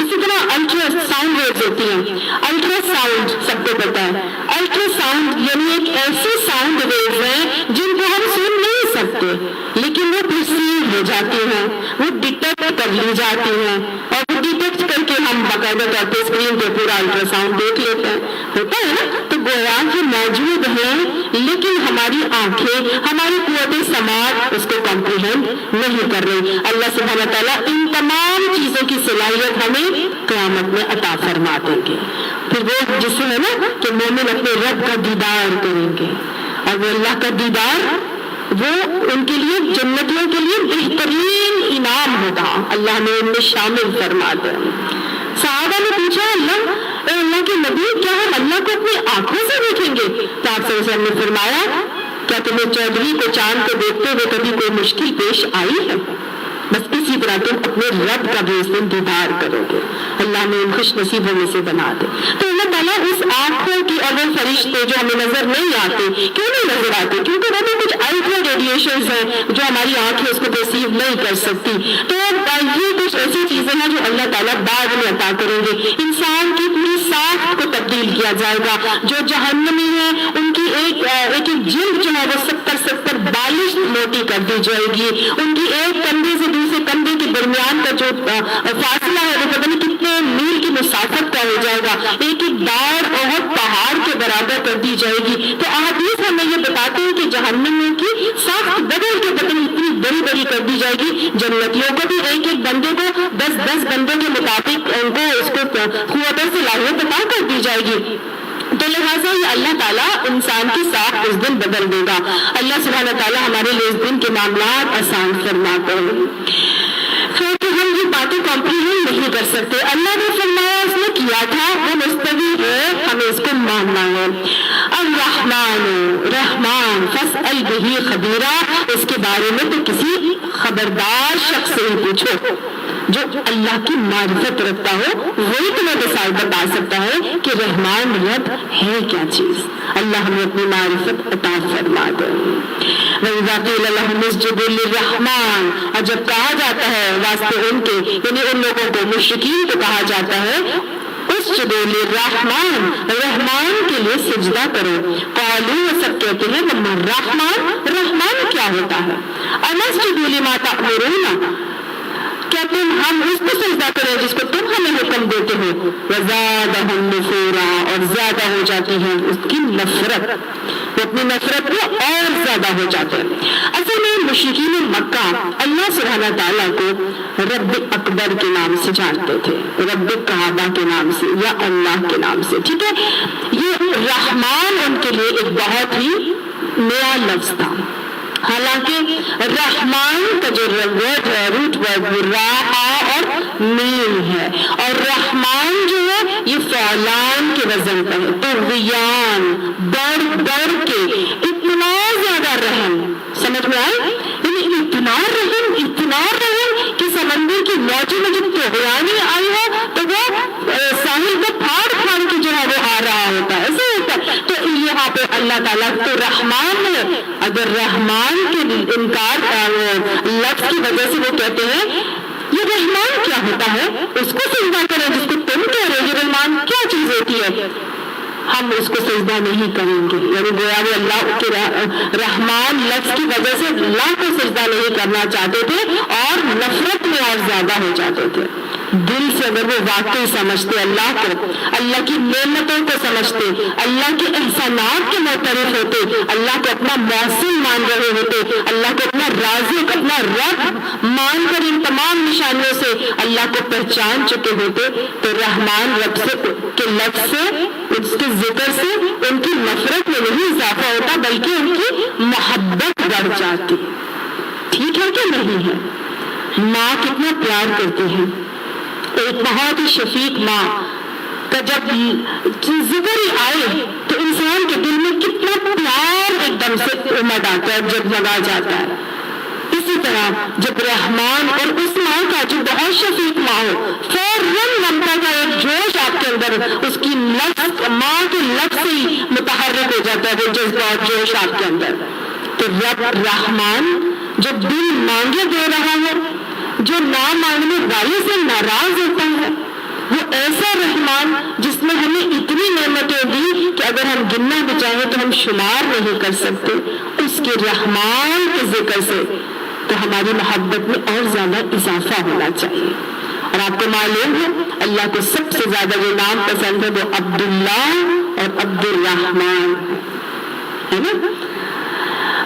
اسی طرح الٹرا ساؤنڈ ریز ہوتی ہیں، الٹرا ساؤنڈ سب کو پتا ہے، الٹرا ساؤنڈ یعنی ایک ایسی ساؤنڈ ویوز ہیں جن کو ہم سن نہیں سکتے لیکن وہ پرسیو ہو جاتی ہیں، وہ ڈیٹیکٹ کر لی جاتی ہیں، اور وہ ڈیٹیکٹ کر کے ہم باقاعدہ طور پہ اسکرین پہ پورا الٹرا ساؤنڈ دیکھ لیتے ہیں، ہوتا ہے نا، تو گویا کہ موجود ہیں لیکن ہماری آنکھیں، ہماری قوت سماعت اس کو کمپریہینڈ نہیں کر رہی۔ اللہ سبحانہ تعالیٰ ان تمام چیزوں کی صلاحیت ہمیں قیامت میں عطا فرما دیں گے، پھر وہ جس سے ہے نا کہ مومن اپنے رب کا دیدار کریں گے، اور وہ اللہ کا دیدار وہ ان کے لیے جنتیوں کے لیے بہترین انعام ہوگا، اللہ نے ان میں شامل فرما دیں۔ صحابہ نے پوچھا اللہ کے نبی کیا ہم اللہ کو اپنی آنکھوں سے دیکھیں گے؟ تو آپ صلی اللہ علیہ وسلم نے فرمایا کیا تمہیں چودھری کو چاند کو دیکھتے ہوئے کبھی کوئی مشکل پیش آئی ہے؟ بس اسی طرح تم اپنے رب کا بھی اس دن دیدار کرو گے، اللہ نے ان خوش نصیبوں میں سے بنا دے۔ تو اللہ تعالیٰ اس آنکھوں کی اور وہ فرشتے جو ہمیں نظر نہیں آتے، کیوں نہیں نظر آتے؟ کیونکہ وہ بھی کچھ الٹرا ریڈیشنز ہیں جو ہماری آنکھیں اس کو پرسیو نہیں کر سکتی، تو یہ کچھ ایسی چیزیں ہیں جو اللہ تعالیٰ بعد میں عطا کریں گے۔ انسان کی پوری ساخت کو تبدیل کیا جائے گا، جو جہنمی ہیں ان کی ایک جلد جو ہے وہ 70 بالش موٹی کر دی جائے گی، ان کی ایک کندھے سے دوسرے کندھے کے درمیان کا جو فاصلہ ہے وہ پتہ نہیں کتنے میل کی مسافت کا ہو جائے گا، ایک داڑ بہت پہاڑ کے برابر کر دی جائے گی۔ تو احادیث ہمیں یہ بتاتے ہیں کہ جہنمیوں کی ساخت بدل کے پتہ نہیں اتنی بڑی بڑی کر دی جائے گی، جنتیوں کو بھی ایک بندے کو 10 بندوں کے مطابق ان کو اس کو قوت صلاحیت عطا کر دی جائے گی۔ تو لہٰذا یہ اللہ تعالیٰ انسان کی ساخت اس دن بدل دے گا۔ اللہ سبحانہ تعالیٰ ہمارے لیے اس دن کے معاملات آسان فرماتے ہیں، کیونکہ ہم یہ باتیں کمپریہینڈ نہیں کر سکتے۔ اللہ نے فرمایا اس نے کیا تھا، وہ مستوی ہے، ہمیں اس کو ماننا ہے۔ الرحمن رحمان فاسأل بہ خبیرا، اس کے بارے میں تو کسی خبردار شخص سے ہی پوچھو جو اللہ کی معرفت رکھتا ہو، وہی تمہیں بتا سکتا ہے کہ رحمان رب ہے کیا چیز۔ اللہ ہمیں اپنی معرفت عطا فرما دے۔ وَإِذَا قِيلَ لَهُمُ اسْجُدُوا لِلرَّحْمَنِ، اور جب کہا جاتا ہے واسطے ان کے یعنی ان لوگوں کو مشرکین کو کہا جاتا ہے اسجدوا للرحمن، رحمان کے لیے سجدہ کرو، قالوا، وہ سب کہتے ہیں وَمَا الرَّحْمَنُ، رحمان کیا ہوتا ہے؟ أَنَسْجُدُ لِمَا تَأْمُرُونَ، کیا ہم اس کو سجدہ کریں جس کو تم ہمیں حکم دیتے ہو؟ وَزَادَهُمْ نُفُورًا، اور زیادہ ہو جاتی ہے اس کی نفرت، وہ اپنی نفرت کو اور زیادہ ہو جاتے ہیں۔ اصل میں مشرکین مکہ اللہ سبحانہ تعالیٰ کو رب اکبر کے نام سے جانتے تھے، رب کعبہ کے نام سے یا اللہ کے نام سے، ٹھیک ہے۔ یہ رحمان ان کے لیے ایک बहुत ही नया लफ्ज था। हालांकि रहमान का जो वर्ड है, रूट वर्ड रा और मीम है, और रहमान जो है ये फौलान के वजन पर है, तुग़यान, बढ़ के, इतना ज्यादा रहम, समझ में आए? इतना रहम कि समंदर की मौजों में जब तुग़यानी आई है तो वो साहिल को फाड़ के जो है वो आ रहा होता है, ऐसे होता है। तो यहाँ पे अल्लाह ताला तो रहमान है, अगर रहमान के इनकार लफ्ज की वजह से वो कहते हैं ये रहमान क्या होता है, उसको सजदा करें जिसको तुम कह रहे हो, ये रहमान क्या चीज होती है, हम उसको सजदा नहीं करेंगे। यानी गोया वो अल्लाह के रहमान लफ्ज की वजह से अल्लाह को सजदा नहीं करना चाहते थे और नफरत में और ज्यादा हो जाते थे। दिल से अगर वो वाकई समझते अल्लाह को, अल्लाह की नेमतों को समझते, अल्लाह के एहसानात के मुतरिफ होते, अल्लाह को अपना मौसूल मान रहे होते, अल्लाह को अपना राज़िक, अपना रब मानकर इन तमाम निशानियों से अल्लाह को पहचान चुके होते, तो रहमान रब से के लफ्ज से, उसके जिक्र से उनकी नफरत में नहीं इजाफा होता बल्कि उनकी मोहब्बत बढ़ जाती। ठीक है कि नहीं है? माँ कितना प्यार करती है, एक बहुत ही शफीक माँ का जब जिक्र ही आए तो इंसान के दिल में कितना प्यार एकदम से उमड़ आता है, जगमगा जाता है। इसी तरह जब रहमान और उस माँ का जो बहुत शफीक माँ हो, फौरन ममता का एक जोश आपके अंदर, उसकी लफ्ज माँ के लफ्ज से ही मुतहर्रिक हो जाता है वो जज्बा और जोश आपके अंदर। तो रब रहमान जो दिल मांगे दे रहा है, जो ना मांगने वाले से नाराज होता है, वो ऐसा रहमान जिसमें हमें इतनी नेमतें दी कि अगर हम गिनना भी चाहें तो हम शुमार नहीं कर सकते, उसके रहमान के जिक्र से तो हमारी मोहब्बत में और ज्यादा इजाफा होना चाहिए। और आपको मालूम है अल्लाह को सबसे ज्यादा जो नाम पसंद है वो अब्दुल्ला और अब्दुल रहमान है ना।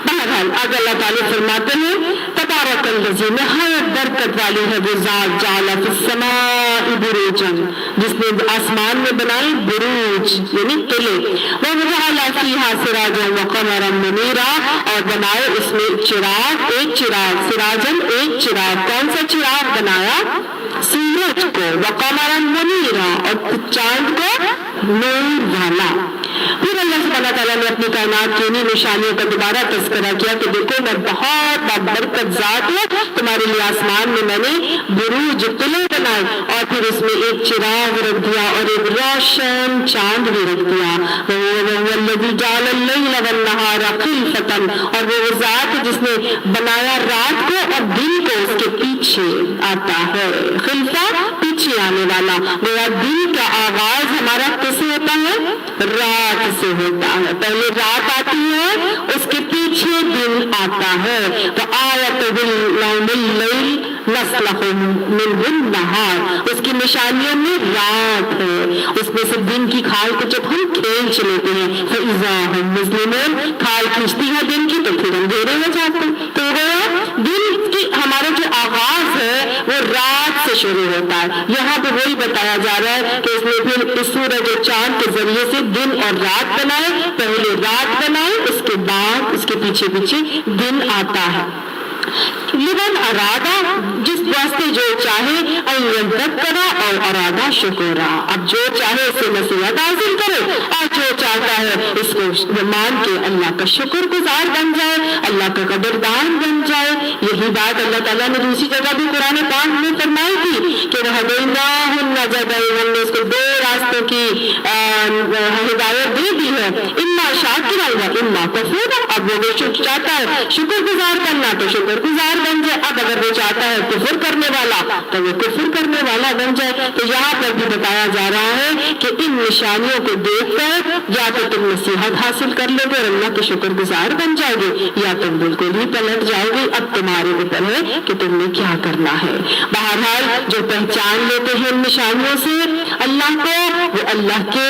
बहरहाल आगे अल्लाह ताला फरमाते हैं तबारकल्लज़ी, निहायत बरकत वाली है वो ज़ात, जाअला फिस्समाइ बुरूजन, जिसने आसमान में बनाए बुरूज यानी किले, व वजअला फ़ीहा सिराजन व क़मरन मुनीरा, और बनाए उसमें चिराग, एक चिराग, सिराजन एक चिराग, कौन सा चिराग बनाया? सूरज को, व क़मरन मुनीरा, और चांद को नूर वाला। फिर अल्लाह सुब्हानहू तआला ने अपनी कायनात की इन्हीं निशानियों का दोबारा तज़किरा किया कि देखो मैं बहुत बरकत ज़ात हूँ, तुम्हारे लिए आसमान में मैंने बुरूज किले बनाए और फिर उसमें एक चिराग रख दिया और एक रोशन चांद भी रख दिया। वल्लज़ी जअल लैल वन्नहार खिलफतन, और वो ज़ात है जिसने बनाया रात को और दिन को उसके पीछे आता है। खिलफा पीछे आने वाला, गोया दिन का आगाज हमारा किससे होता है? रात से होता है। पहले रात आती है, उसके पीछे दिन आता है। तो आयतुल लैल नस्लखु मिनहुन नहार, उसकी निशानियों में रात है, उसमें से दिन की खाल को जब हम खींच लेते हैं फइज़ा हुम मुस्लिमून, खाल खींचती है दिन की तो फिर अंधेरे हो जाते हैं। तो दिन की हमारा जो आगाज है वो रात से शुरू होता है। यहाँ पे वही बताया जा रहा है कि इसने फिर इस सूरज और चांद के जरिए से दिन और रात बनाए, पहले रात बनाए उसके बाद उसके पीछे पीछे दिन आता है। लिमन अरादा, जिस वास्ते जो चाहे अय्यदक करा और अरादा शुक्रा, अब जो चाहे इससे नसीहत हासिल करे और जो चाहता है इसको मान के अल्लाह का शुक्रगुजार बन जाए, अल्लाह का कदरदान बन जाए। यही बात अल्लाह ताला ने दूसरी जगह भी कुरान पाक में फरमाई थी कि हमने उसको दो रास्तों की हिदायत दे दी है, इम्मा शाकिरा व इम्मा कफूरा। अब वो चाहता है शुक्रगुजार करना तो शुक्रगुजार बन जाए, अब अगर वो चाहता है कुफर करने वाला तो वो कुफर करने वाला बन जाए। तो यहाँ पर भी बताया जा रहा है कि इन निशानियों को देखकर या तो तुम नसीहत हासिल कर लोगे और अल्लाह के शुक्रगुजार बन जाओगे, या तुम बिल्कुल ही पलट जाओगे। अब तुम्हारे ऊपर है कि तुमने क्या करना है। बहरहाल जो पहचान लेते हैं इन निशानियों से अल्लाह को, वो अल्लाह के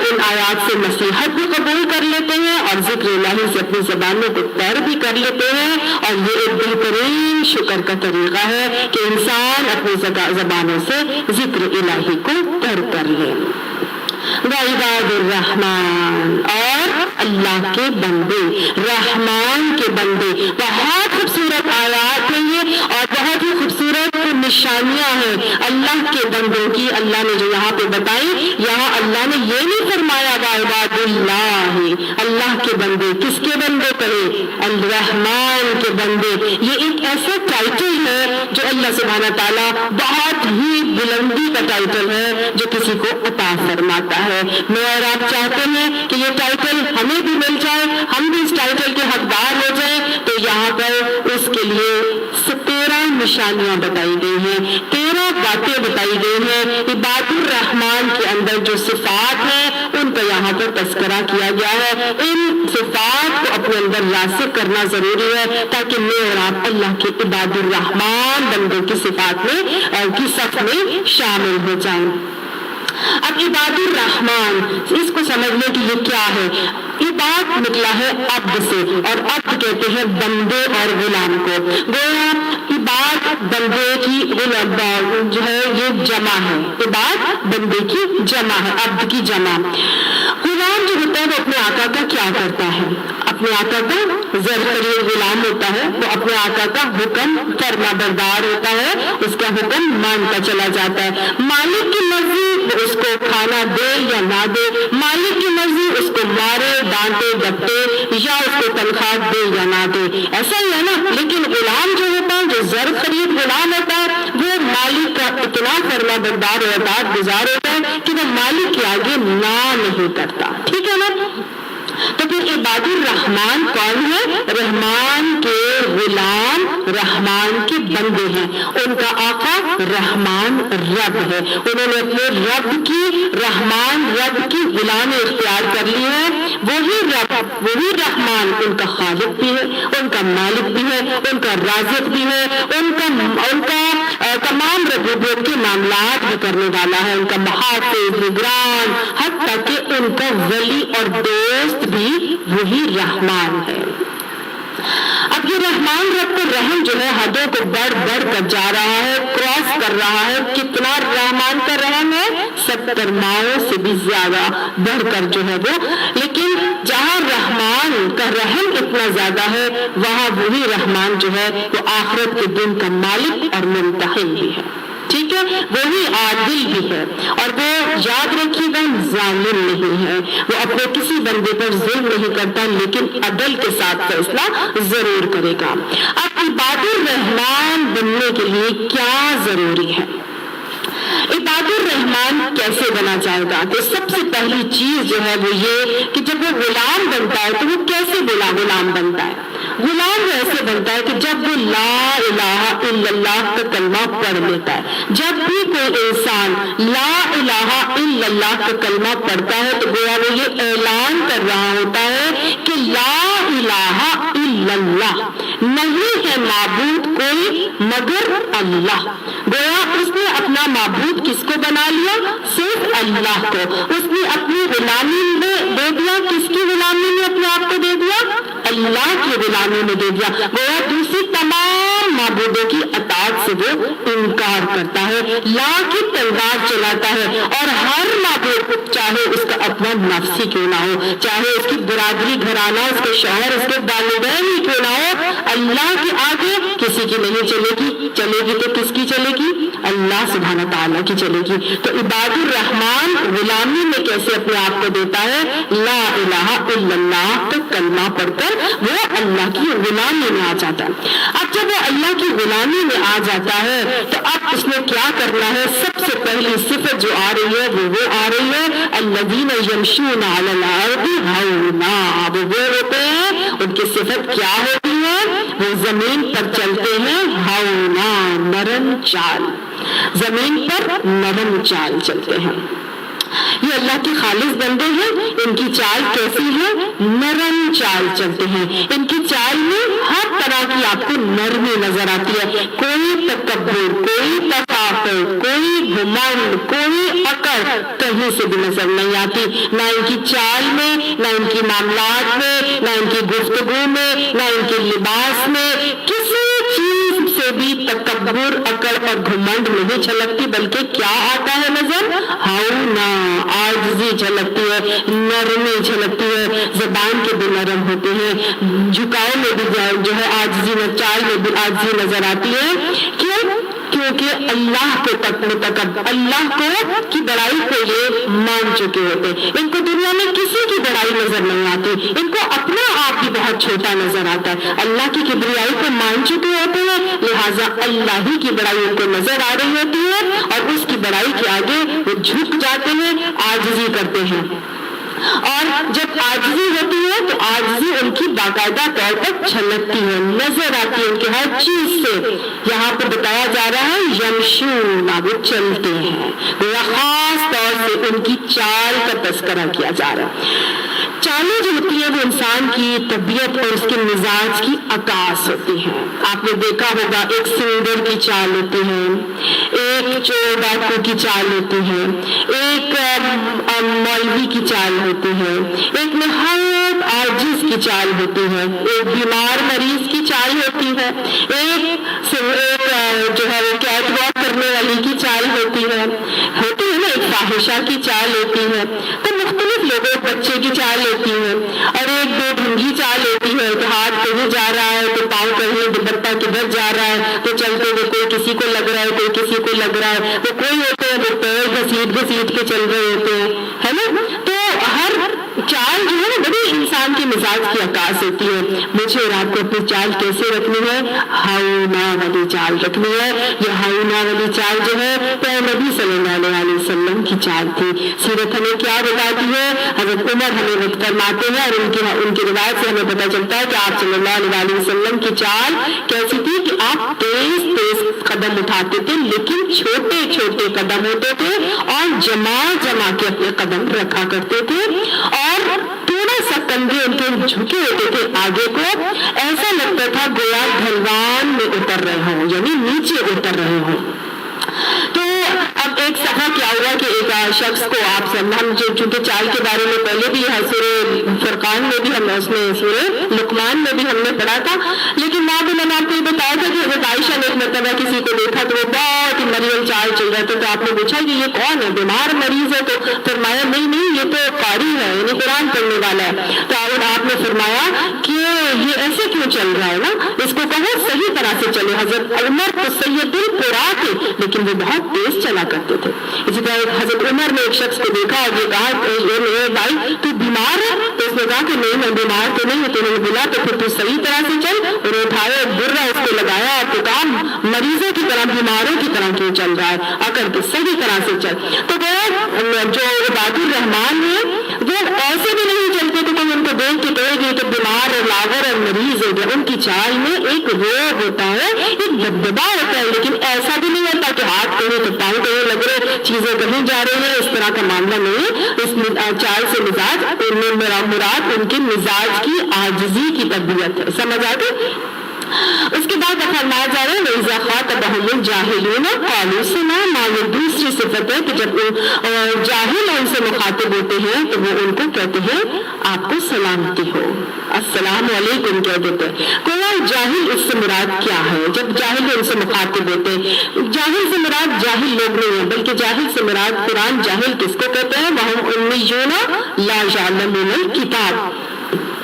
इन आयात से नसीहत भी कबूल कर लेते हैं और जिक्र इलाही से अपनी ज़बानों को तर भी कर लेते हैं। और ये एक बेहतरीन शुक्र का तरीका है कि इंसान अपनी ज़बानों से जिक्र इलाही को तर कर ले। रहमान, और अल्लाह के बंदे, रहमान के बंदे। बहुत खूबसूरत आयात है ये और बहुत ही खूबसूरत निशानियां हैं अल्लाह के बंदों की। अल्लाह ने जो यहाँ पे बताई, यहाँ अल्लाह ने ये नहीं फरमाया वाइबादुल्लाह, अल्लाह के बंदे। किसके बंदे कहे? अल-रहमान के बंदे। ये एक ऐसा टाइटल है जो अल्लाह सुब्हानहू तआला बहुत ही बुलंदी का टाइटल है जो किसी को अता फरमाता है। मैं और आप चाहते हैं कि ये टाइटल हमें भी मिल जाए, हम भी इस टाइटल के हकदार हो जाए, तो यहाँ पर उसके लिए 13 निशानियां बताई गई हैं, 13 बातें बताई गई हैं। इबादुर रहमान के अंदर जो सिफात है उनका यहाँ पर तस्करा किया गया है। इन सिफात को अपने अंदर रासिख करना जरूरी है ताकि मैं और आप अल्लाह के इबादुर रहमान बंदों की सिफात में की सफ में शामिल हो जाएं। अब इबादुर रहमान, इसको समझने की ये क्या है? इबाद निकला है अब्द से और अब्द कहते हैं बंदे और गुलाम को। गोया इबाद बंदे की जो है ये जमा है, इबाद बंदे की जमा है, अब्द की जमा। गुलाम जो होता है वो अपने आका का क्या करता है? अपने आका का ज़रख़री गुलाम होता है, वो अपने आका का हुक्म फरमा बरदार होता है, उसका हुक्म मानता चला जाता है। मालिक की मर्जी उसको खाना दे या ना दे, मालिक की मर्जी उसको मारे डांटे डपटे या उसको तनख्वाह दे या ना दे, ऐसा ही है ना। लेकिन गुलाम जो होता है, जो ज़र खरीद गुलाम होता है, वो मालिक का इतना फरमा बरदार और अताअत गुजार होता है कि वो मालिक के आगे ना नहीं करता। ठीक है ना। तो फिर इबादुर रहमान कौन है? रहमान के गुलाम, रहमान के बंदे हैं। उनका आका रहमान रब है, उन्होंने अपने रब की, रहमान रब की गुलामी इख्तियार कर ली है। वही रब, वही रहमान उनका खालिक भी है, उनका मालिक भी है, उनका राज़िक भी है, उनका तमाम रबूबियत के मामलात भी करने वाला है, उनका मुहाफ़िज़, निगरान, हत्ता कि उनका वली और दोस्त भी वही रहमान है। अब ये रहमान रब का रहम जो है हदों को बढ़ बढ़ कर जा रहा है, क्रॉस कर रहा है। कितना रहमान का रहम है? 70 माओं से भी ज्यादा बढ़कर जो है वो। लेकिन जहाँ रहमान का रहम इतना ज्यादा है, वहाँ वही रहमान जो है वो आखिरत के दिन का मालिक और मुंतहिम भी है। ठीक है, वही आदिल भी है और वो याद रखिएगा जालिम नहीं है। वो अपने किसी बंदे पर जुल्म नहीं करता, लेकिन अदल के साथ फैसला जरूर करेगा। अब इबादुर रहमान बनने के लिए क्या जरूरी है? इबादुर रहमान कैसे बना जाएगा? तो सबसे पहली चीज जो है वो ये कि जब वो गुलाम बनता है तो वो कैसे गुलाम बनता है? गुलाम वो ऐसे बनता है कि जब वो ला इलाहा इल्लल्लाह का कलमा पढ़ लेता है। जब भी कोई इंसान ला इलाहा इल्लल्लाह का कलमा पढ़ता है तो गोया वो ये ऐलान कर रहा होता है कि ला इलाहा इल्लल्लाह, नहीं है माबूद कोई मगर अल्लाह। गोया उसने अपना माबूद किसको बना लिया? सिर्फ अल्लाह को। उसने अपनी गुलामी में दे दिया, किसकी गुलामी में अपने आप को दे दिया? अल्लाह की गुलामी में दे दिया। गोया दूसरी तमाम माबूदों की अताअत से वो इनकार करता है, ला की तलवार चलाता है और हर माबूद, चाहे उसका अपना नफ्स ही क्यों ना हो, चाहे उसकी बिरादरी घराना, उसके शौहर, उसके वालिदैन ही क्यों ना हो, अल्लाह के आगे किसी की नहीं चलेगी। चलेगी तो किसकी चलेगी? अल्लाह सुब्हानहू तआला की चलेगी। तो इबादुर रहमान गुलामी में कैसे अपने आप को देता है? ला इलाहा इल्लल्लाह का कलमा पढ़कर वो अल्लाह की गुलामी में आ जाता है। अब जब वो अल्लाह की गुलामी में आ जाता है तो अब उसने क्या करना है? सबसे पहली सिफत जो आ रही है वो आ रही है अल्लज़ीना यमशूना अलल अर्दी हौना। वो होते हैं, उनकी सिफत क्या होती है? वो जमीन पर चलते हैं हौना, नरम चाल, जमीन पर नरम चाल चलते हैं। ये अल्लाह के खालिस बंदे हैं। इनकी चाल कैसी है? नरम चाल चलते हैं। इनकी चाल में हर तरह की आपको नरमी नजर आती है। कोई तकब्बुर, कोई तफाखुर, कोई घमंड, कोई अकड़ कहीं से भी नजर नहीं आती। ना इनकी चाल में, ना इनकी मामलात में, ना इनकी गुफ्तगू में, ना इनके लिबास में, किसी चीज से भी तकब्बुर तकब्बुर, अकड़ और घुमंड नहीं झलकती, बल्कि क्या आता है नजर? हौना, आजिज़ी झलकती है, नरमी झलकती है, ज़बान के भी नरम होते हैं, झुकाव में भी जो है आजिज़ी, चाल में भी आजिज़ी नजर आती है। क्यों? क्योंकि अल्लाह को अल्लाह को की बड़ाई को ये मान चुके होते। इनको दुनिया में किसी की बड़ाई नजर नहीं आती, इनको अपना आप भी बहुत छोटा नजर आता है। अल्लाह की किबरियाई को मान चुके होते हैं, लिहाजा अल्लाह ही की बड़ाई उनको नजर आ रही होती है और उसकी बड़ाई के आगे वो झुक जाते हैं, आजिज़ी करते हैं। और जब आजिज़ी होती है तो आजिज़ी उनकी बाकायदा तौर पर छलकती है, नजर आती है उनके हर चीज से। यहाँ पर बताया जा रहा है यमशूना, वो चलते हैं, खास तौर से उनकी चाल का तस्करा किया जा रहा है। चालें जो होती है वो इंसान की तबीयत और उसके मिजाज की अक्कास होती है। आपने देखा होगा एक सिंगर की चाल होती है, एक चोर डाकू की चाल होती है, एक मौलवी की चाल होती है, एक नहायत आजिज की चाल होती है, एक बीमार मरीज की चाल होती है, एक जो है वो कैट वॉक करने वाली की चाल होती है ना, एक फाहिशा की चाल होती है। तो मुख्तलिफ लोगों, बच्चे की चाल होती है, और एक बेढंगी चाल होती है कि हाथ कहीं जा रहा है तो पाँव कहीं, दुपट्टा किधर जा रहा है, तो चलते हुए कोई किसी को लग रहा है, कोई किसी को लग रहा है, तो कोई होते हैं वो पैर घसीट के चल रहे होते हैं, है ना। तो हर चाल जो है ना बड़ी इंसान के मिजाज की अक्कास होती है। मुझे और आपको अपनी चाल कैसे रखनी है? हौना वाली चाल रखनी है। यह हौना वाली चाल जो है नबी सल्लल्लाहु अलैहि वसल्लम की चाल थी। सीरत हमें क्या बताती है? हज़रत उमर हमें फरमाते हैं और उनकी रिवायत से हमें पता चलता है कि आप सल्लल्लाहु अलैहि वसल्लम की चाल कैसी थी कि आप तेज कदम उठाते थे, लेकिन छोटे छोटे कदम होते थे और जमा के अपने कदम रखा करते थे, और थोड़ा सा कंधे उनके झुके होते थे आगे को, ऐसा लगता था गोया ढलवान में उतर रहे हों, यानी नीचे उतर रहे हों। तो अब एक सफा क्या हुआ कि एक शख्स को हम चूंकि चाल के बारे में पहले भी सूरह फुरकान में भी हमने, उसमें सूरह लुकमान में भी हमने पढ़ा था, लेकिन मैंने आपको ये बताया था कि हज़रत आयशा ने एक मरतबा किसी को देखा तो वो बहुत ही मरियम चाल चल रहा था। तो आपने पूछा कि ये कौन है? बीमार मरीज है? तो फरमाया नहीं ये तो कारी है, यानी कुरान पढ़ने वाला है। तो आपने फरमाया कि ये ऐसे क्यों चल रहा है ना, इसको कहो सही तरह से चले। हज़रत उमर तो सैयदुल कुरा थे, लेकिन वो बहुत तेज चला करते थे। इसी तरह हज़रत उमर ने एक शख्स को देखा और ये कहा भाई तू बीमार है? तो उसने कहा कि नहीं मैं बीमार तो नहीं हूँ। तो उन्होंने बोला तो फिर तू सही तरह से चल। उन्होंने उठाया बुर्रा उसको लगाया और तो कहा मरीजों की तरह, बीमारों की तरह क्यों चल रहा है, अगर तो सही तरह से चल। तो जो इबादुर रहमान है वो ऐसे भी नहीं चलते थे, कोई उनको देख के कहेगी तो बीमार और लागर और मरीज हो गया। उनकी चाल में एक रोग होता है, एक दबदबा होता है, लेकिन ऐसा भी नहीं होता कि हाथ कहीं तो पाँव कहीं लग रहे, चीजें कहीं जा रही है, इस तरह का मामला नहीं। इस चाल से मिजाज मेरा मुराद उनके मिजाज की आजिज़ी की तबीयत है। समझ आ गई? उसके बाद फरमाया जा रहा है इज़ा ख़ातबहुमुल जाहिलून क़ालू सलामा। ये दूसरी सिफत है कि जब जाहिल उनसे मुखातिब होते हैं तो वो उनको कहते हैं आपको सलामती हो, अस्सलाम वालेकुम कह देते हैं। कोई जाहिल इससे मुराद क्या है? जब जाहिल उनसे मुखातिब होते हैं, जाहिल से मुराद जाहिल लोग नहीं है, बल्कि जाहिल से मुराद कुरान जाहिल किसको कहते हैं? वहुम उम्मियून ला यअलमूनल किताब।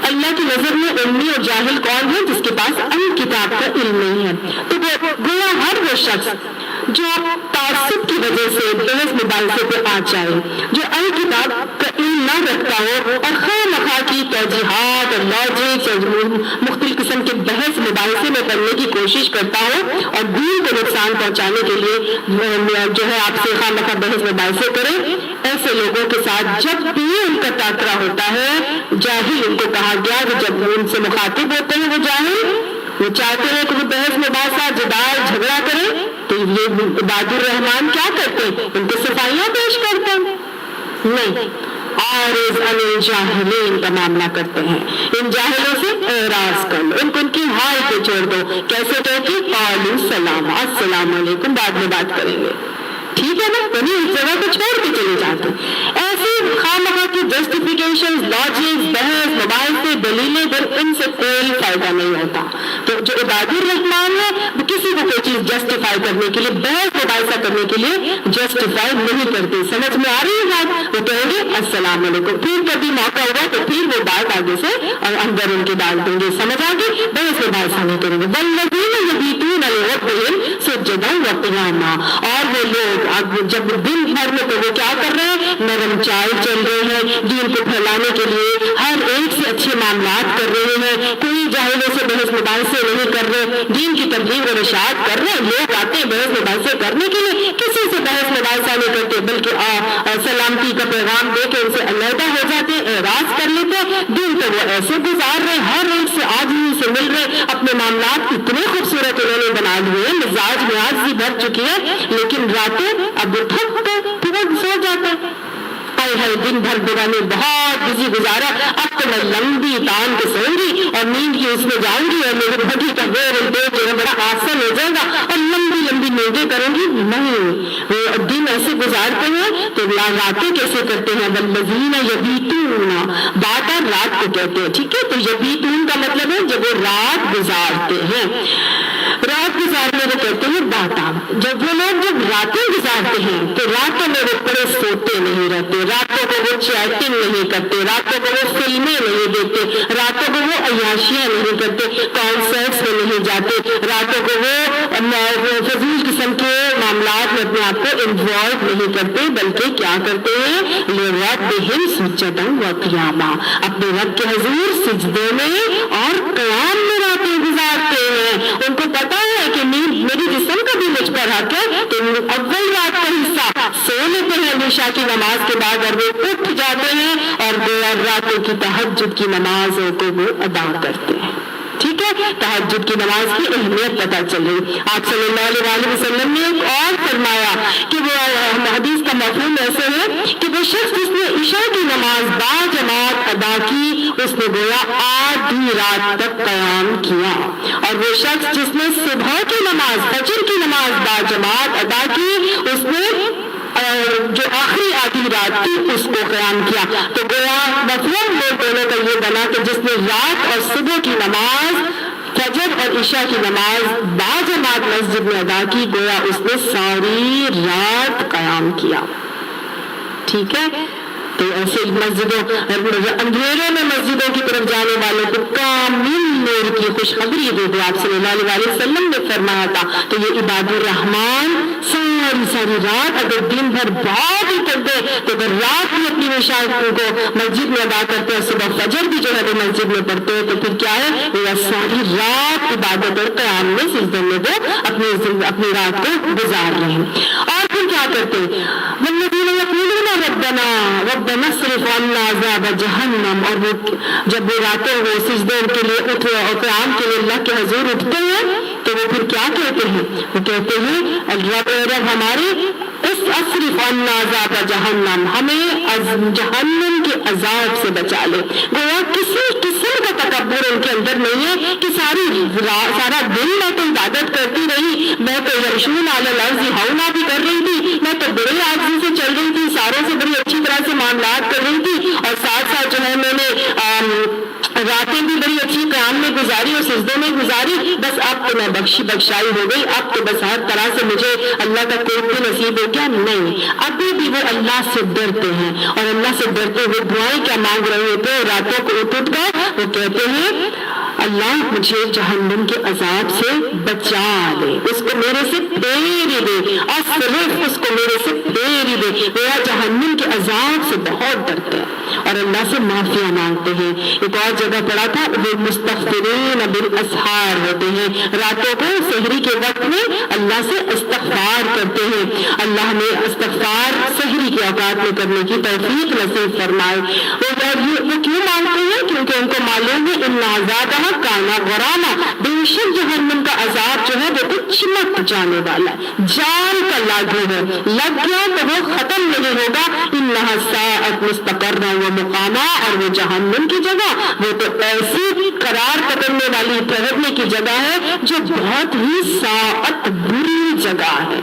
अल्लाह की नजर में उम्मी और जाहिल कौन है? जिसके पास अल किताब का इल्म नहीं है। तो गोया हर वो शख्स जो तासुब की वजह से बहस मुबाहिसे पे आ जाए, जो अल किताब का इल्म न रखता हो और खामखा की तौजीहात और लॉजिक्स और मुख्तलिफ किस्म के बहस मुबाहिसे में करने की कोशिश करता हो और दीन को नुकसान पहुंचाने के लिए जो है आपसे खामखा बहस मुबाहिसे करे, ऐसे लोगों के साथ जब भी उनका टाकरा होता है, जाहिल उनको कहा गया कि जब उनसे मुखातिब होते हैं वो जाहिल, वो चाहते हैं कि वो बहस मुबाहिसा जदाल झगड़ा करे, तो ये इबादुर रहमान क्या करते हैं? उनको सफाइयां पेश करते हैं? नहीं, और जाहिलीन का मामला करते हैं। इन जाहिलों से एराज कर लो, उनको उनकी हाल पे छोड़ दो। कैसे कहती? क़ालू सलाम, अस्सलाम वालेकुम, बाद में बात करेंगे, ठीक है ना? तो नहीं, इस जगह को छोड़ के चले जाते। ऐसी खामखा की जस्टिफिकेशन, लॉजिक्स, बहस, मुबाहिसे, दलीलें, इनसे कोई फायदा नहीं होता। तो जो इबादुर रहमान है वो किसी को कोई चीज जस्टिफाई करने के लिए, बहस मुबाहिसा करने के लिए जस्टिफाई नहीं करते। समझ में आ रही है बात? वो कहेंगे अस्सलाम वालेकुम, फिर कभी मौका होगा तो फिर वो बात आगे से और अंदर उनके डाल देंगे। समझ आ गई? बहस मुबाहिसा नहीं करेंगे। वल्लज़ीना यबीतूना लिरब्बिहिम सुज्जदन व क़ियामा, और वो लोग जब दिन भर में तो वो क्या कर रहे हैं, नरम चाल चल रहे हैं, दीन को फैलाने के लिए हर एक से अच्छे मामलात कर रहे हैं, कोई जाहिलों से बहस मुबाहिसे नहीं कर रहे, दीन की तबलीग और इशाअत कर रहे हैं। लोग आते हैं बहस मुबाहिसे करने के लिए, किसी से बहस मुबाहिसा नहीं करते, बल्कि सलामती का पैगाम दे के उनसे अलहदा हो जाते, एराज कर लेते। दिन तो वो ऐसे गुजार रहे, हर एक से आदमी से मिल रहे, अपने मामलात इतने खूबसूरत उन्होंने बना लिए, मिजाज में आजी भर चुकी है, लेकिन रातें अब थक गए, तुरंत सो जाते। है दिन भर दुरानी बहुत बिजी गुजारा, अब तो मैं लंबी तान के सोऊंगी और नींद की उसमें जाऊंगी और मेरे भटी का वेर जो है बड़ा आसन हो जाएगा और लंबी लंबी नींदें करूंगी। नहीं, वो दिन ऐसे गुजारते हैं तो रातें कैसे करते हैं? वल्लज़ीना यबीतूना, बात रात को कहते हैं, ठीक है? तो यबीतून का मतलब है जब वो रात गुजारते हैं, रात गुजारने को कहते हैं बाता। जब वो लोग जब रातें गुजारते हैं तो रातों में वो बड़े सोते नहीं रहते, रातों को वो चैटिंग नहीं करते, रातों को वो फिल्में नहीं देखते, रातों को वो अय्याशियां नहीं करते, कॉन्सर्ट्स में नहीं जाते, रातों को वो फजूल किस्म के मामलात में अपने आप को इन्वॉल्व नहीं करते, बल्कि क्या करते हैं? लिरब्बिहिम सुज्जदन व क़ियामा, अपने रब के हुजूर सिजदे में और क़याम में रातें गुजारते हैं। उनको पता है कि मेरी जिस्म का भी मुझ पर हक है, तो अव्वल रात का हिस्सा सो लेते हैं ईशा की नमाज के बाद और वो उठ जाते हैं और रातों की तहज्जुद की नमाजों को वो अदा करते हैं। ठीक है, तहज्जुद की नमाज की अहमियत पता चल रही। आप सल्लल्लाहु अलैहि वसल्लम ने एक और फरमाया कि वो हदीस का मफ़हूम ऐसे है कि वो शख्स जिसने ईशा की नमाज बाजमात अदा की, उसने गोया आधी रात तक क़याम किया, और वो शख्स जिसने सुबह की नमाज फजर की नमाज बाजमात अदा की, उसने जो आखिरी आधी रात थी उसको क़याम किया। तो गोया मफ़हूम दोनों का ये बना कि जिसने रात और सुबह की नमाज फजर और ईशा की नमाज बाजमात मस्जिद में अदा की, गोया उसने सारी रात क़याम किया। ठीक है, तो ऐसे मस्जिदों अंधेरों में मस्जिदों की तरफ जाने वालों को कामिल नूर की खुशखबरी दे दो। आप सल्लल्लाहु अलैहि वसल्लम ने फरमाया था। तो ये इबादुर रहमान सारी रात अगर दिन भर बहुत ही कर दे, तो अगर रात में अपनी निशा को मस्जिद में अदा करते हैं, सुबह फजर भी जो है वो मस्जिद में पढ़ते हैं, तो फिर क्या है, वो सारी रात इबादत और क़याम में सिजदे में वो अपनी रात को गुजार रहे हैं। और फिर क्या करते हैं? वल्लज़ीना यक़ूलूना रब्बना अस्रिफ़ अन्ना अज़ाब जहन्नम, और वो जब वो रातें वो सिजदे के लिए उठ और क़याम के लिए अल्लाह के हुज़ूर उठते हैं, तो वो फिर क्या कहते हैं? वो कहते हैं रब हमारे इस अस्रिफ़ अन्ना अज़ाब जहन्नम, हमें जहन्नम के अजाब से बचा ले। गोया किसी किस्म का तकब्बुर उनके अंदर नहीं है कि सारा दिन मैं तो इबादत करती रही, मैं तो यमशून अलल अर्ज़ि हौला भी कर रही थी, मैं तो बड़े आज़ी से चल रही थी, सारों से बड़ी अच्छी तरह से मामलात कर रही थी, और साथ साथ जो है मैंने रातें भी बड़ी अच्छी क़याम में गुजारी और सिजदों में गुजारी, बस अब तो मैं बख्शाई हो गई, अब तो बस हर तरह से मुझे अल्लाह का कोई भी नसीब हो गया। नहीं, अभी भी वो अल्लाह से डरते हैं, और अल्लाह से डरते हुए दुआएं क्या मांग रहे होते हैं? रातों को उठ कर वो कहते हैं अल्लाह मुझे जहन्नम के अजाब से बचा ले, उसको मेरे से फेरी दे, और सिर्फ उसको मेरे से फेरी दे। मेरा जहन्नम के अजाब से बहुत डरते हैं और अल्लाह से माफिया मांगते हैं। एक और जगह पढ़ा था, वो मुस्तग़फ़िरीन बिल असहार होते हैं, रातों को सहरी के वक्त में अल्लाह से इस्तग़फ़ार करते हैं। अल्लाह ने इस्तग़फ़ार सहरी के औकात में करने की तौफीक नसीब फरमाए। वो क्यों मांगते हैं? क्योंकि उनको मालूम है इन्ना अज़ाबहा काना गरामा, बेशक जहन्नम का अजाब जो है वो तो चिमट जाने वाला है, जान का लागू है, लग गया तो वो खत्म नहीं होगा। इन्नहा साअत मुस्तक़र्रा व मुक़ामा, और वो जहन्नम की जगह वो तो ऐसी करार पकड़ने वाली ठहरने की जगह है जो बहुत ही साअत बुरी जगह है।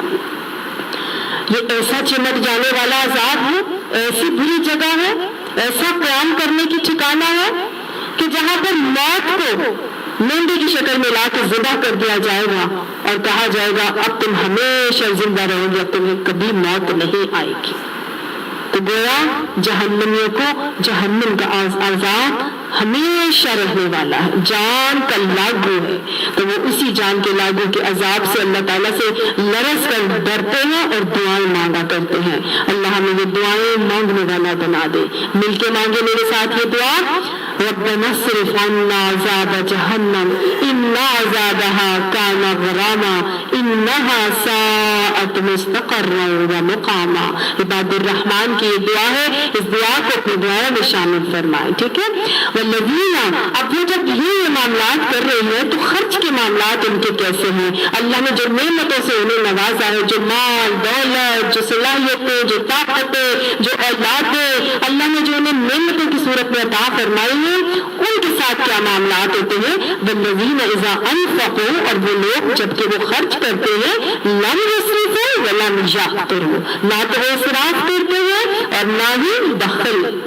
ये ऐसा चिमट जाने वाला अजाब है, ऐसी बुरी जगह है, ऐसा क़याम करने की ठिकाना है कि जहां पर मौत को मेंढे की शक्ल में ला के ज़िबा कर दिया जाएगा और कहा जाएगा अब तुम हमेशा जिंदा रहोगे, अब तुम्हें कभी मौत नहीं आएगी। तो गोया जहन्नमियों को जहन्नम का अज़ाब हमेशा रहने वाला है, जान का लागू है। तो वो उसी जान के लागू के अजाब से अल्लाह ताला से लरस कर डरते हैं और दुआएं मांगा करते हैं। अल्लाह हमें ये दुआएं मांगने वाला बना दे। मिलके मांगे मेरे साथ ये दुआ, रब्बना सिर्फ अन्ना अज़ाब जहन्नम इन्ना अज़ाबहा काना गरामा इन्नहा साअत मुस्तक़र्रन व मुक़ामा। इबादुर रहमान की ये दुआ है, इस दुआ को अपनी दुआओं में शामिल फरमाएं, ठीक है। वल्लज़ीना, अब ये जब ये मामलात कर रहे हैं तो खर्च के मामलात उनके कैसे हैं? अल्लाह ने जो नेमतों से उन्हें नवाजा है, जो माल दौलत, जो सलाहियतें, जो ताकतें, जो औलादें अल्लाह ने जो उन्हें नेमतों की सूरत में अता फरमाई है, उनके साथ क्या मामलात होते हैं? वल्लज़ीना इज़ा अनफ़क़ू, और वो लोग जबकि वो खर्च करते हैं, लम युस्रिफ़ू व लम यक़्तुरू, ना तो वो इसराफ करते हैं और ना ही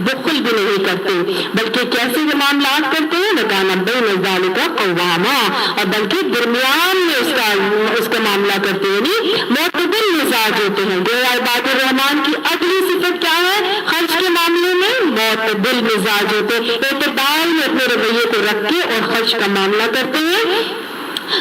बुख़ल भी नहीं करते, बल्कि कैसे ये मामलात करते हैं? वकाना बैन ज़ालिका क़वामा, और बल्कि दरमियान में उसका मामला करते हैं, नहीं मुअतदिल मिजाज होते हैं। गोया इबादुर रहमान की अगली सिफत क्या है? खर्च के मामले में मुअतदिल मिजाज होते हैं, एतदाल में अपने रवैये को रख के और खर्च का मामला करते हैं।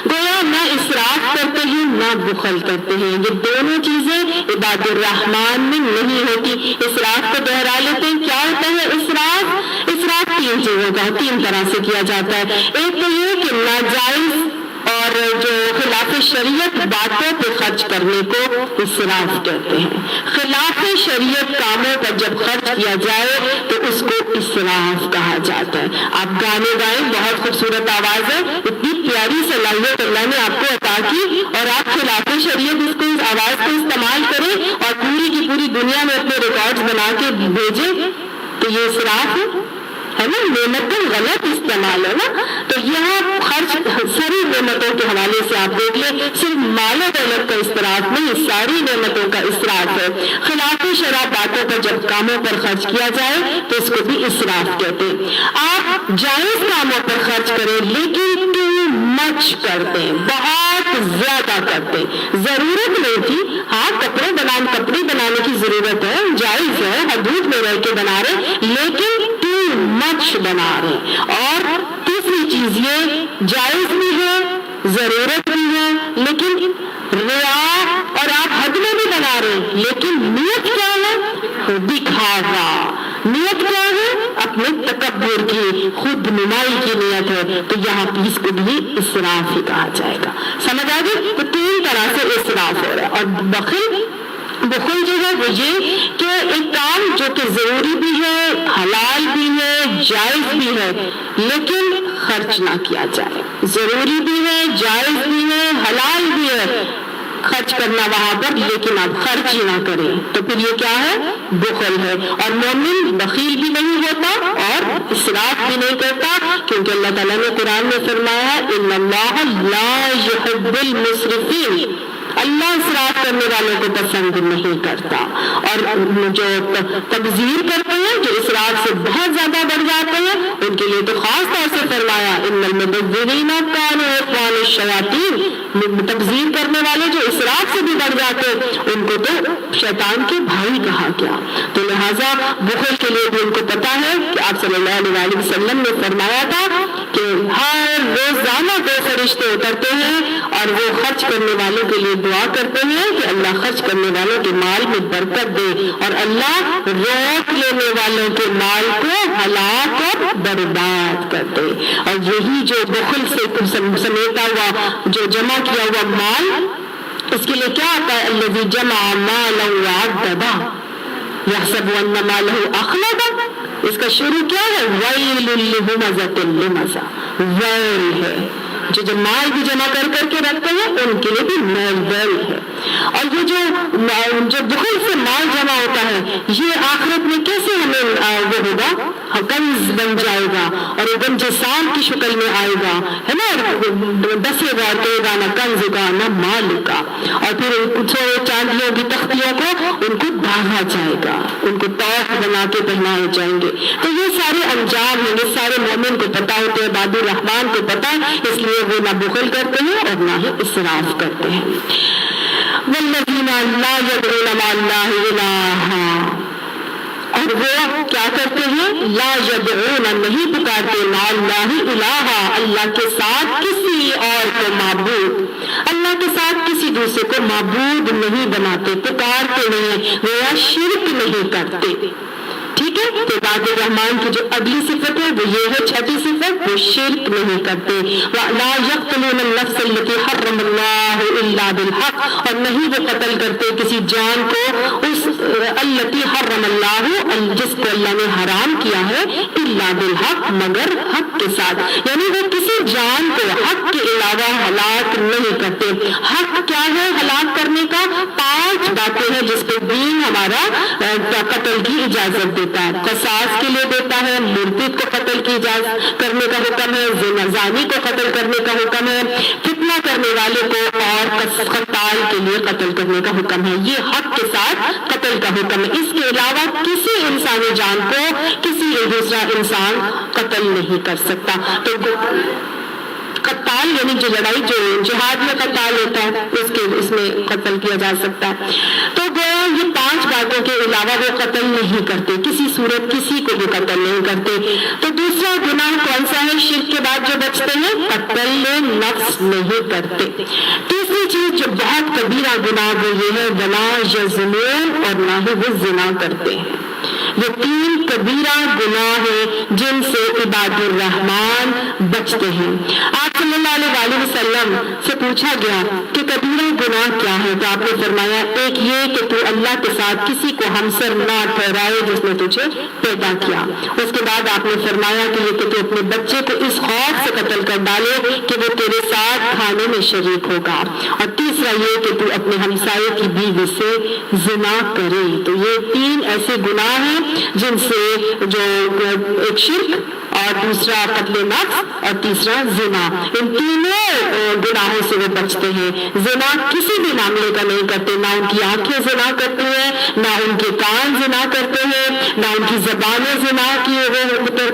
गोया ना इसराफ करते हैं ना बुखल करते हैं। ये दोनों चीजें इबादुर रहमान में नहीं होती। इसराफ को दोहरा लेते हैं। क्या होता है इसराफ? इसराफ तीन चीजों का, तीन तरह से किया जाता है। एक तो ये कि नाजायज और जो खिलाफ शरीयत बातों पे खर्च करने को इसराफ कहते हैं। खिलाफ शरीयत कामों पर जब खर्च किया जाए तो उसको इसराफ कहा जाता है। आप गाने गाएं, बहुत खूबसूरत आवाज है, इतनी प्यारी सलाहियत अल्लाह ने आपको अता की, और आप खिलाफ शरीयत इसको, इस आवाज को इस्तेमाल करें और पूरी की पूरी दुनिया में अपने रिकॉर्ड्स बना के भेजें, तो ये इसराफ है ना, नेमत का गलत इस्तेमाल है ना। तो यहाँ खर्च सारी नेमतों के हवाले से आप देख लें, सिर्फ मालो दौलत का इसराफ नहीं, सारी नेमतों का इसराफ है। खिलाफ शरअ बातों पर जब कामों पर खर्च किया जाए तो इसको भी इसराफ कहते हैं। आप जायज कामों पर खर्च करें लेकिन टू मच करते हैं, बहुत ज्यादा करते हैं। जरूरत नहीं थी, हाँ कपड़े बनाने की जरूरत है, जायज है, हदूद में रह के बना रहे, लेकिन मच बना रहे। और तीसरी चीज ये जायज भी है, जरूरत भी है, लेकिन रिया और आप हद में भी बना रहे हैं, लेकिन नियत क्या है? दिखावा। नियत क्या है? अपने तकब्बुर की, खुद नुमाई की नियत है। तो यहाँ इसको भी इसराफ ही कहा जाएगा। समझ आ गई? तो तीन तरह से इसराफ हो रहा है। और बुखल जो है वो ये कि एक काम जो कि जरूरी भी है, हलाल भी है, जायज भी है, लेकिन खर्च ना किया जाए। जरूरी भी है, जायज भी है, हलाल भी है, खर्च करना वहां पर, लेकिन आप खर्च ही ना करें, तो फिर ये क्या है? बुखल है। और मोमिन बखील भी नहीं होता और इसराफ भी नहीं करता, क्योंकि अल्लाह ताला ने कुरान में फरमाया है इन्नल्लाह ला युहिब्बुल मुस्रिफीन, अल्लाह इसराफ करने वालों को पसंद नहीं करता। और जो तबजीर करते हैं, जो इसराफ से बहुत ज्यादा बढ़ जाते हैं, उनके लिए तो खास तौर से फरमाया इन्नल मुबज़्ज़िरीना कानू इख्वानुश शयातीन, तबजीर करने वाले जो इसराफ से भी बढ़ जाते हैं उनको तो शैतान के भाई कहा गया। तो लिहाजा बुखल के लिए भी उनको पता है कि आप सल्लल्लाहु अलैहि वसल्लम ने फरमाया था कि हर रोजाना 2 फरिश्ते उतरते हैं और वो खर्च करने वालों के लिए दुआ करते हैं कि अल्लाह खर्च करने वालों के माल में बरकत दे, और अल्लाह रोक लेने वालों के माल को हलाक और बर्बाद कर दे। और यही जो बुखल से समेटा हुआ, जो जमा किया हुआ माल, इसके लिए क्या आता है? अल्लज़ी जमा मालन वअद्ददा यहसबु अन्ना मालहु अखलदा। इसका शुरू क्या है? वैलुल लिहुमज़तिल लुमज़ा, वैल है। जो माल भी जमा कर करके रखते हैं उनके लिए भी वैल है। اور یہ جو بخل سے مال جمع ہوتا ہے یہ آخرت میں کیسے ہمیں وہ ہوگا، کنز بن جائے گا اور ایک دم جسام کی شکل میں آئے گا، ہے نا، ڈسے گا، کہے گا نہ کنز کا نہ مال کا، اور پھر چاندیوں کی تختیوں کو ان کو داغا جائے گا، ان کو توق بنا کے پہنائے جائیں گے۔ تو یہ سارے انجام ہیں، یہ سارے مومن کو پتا ہوتے ہیں، عباد الرحمان کو پتا ہے، اس لیے وہ نہ بخل کرتے ہیں اور نہ ہی اسراف کرتے ہیں۔ والذین لا یدعون مع اللہ الہا، اور وہ کیا کرتے ہیں، لا یدعون نہیں پکارتے، مع اللہ الہا اللہ کے ساتھ کسی اور کو معبود، اللہ کے ساتھ کسی دوسرے کو معبود نہیں بناتے، پکارتے نہیں، وہ شرک نہیں کرتے۔ ٹھیک ہے، تو عباد الرحمان کی جو اگلی صفت ہے وہ یہ ہے، چھٹی صفت، وہ شرک نہیں کرتے۔ وَلَا يَقْتُلُونَ النَّفْسَ الَّتِي حَرَّمَ اللَّهُ إِلَّا بِالْحَقِّ، اور نہیں وہ قتل کرتے کسی جان کو اس الَّتِي حَرَّمَ اللَّهُ جس کو اللہ نے حرام کیا ہے، إِلَّا بِالْحَقِّ مگر حق کے ساتھ، یعنی وہ کسی جان کو حق کے علاوہ ہلاک نہیں کرتے۔ حق کیا ہے ہلاک کرنے کا؟ 5 باتیں ہیں جس پہ دین ہمارا قتل کی اجازت دیتا ہے۔ قصاص کے لیے دیتا ہے، مرتد کو قتل کی اجازت کرنے کا حکم ہے، زانی کو قتل کرنے کا حکم ہے، فتنہ کرنے والے کو اور قتال کے لیے قتل کرنے کا حکم ہے۔ یہ حق کے ساتھ قتل کا حکم ہے۔ اس کے علاوہ کسی انسانی جان کو کسی دوسرا انسان قتل نہیں کر سکتا۔ تو قتال یعنی جو لڑائی، جو جہاد میں قتال ہوتا ہے، اس میں قتل کیا جا سکتا ہے۔ تو گویا یہ 5 باتوں کے علاوہ وہ قتل نہیں کرتے، کسی صورت کسی کو بھی قتل نہیں کرتے۔ تو دوسرا گناہ کون سا ہے شرک کے بعد جو بچتے ہیں؟ قتل نفس نہیں کرتے۔ تیسری چیز جو بہت کبیرہ گناہ وہ یہ ہے، ولا یزنون، اور نہ ہی وہ زنا کرتے ہیں۔ یہ 3 کبیرہ گناہ ہیں جن سے عباد الرحمان بچتے ہیں۔ آپ صلی اللہ علیہ وسلم سے پوچھا گیا کہ کبیرہ گناہ کیا ہے، تو آپ نے فرمایا ایک یہ کہ تو اللہ کے ساتھ کسی کو ہمسر نہ ٹھہرائے جس نے تجھے پیدا کیا۔ اس کے بعد آپ نے فرمایا کہ یہ کہ تو اپنے بچے کو اس خوف سے قتل کر ڈالے کہ وہ تیرے ساتھ کھانے میں شریک ہوگا، اور تیسرا یہ کہ تو اپنے ہمسائے کی بیوی سے زنا کرے۔ تو یہ 3 ایسے گناہ ہیں جن سے جو ایک شرک اور دوسرا قتل نفس اور تیسرا زنا، ان تینوں گناہوں سے وہ بچتے ہیں۔ زنا کسی بھی معاملے کا نہیں کرتے، نہ ان کی آنکھیں زنا کرتی ہیں، نہ ان کے کان زنا کرتے ہیں، نہ ان کی زبانیں زنا کی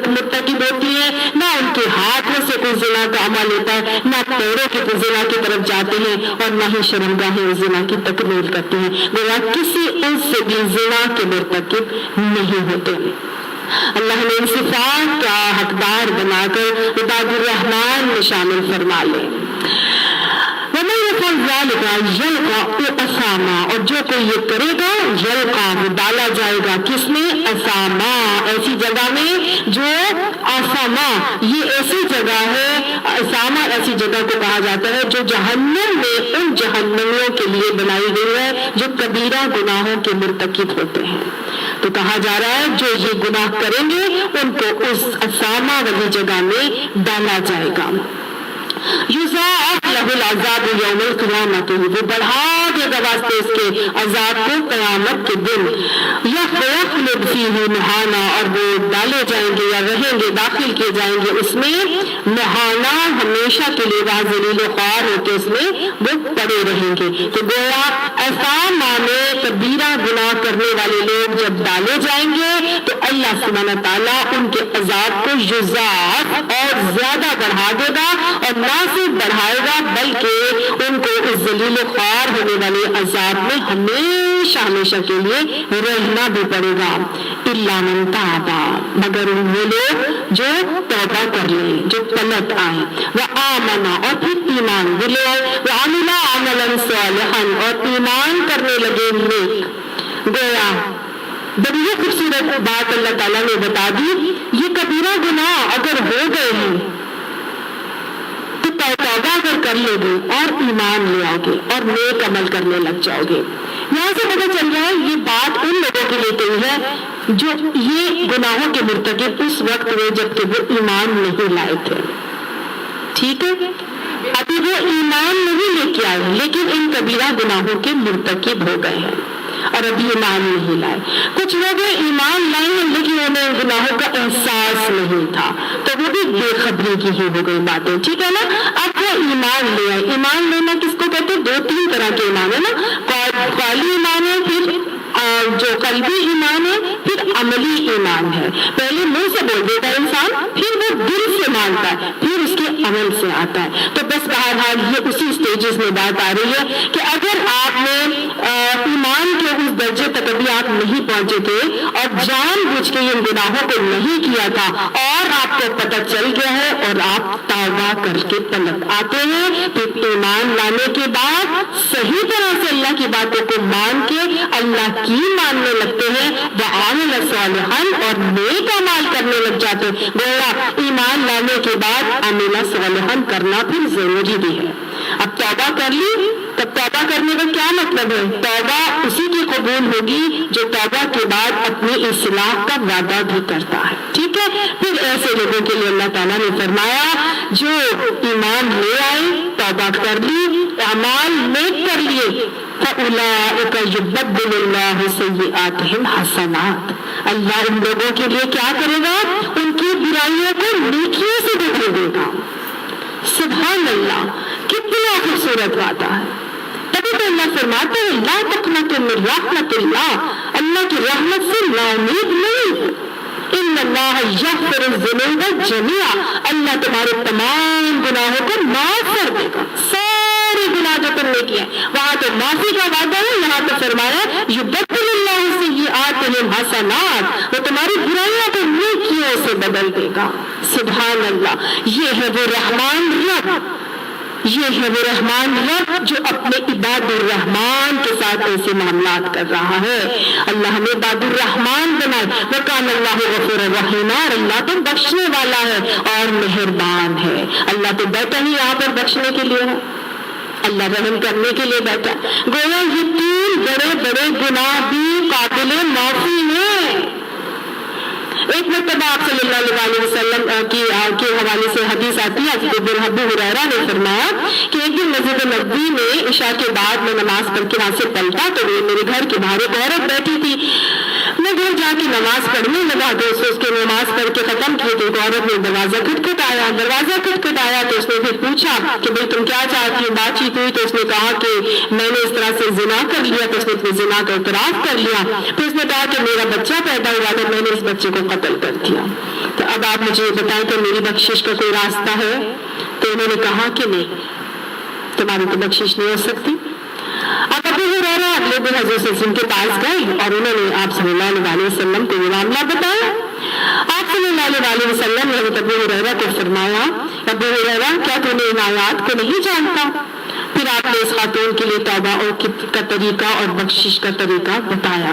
مرتکب ہوتی ہیں، نہ ان کے ہاتھوں سے کوئی زنا کا عمل ہوتا ہے، نہ پیروں کے زنا کی طرف جاتے ہیں، اور نہ ہی شرمگاہیں زنا کی تکمیل کرتے ہیں۔ گویا کسی ان سے بھی زنا کے مرتکب نہیں ہوتے۔ اللہ نے ان صفات کا حقدار بنا کر عباد الرحمان میں شامل فرما لے۔ وَمَن يَفْعَلْ ذَلِكَ يَلْقَ أَثَامًا، اور جو کوئی یہ کرے گا یلقا، وہ ڈالا جائے گا کس میں؟ أَثَامًا، ایسی جگہ میں جو أَثَامًا، یہ ایسی جگہ ہے، أَثَامًا ایسی جگہ کو کہا جاتا ہے جو جہنم میں ان جہنمیوں کے لیے بنائی گئی ہے جو کبیرہ گناہوں کے مرتکب ہوتے ہیں۔ تو کہا جا رہا ہے جو یہ گناہ کریں گے ان کو اس أثَامًا والی جگہ میں ڈالا جائے گا۔ یضاعف لہ العذاب یوم القیامۃ، وہ بڑھا دے گا واسطے اس کے عذاب کو قیامت کے دن۔ یخلد فیہ مہانا، اور وہ ڈالے جائیں گے یا رہیں گے، داخل کیے جائیں گے اس میں مہانا، ہمیشہ کے لیے، وہاں ذلیل و خوار ہو کے اس میں وہ پڑے رہیں گے۔ تو گویا أثاما میں کبیرہ گناہ کرنے والے لوگ جب ڈالے جائیں گے تو اللہ سبحانہ تعالیٰ ان کے عذاب کو یضاعف اور زیادہ بڑھا دے گا، اور نہ صرف بڑھائے گا بلکہ ان کو اس ذلیل و خوار ہونے والے عذاب میں ہمیشہ ہمیشہ کے لیے رہنا بھی پڑے گا۔ الا من تاب، مگر وہ لوگ جو توبہ کر لیں، جو پلٹ آئیں، وآمن، اور پھر ایمان بھی لے آئے، وعمل عملا صالحا، اور ایمان کرنے لگے نیک۔ گویا بڑی ہی خوبصورت بات اللہ تعالیٰ نے بتا دی، یہ کبیرہ گناہ اگر ہو گئے ہیں تو توبہ اگر کر لو گے اور ایمان لے آؤ گے اور نیک عمل کرنے لگ جاؤ گے۔ یہاں سے پتہ چل رہا ہے یہ بات ان لوگوں کے لیے کہی ہے جو یہ گناہوں کے مرتکب اس وقت میں جب کہ وہ ایمان نہیں لائے تھے۔ ٹھیک ہے، अभी वो ईमान नहीं लेके आए लेकिन इन कबीरा गुनाहों के मुर्तकिब हो गए हैं और अभी ईमान नहीं लाए। कुछ लोग ईमान लाए हैं लेकिन उन्हें गुनाहों का एहसास नहीं था, तो वो भी बेखबरी की ही हो गई बातें, ठीक है ना। अब वो ईमान ले आए। ईमान लेना किसको कहते हैं? 2-3 तरह के ईमान है ना। कौली ईमान है, फिर जो कल्बी ईमान है, फिर अमली ईमान है। पहले मुंह से बोल देता है इंसान, फिर वो दिल से मानता है, फिर उसके अमल से आता है। तो बस बहरहाल ये उसी स्टेजेस में बात आ रही है कि अगर आपने ईमान के उस दर्जे तक अभी आप नहीं पहुंचे थे और जानबूझ के इन गुनाहों को नहीं किया था और आपको पता चल गया है और आप तौबा करके पलट आते हैं, फिर ईमान लाने के बाद सही तरह से अल्लाह की बातों को मान के अल्लाह की मानने लगते हैं, वआमिल सालिहन और नेक अमाल करने लग जाते हैं। गोया ईमान लाने के बाद अमील सालिहन करना फिर जरूरी भी है। अब तौबा कर ली, तब तौबा करने का क्या मतलब है? तौबा उसी की कबूल होगी जो तौबा के बाद अपनी इस्लाह का वादा भी करता है, ठीक है। फिर ऐसे लोगों के लिए अल्लाह ताला ने फरमाया जो ईमान ले आए, तौबा कर ली, अमाल नेक कर लिए, फउलाइका युबद्दिलुल्लाहु सय्यिआतिहिम हसनात। अल्लाह उन लोगों के लिए क्या करेगा? उनकी बुराइयों को नेकियों से बदल देगा। सुभान अल्लाह, कितना खूबसूरत वादा है। तभी तो अल्लाह फरमाते हैं ला तक़नतु मिन रहमतिल्लाह, अल्लाह की रहमत से नाउमीद नहीं। इन्नल्लाह यग़फ़िरु ज़ुनूब जमीआ, अल्लाह तुम्हारे तमाम गुनाहों को माफ कर देगा। सारे गुनाह जो तुमने किए, वहां तो माफी का वादा है, यहाँ तो फरमाया युबद्दिलुल्लाहु सय्यिआतिहिम हसनात, वो तुम्हारी बुराइयों को नेकियों से बदल देगा। सुभान अल्लाह, ये है वो रहमान रब, ये है वो रहमान रब जो अपने इबादुर रहमान के साथ ऐसे मामलात कर रहा है। अल्लाह हमें इबादुर रहमान बनाए। वकान अल्लाहु गफूरर रहीम, अल्लाह तो बख्शने वाला है और मेहरबान है। अल्लाह तो बैठा ही यहाँ पर बख्शने के लिए है, अल्लाह रहम करने के लिए बैठा। गोया ये 3 बड़े बड़े गुनाह भी काबिले माफी है। एक मरतबा आप सल्लल्लाहु अलैहि वसल्लम के हवाले से हदीस आती है, अबू हुरैरा ने फरमाया कि एक दिन मस्जिद नबवी में इशा के बाद मैं नमाज पढ़ के वहां से पलटा तो मेरे घर के बाहर एक औरत बैठी थी। मैं घर जाके नमाज पढ़ने लगा तो उसके नमाज पढ़ के खत्म की तो एक औरत ने दरवाजा खटखटाया तो उसने फिर पूछा कि भाई तुम क्या चाहती हो? बातचीत हुई तो उसने कहा कि मैंने इस तरह से जिना कर लिया, तो उसने अपने जिना का इतराफ कर लिया। फिर उसने कहा कि मेरा बच्चा पैदा हुआ तो मैंने इस बच्चे को कत्ल कर दिया। तो अब आप मुझे बताएं कि मेरी बख्शिश का कोई रास्ता है? तो उन्होंने कहा कि नहीं, तुम्हारी तो बख्शिश नहीं हो सकती। अब अबू हुरैरा अगले दिन हज़रत सल्लल्लाहु के पास गए और उन्होंने आप सल्लल्लाहु अलैहि वसल्लम को ये मामला बताया। आप सल्लल्लाहु अलैहि वसल्लम ने अबू हुरैरा को फरमाया, अबू हुरैरा क्या तूने इन आयात को नहीं जानता? फिर आपने इस खातून के लिए तौबा का तरीका और बख्शिश का तरीका बताया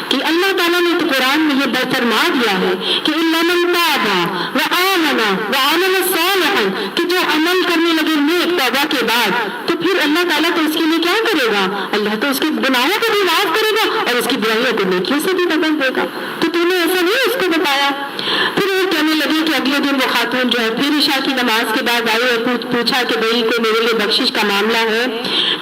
कि अल्लाह ताला ने तो कुरान में ये फरमा दिया है कि इल्ला मन ताबा व आमना व अमल सालिहन, कि जो अमल करने लगे नेक तौबा के बाद, तो फिर अल्लाह ताला तो उसके लिए क्या करेगा? अल्लाह तो उसके गुनाहों को भी माफ करेगा और उसकी बुराइयों को नेकियों से भी बदल देगा। तो तूने ऐसा नहीं उसको बताया? फिर वो कहने लगे कि अगले दिन वो खातून जो है फिर इशा की नमाज के बाद आई और पूछा कि भाई कोई मेरे लिए बख्शिश का मामला है।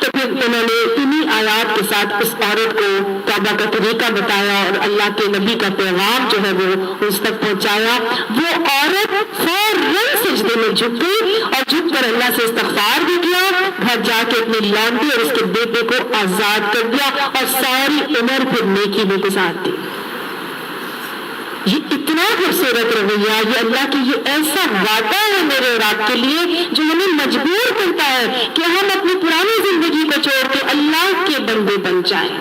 तो फिर उन्होंने इन्हीं आयात के साथ उस औरत को तौबा का तरीका बताया और अल्लाह के नबी का पैगाम जो है वो उस तक पहुंचाया। वो औरत फौरन सजदे में झुक गई और झुक कर अल्लाह से इस्तग़फ़ार भी किया, घर जाके अपनी लौंडी और उसके बेटे को आजाद कर दिया और सारी उम्र फिर नेकी में गुजार दी। ये इतना खूबसूरत रवैया, ये अल्लाह की ये ऐसा वादा है मेरे और आपके लिए जो हमें मजबूर करता है कि हम अपनी पुरानी जिंदगी को छोड़ के अल्लाह के बंदे बन जाएं।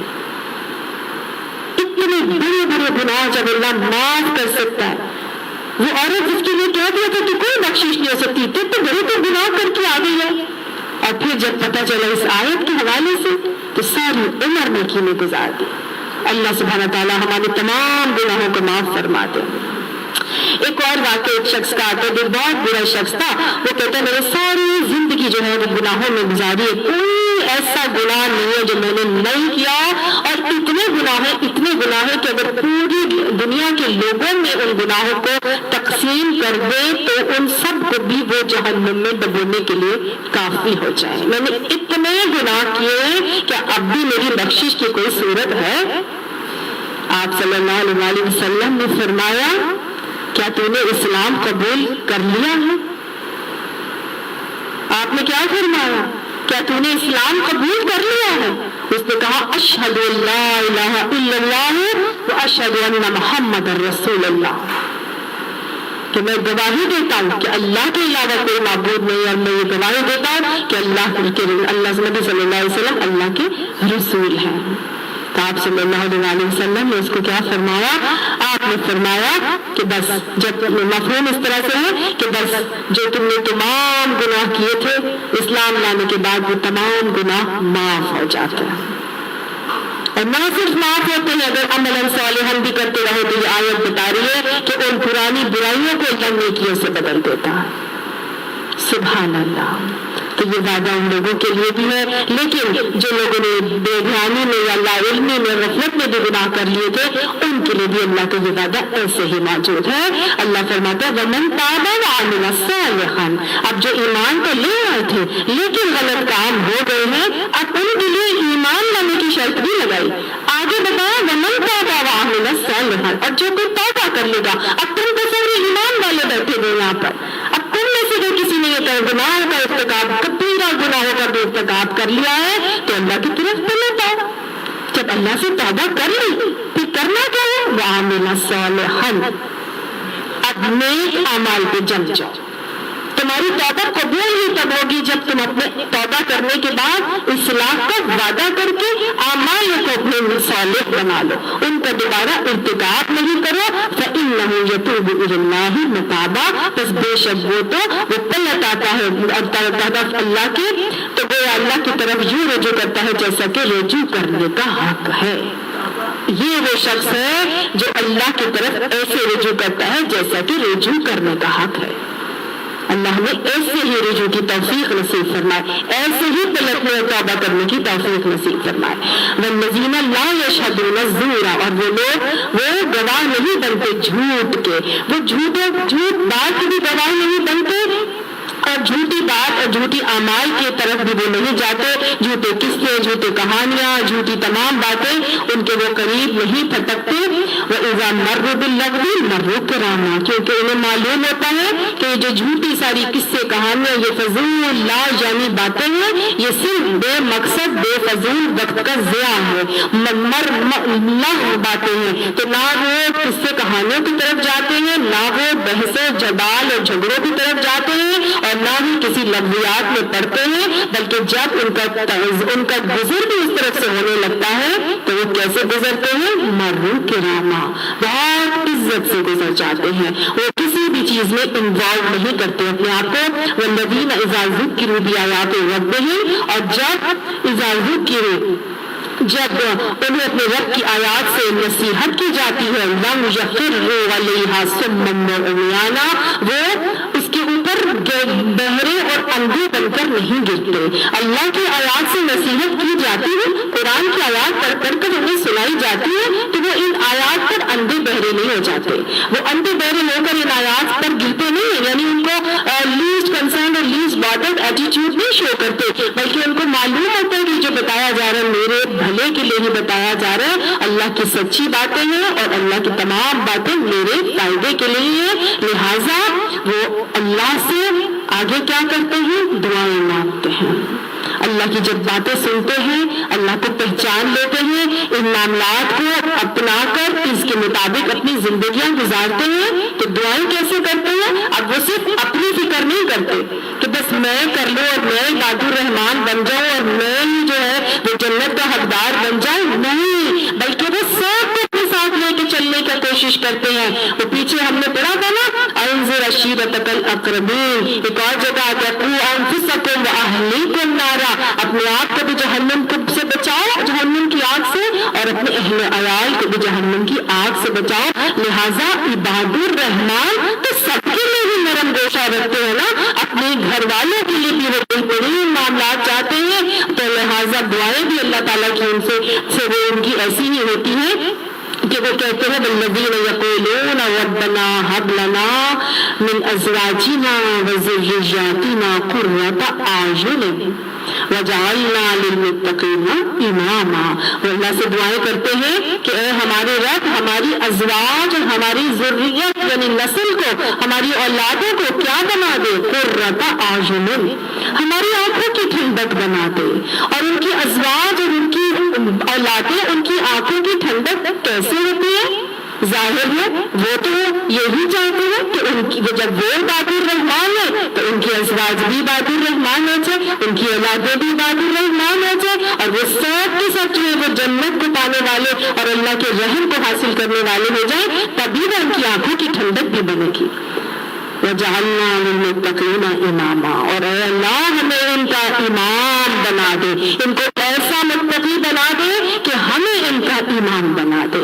इतने बड़े बड़े गुनाह जब अल्लाह माफ कर सकता है, वो औरत जिसके लिए कह दिया था कि कोई बख्शिश नहीं हो सकती, तो बड़े तो गुनाह करके आ गई है। और फिर जब पता चला इस आयत के हवाले से तो सारी उम्र नेकी में गुजार दी। अल्लाह सुब्हानहू तआला हमारे तमाम गुनाहों को माफ फरमा दे। एक और वाक़या एक शख्स का आता है, बहुत बुरा शख्स था। वो कहता है मेरी सारी जिंदगी जो है वो गुनाहों में गुजारी है, कोई ऐसा गुनाह नहीं है जो मैंने नहीं किया और इतने گناہ ہیں، اتنے گناہ ہیں کہ اگر پوری دنیا کے لوگوں میں ان گناہوں کو تقسیم کر دے تو ان سب کو بھی وہ جہنم میں ڈبونے کے لیے کافی ہو جائے. میں نے اتنے گناہ کیے کہ اب بھی میری بخشش کی کوئی صورت ہے؟ آپ صلی اللہ علیہ وسلم نے فرمایا کیا تو نے اسلام قبول کر لیا ہے؟ آپ نے کیا فرمایا؟ کیا تو نے اسلام قبول کر لیا ہے؟ اس نے کہا اشہد ان لا الہ الا اللہ و اشہد ان محمد رسول اللہ، کہ میں گواہی دیتا ہوں کہ اللہ کے علاوہ کوئی معبود نہیں، اور میں یہ گواہی دیتا ہوں کہ اللہ نبی صلی اللہ علیہ وسلم اللہ کے رسول ہیں. تو آپ صلی اللہ علیہ وسلم نے اس کو کیا فرمایا؟ آپ نے فرمایا کہ بس، جب مفہوم اس طرح سے ہے کہ بس جو تم نے تمام گناہ کیے تھے اسلام لانے کے بعد وہ تمام گناہ معاف ہو جاتے ہیں. اور نہ صرف معاف ہوتے ہیں، اگر عملاً صالحاً بھی کرتے رہو تو یہ آیت بتا رہی ہے کہ ان پرانی برائیوں کو اللہ نیکیوں سے بدل دیتا ہے. سبحان اللہ. تو یہ وعدہ ان لوگوں کے لیے بھی ہے، لیکن جو لوگوں نے بے دھیانی میں یا لا علمی میں غفلت میں بھی گناہ کر لیے تھے ان کے لیے بھی اللہ کا یہ وعدہ ایسے ہی موجود ہے. اللہ فرماتا ہے وَمَن تَابَ وَعَمِلَ صَالِحًا. اب جو ایمان تو لے آئے تھے لیکن غلط کام ہو گئے ہیں، اب ان کے لیے ایمان لانے کی شرط بھی لگائی. آگے بتایا وَمَن تَابَ وَعَمِلَ صَالِحًا، اور جو کوئی توبہ کر لے گا. اب تم تو سارے ایمان والے بیٹھے ہوئے یہاں پر، اب تم میں سے جو کسی نے یہ گناہوں کا ارتکاب، کبیرہ گناہوں کا ارتکاب کر لیا ہے تو اللہ کی طرف پلٹ آؤ. جب اللہ سے توبہ کر لی پھر کرنا کیا ہے؟ وَعَمِلَ صَالِحًا، اب نیک اعمال پہ جم جاؤ. تمہاری توبہ قبول ہی تب ہوگی جب تم اپنے توبہ کرنے کے بعد اصلاح کا وعدہ کر کے اعمال کو اپنے صالح بنا لو، ان کا دوبارہ ارتکاب نہیں کرو. فَإِنَّهُ يَتُوبُ إِلَى اللَّهِ مَتَابًا، بس بے شک وہ پلٹ آتا ہے طرف اللہ کے، تو گویا اللہ کی طرف یوں رجوع کرتا ہے جیسا کہ رجوع کرنے کا حق ہے. یہ وہ شخص ہے جو اللہ کی طرف ایسے رجوع کرتا ہے جیسا کہ رجوع کرنے کا حق ہے. اللہ نے ایسے ہی رجوع کی توفیق نصیب فرمائے، ایسے ہی پلٹنے اور توبہ کرنے کی توفیق نصیب فرمائے. وَالَّذِينَ لَا يَشْهَدُونَ الزُّورَ، اور وہ لوگ وہ گواہ نہیں بنتے جھوٹ کے، وہ جھوٹ بات کی بھی گواہ نہیں بنتے، اور جھوٹی بات اور جھوٹی اعمال کی طرف بھی وہ نہیں جاتے. جھوٹے قصے، جھوٹے کہانیاں، جھوٹی تمام باتیں ان کے وہ قریب نہیں پھٹکتے. وَإِذَا مَرُّوا بِاللَّغْوِ مَرُّوا كِرَامًا، کیونکہ انہیں معلوم ہوتا ہے کہ جو جھوٹی ساری قصے کہانیاں یہ فضول لا یعنی باتیں ہیں، یہ صرف بے مقصد بے فضول وقت کا ضیاع ہے، لغو باتیں ہیں. تو نہ وہ قصے کہانیوں کی طرف جاتے ہیں، نہ وہ بحث و جدال اور جھگڑوں کی طرف جاتے ہیں، اور نہ ہی کسی لغویات میں پڑھتے ہیں. بلکہ جب ان کا گزر بھی اس طرف سے ہونے لگتا ہے تو وہ کیسے گزرتے ہیں؟ مرو کراما، بہت عزت سے گزر جاتے ہیں. وہ کسی بھی چیز میں انوالو نہیں کرتے اپنے آپ کو. والذین اذا ذکروا بآیات ربہم، اور جب اذا ذکروا، جب انہیں اپنے رب کی آیات سے نصیحت کی جاتی ہے، لم یخروا علیہا صما وعمیانا، وہ اس کے اوپر بہرے اور اندھے بن کر نہیں گرتے. اللہ کی آیات سے نصیحت کی جاتی ہے، قرآن کی آیات پڑھ کر انہیں سنائی جاتی ہے تو وہ ان آیات پر اندھے بہرے نہیں ہو جاتے. وہ اندھے بہرے ہو کر ان آیات پر گرتے نہیں، یعنی ان کو لیسٹ کنسرن اور لیسٹ بارڈرڈ ایٹیٹیوڈ نہیں شو کرتے، بلکہ ان کو معلوم ہوتا ہے کہ جو بتایا جا رہا ہے میرے بھلے کے لیے ہی بتایا جا رہا ہے، اللہ کی سچی باتیں ہیں اور اللہ کی تمام باتیں میرے فائدے کے لیے ہیں. لہٰذا وہ اللہ سے آگے کیا کرتے ہیں؟ دعائیں مانگتے ہیں. اللہ کی جب باتیں سنتے ہیں، اللہ کو پہچان لیتے ہیں، ان معاملات کو اپنا کر اس کے مطابق اپنی زندگیاں گزارتے ہیں تو دعائیں کیسے کرتے ہیں؟ اب وہ صرف اپنی فکر نہیں کرتے کہ بس میں کر لوں اور میں عباد الرحمان بن جاؤں اور میں ہی جو ہے وہ جنت کا حقدار بن جاؤں، نہیں، بلکہ وہ سب کو اپنے ساتھ لے کے چلنے کی کوشش کرتے ہیں. وہ پیچھے ہم نے پڑھا تھا نا، انذر عشیرتک الاقربین. ایک اور جگہ آتا ہے قوا انفسکم واہلیکم نارا، اپنے آپ کو بھی جہنم سے بچاؤ، جہنم کی آگ سے، اور اپنے اہل عیال کو بھی جہنم کی آگ سے بچاؤ. لہٰذا عباد الرحمان تو سب کے لیے ہی نرم گوشہ رکھتے ہیں نا، اپنے گھر والوں کے لیے بھی وہ بہترین معاملات چاہتے ہیں، تو لہٰذا دعائیں بھی اللہ تعالیٰ کی ان سے وہ ان کی ऐसी ही होती हैं कि वो कहते हैं वल्लज़ीना यक़ूलूना रब्बना हब लना मिन अज़वाजिना व ज़ुर्रिय्यातिना क़ुर्रता अयुन वजअलना लिलमुत्तक़ीना इमामा। वो अल्लाह से दुआएं करते हैं कि ए हमारे रब हमारी अज़वाज और हमारी ज़ुर्रियत यानी नस्ल को, हमारी औलादों को क्या बना दे, क़ुर्रता अयुन, हमारी आंखों की ठंडक बना दे। और उनकी अज़वाज और उनकी औलादें, उनकी आंखों की ठंडक कैसे होती है? जाहिर है वो तो यही चाहते हैं कि उनकी जब वो इबादुर रहमान है तो उनकी अज़वाज भी इबादुर रहमान हो जाए, उनकी औलादें भी इबादुर रहमान हो जाए, और वो सब के सब जो है वो जन्नत को पाने वाले और अल्लाह के रहम को हासिल करने वाले हो जाए, तभी वो उनकी आंखों की ठंडक भी बनेगी। वजअलना लिलमुत्तक़ीना इमामा, और ऐ अल्लाह हमें इनका इमाम बना दे, इनको ऐसा मुत्तकी बना दे कि हमें इनका इमाम बना दे।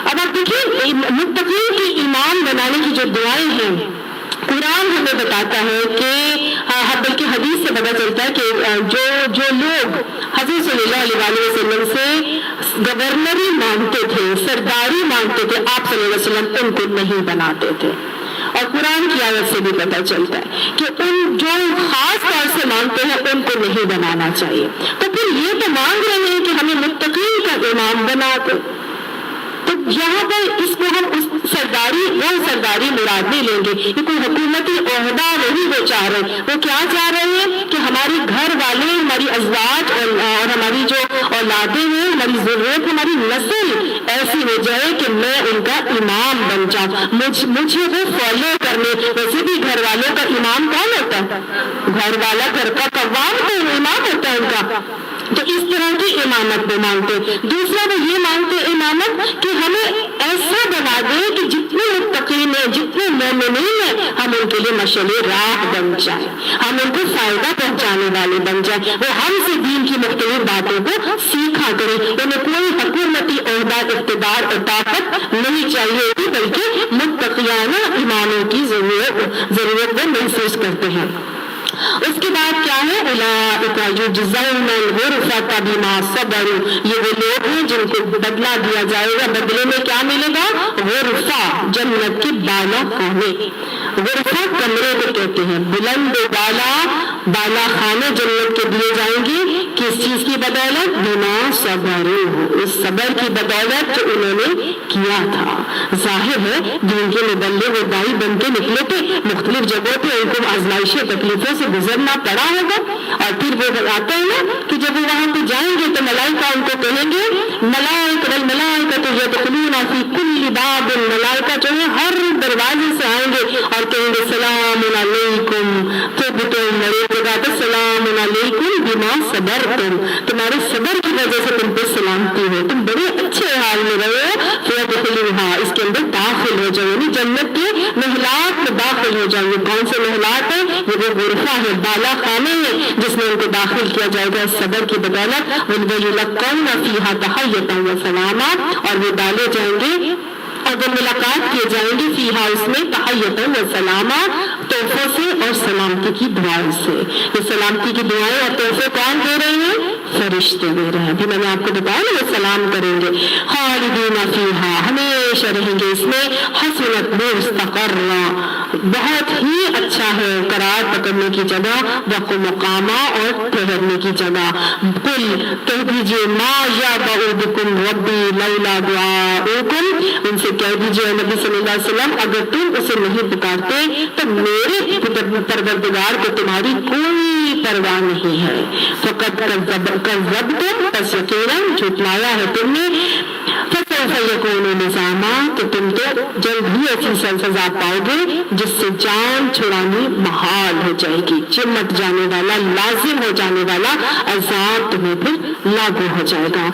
अब आप देखिए मुत्तकी के इमाम बनाने की जो दुआएं हैं कुरान हमें बताता है कि बल्कि हदीस से पता चलता है कि जो लोग हज़रत सल्लल्लाहु अलैहि वसल्लम से गवर्नरी मांगते थे, सरदारी मांगते थे, आप सल्लल्लाहु अलैहि वसल्लम उनको नहीं बनाते थे। और कुरान की आयत से भी पता चलता है कि उन जो खास तौर से मांगते हैं उनको नहीं बनाना चाहिए। तो फिर ये तो मांग रहे हैं कि हमें मुत्तकीन का इमाम बना दो, तो यहाँ पर इसको हम उस सरदारी मुराद नहीं लेंगे, ये कोई हुकूमती ओहदा नहीं वो चाह रहे। वो क्या चाह रहे हैं कि हमारे घर वाले, हमारी अज़वाज और हमारी जो औलादें हैं, हमारी ज़रूरत, हमारी नस्ल ऐसी हो जाए कि मैं उनका इमाम बन जाऊं, मुझे वो फॉलो करने। वैसे भी घर वालों का इमाम कौन होता है? घर वाला घर का कव्वाम तो इमाम होता है उनका। तो इस तरह की इमामत वो मांगते। दूसरा वो ये मांगते इमामत कि हमें ऐसा बना दे कि जितने मुत्तकीन हैं, जितने मोमिनीन हैं, हम उनके लिए मशअले राह बन जाए, हम उनको फायदा पहुंचाने वाले बन जाए। वो हमसे दीन की मुख्तलिफ बातों को सीखा करें, उन्हें कोई हुकूमती ओहदा, इक़्तिदार और ताकत नहीं चाहिए, बल्कि मुत्तकियाना इमामों की जरूरत वो महसूस करते हैं। उसके बाद क्या है? उलाइका युजज़ौनल गुरफ़ता बिमा सबरू, ये वो लोग हैं जिनको बदला दिया जाएगा। बदले में क्या मिलेगा? गुरफ़ा, जन्नत की बाला खाने। गुरफ़ा कमरे को कहते हैं, बुलंद बाला खाने जन्नत के दिए जाएंगे। किस चीज की बदौलत? बिमा सबरू, उस सबर की बदौलत जो उन्होंने किया था। जाहिर है दीन के मुबल्लिग़ व दाई बन के निकले थे, मुख्तलिफ जगहों पे उनको आज़माइशें तकलीफों से गुजरना पड़ा होगा। और फिर वो बताते हैं ना कि जब वो वहां पे जाएंगे तो मलाइका उनको कहेंगे, मलाइका तो यदखुलूना फी कुल्ली बाब, मलाइका जो है हर दरवाजे से आएंगे और कहेंगे सलामुन अलैकुम, तिब्तुम, सलामुन अलैकुम बिमा सबरतुम, तुम्हारे सबर की वजह से तुम पे सलामती है, तुम बड़े अच्छे हाल में रहे हो। फ़यदखुलूहा, इसके अंदर दाखिल हो जाओ, यानी जन्नत के महलात में दाखिल हो जाएंगे। कौन से महलात है? ये वो गुरफ़ा है, बाला खाने हैं जिसमें उनको दाखिल किया जाएगा सबर की बदौलत। वयुलक़ौना फ़ीहा तहय्यतन व सलामा, और वो डाले जाएंगे और वो मुलाकात किए जाएंगे फीहा, उसमें तहय्यतन व सलामा, तोहफों से और सलामती की दुआओं से। ये सलामती की दुआएं और तोहफे कौन दे रहे हैं? फरिश्ते दे रहे हैं। अभी मैंने आपको बताया ना, वो सलाम करेंगे। खालिदीना फीहा, हमेशा रहेंगे इसमें। हसनत मुस्तक़र्रा, बहुत ही अच्छा है करार पकड़ने की जगह, वक़्त मुकामा और ठहरने की जगह। कुल कह दीजिए मा याबअु बिकुम रब्बी लौला दुआउकुम, उनसे कह दीजिए नबी सल्लल्लाहु अलैहि वसल्लम, अगर तुम उसे नहीं पुकारते तो मेरे परवरदिगार को तुम्हारी कोई परवाह नहीं है। फ़क़द कज़्ज़बतुम, बस यकीनन झुटलाया है तुमने। फसौफ़ यकूनु लिज़ामा, तो तुम तो जल्द ही ऐसी सजा पाओगे जिससे जान छुड़ानी महाल हो जाएगी। चिमट जाने वाला, लाजिम हो जाने वाला अज़ाब तुम्हें फिर लागू हो जाएगा।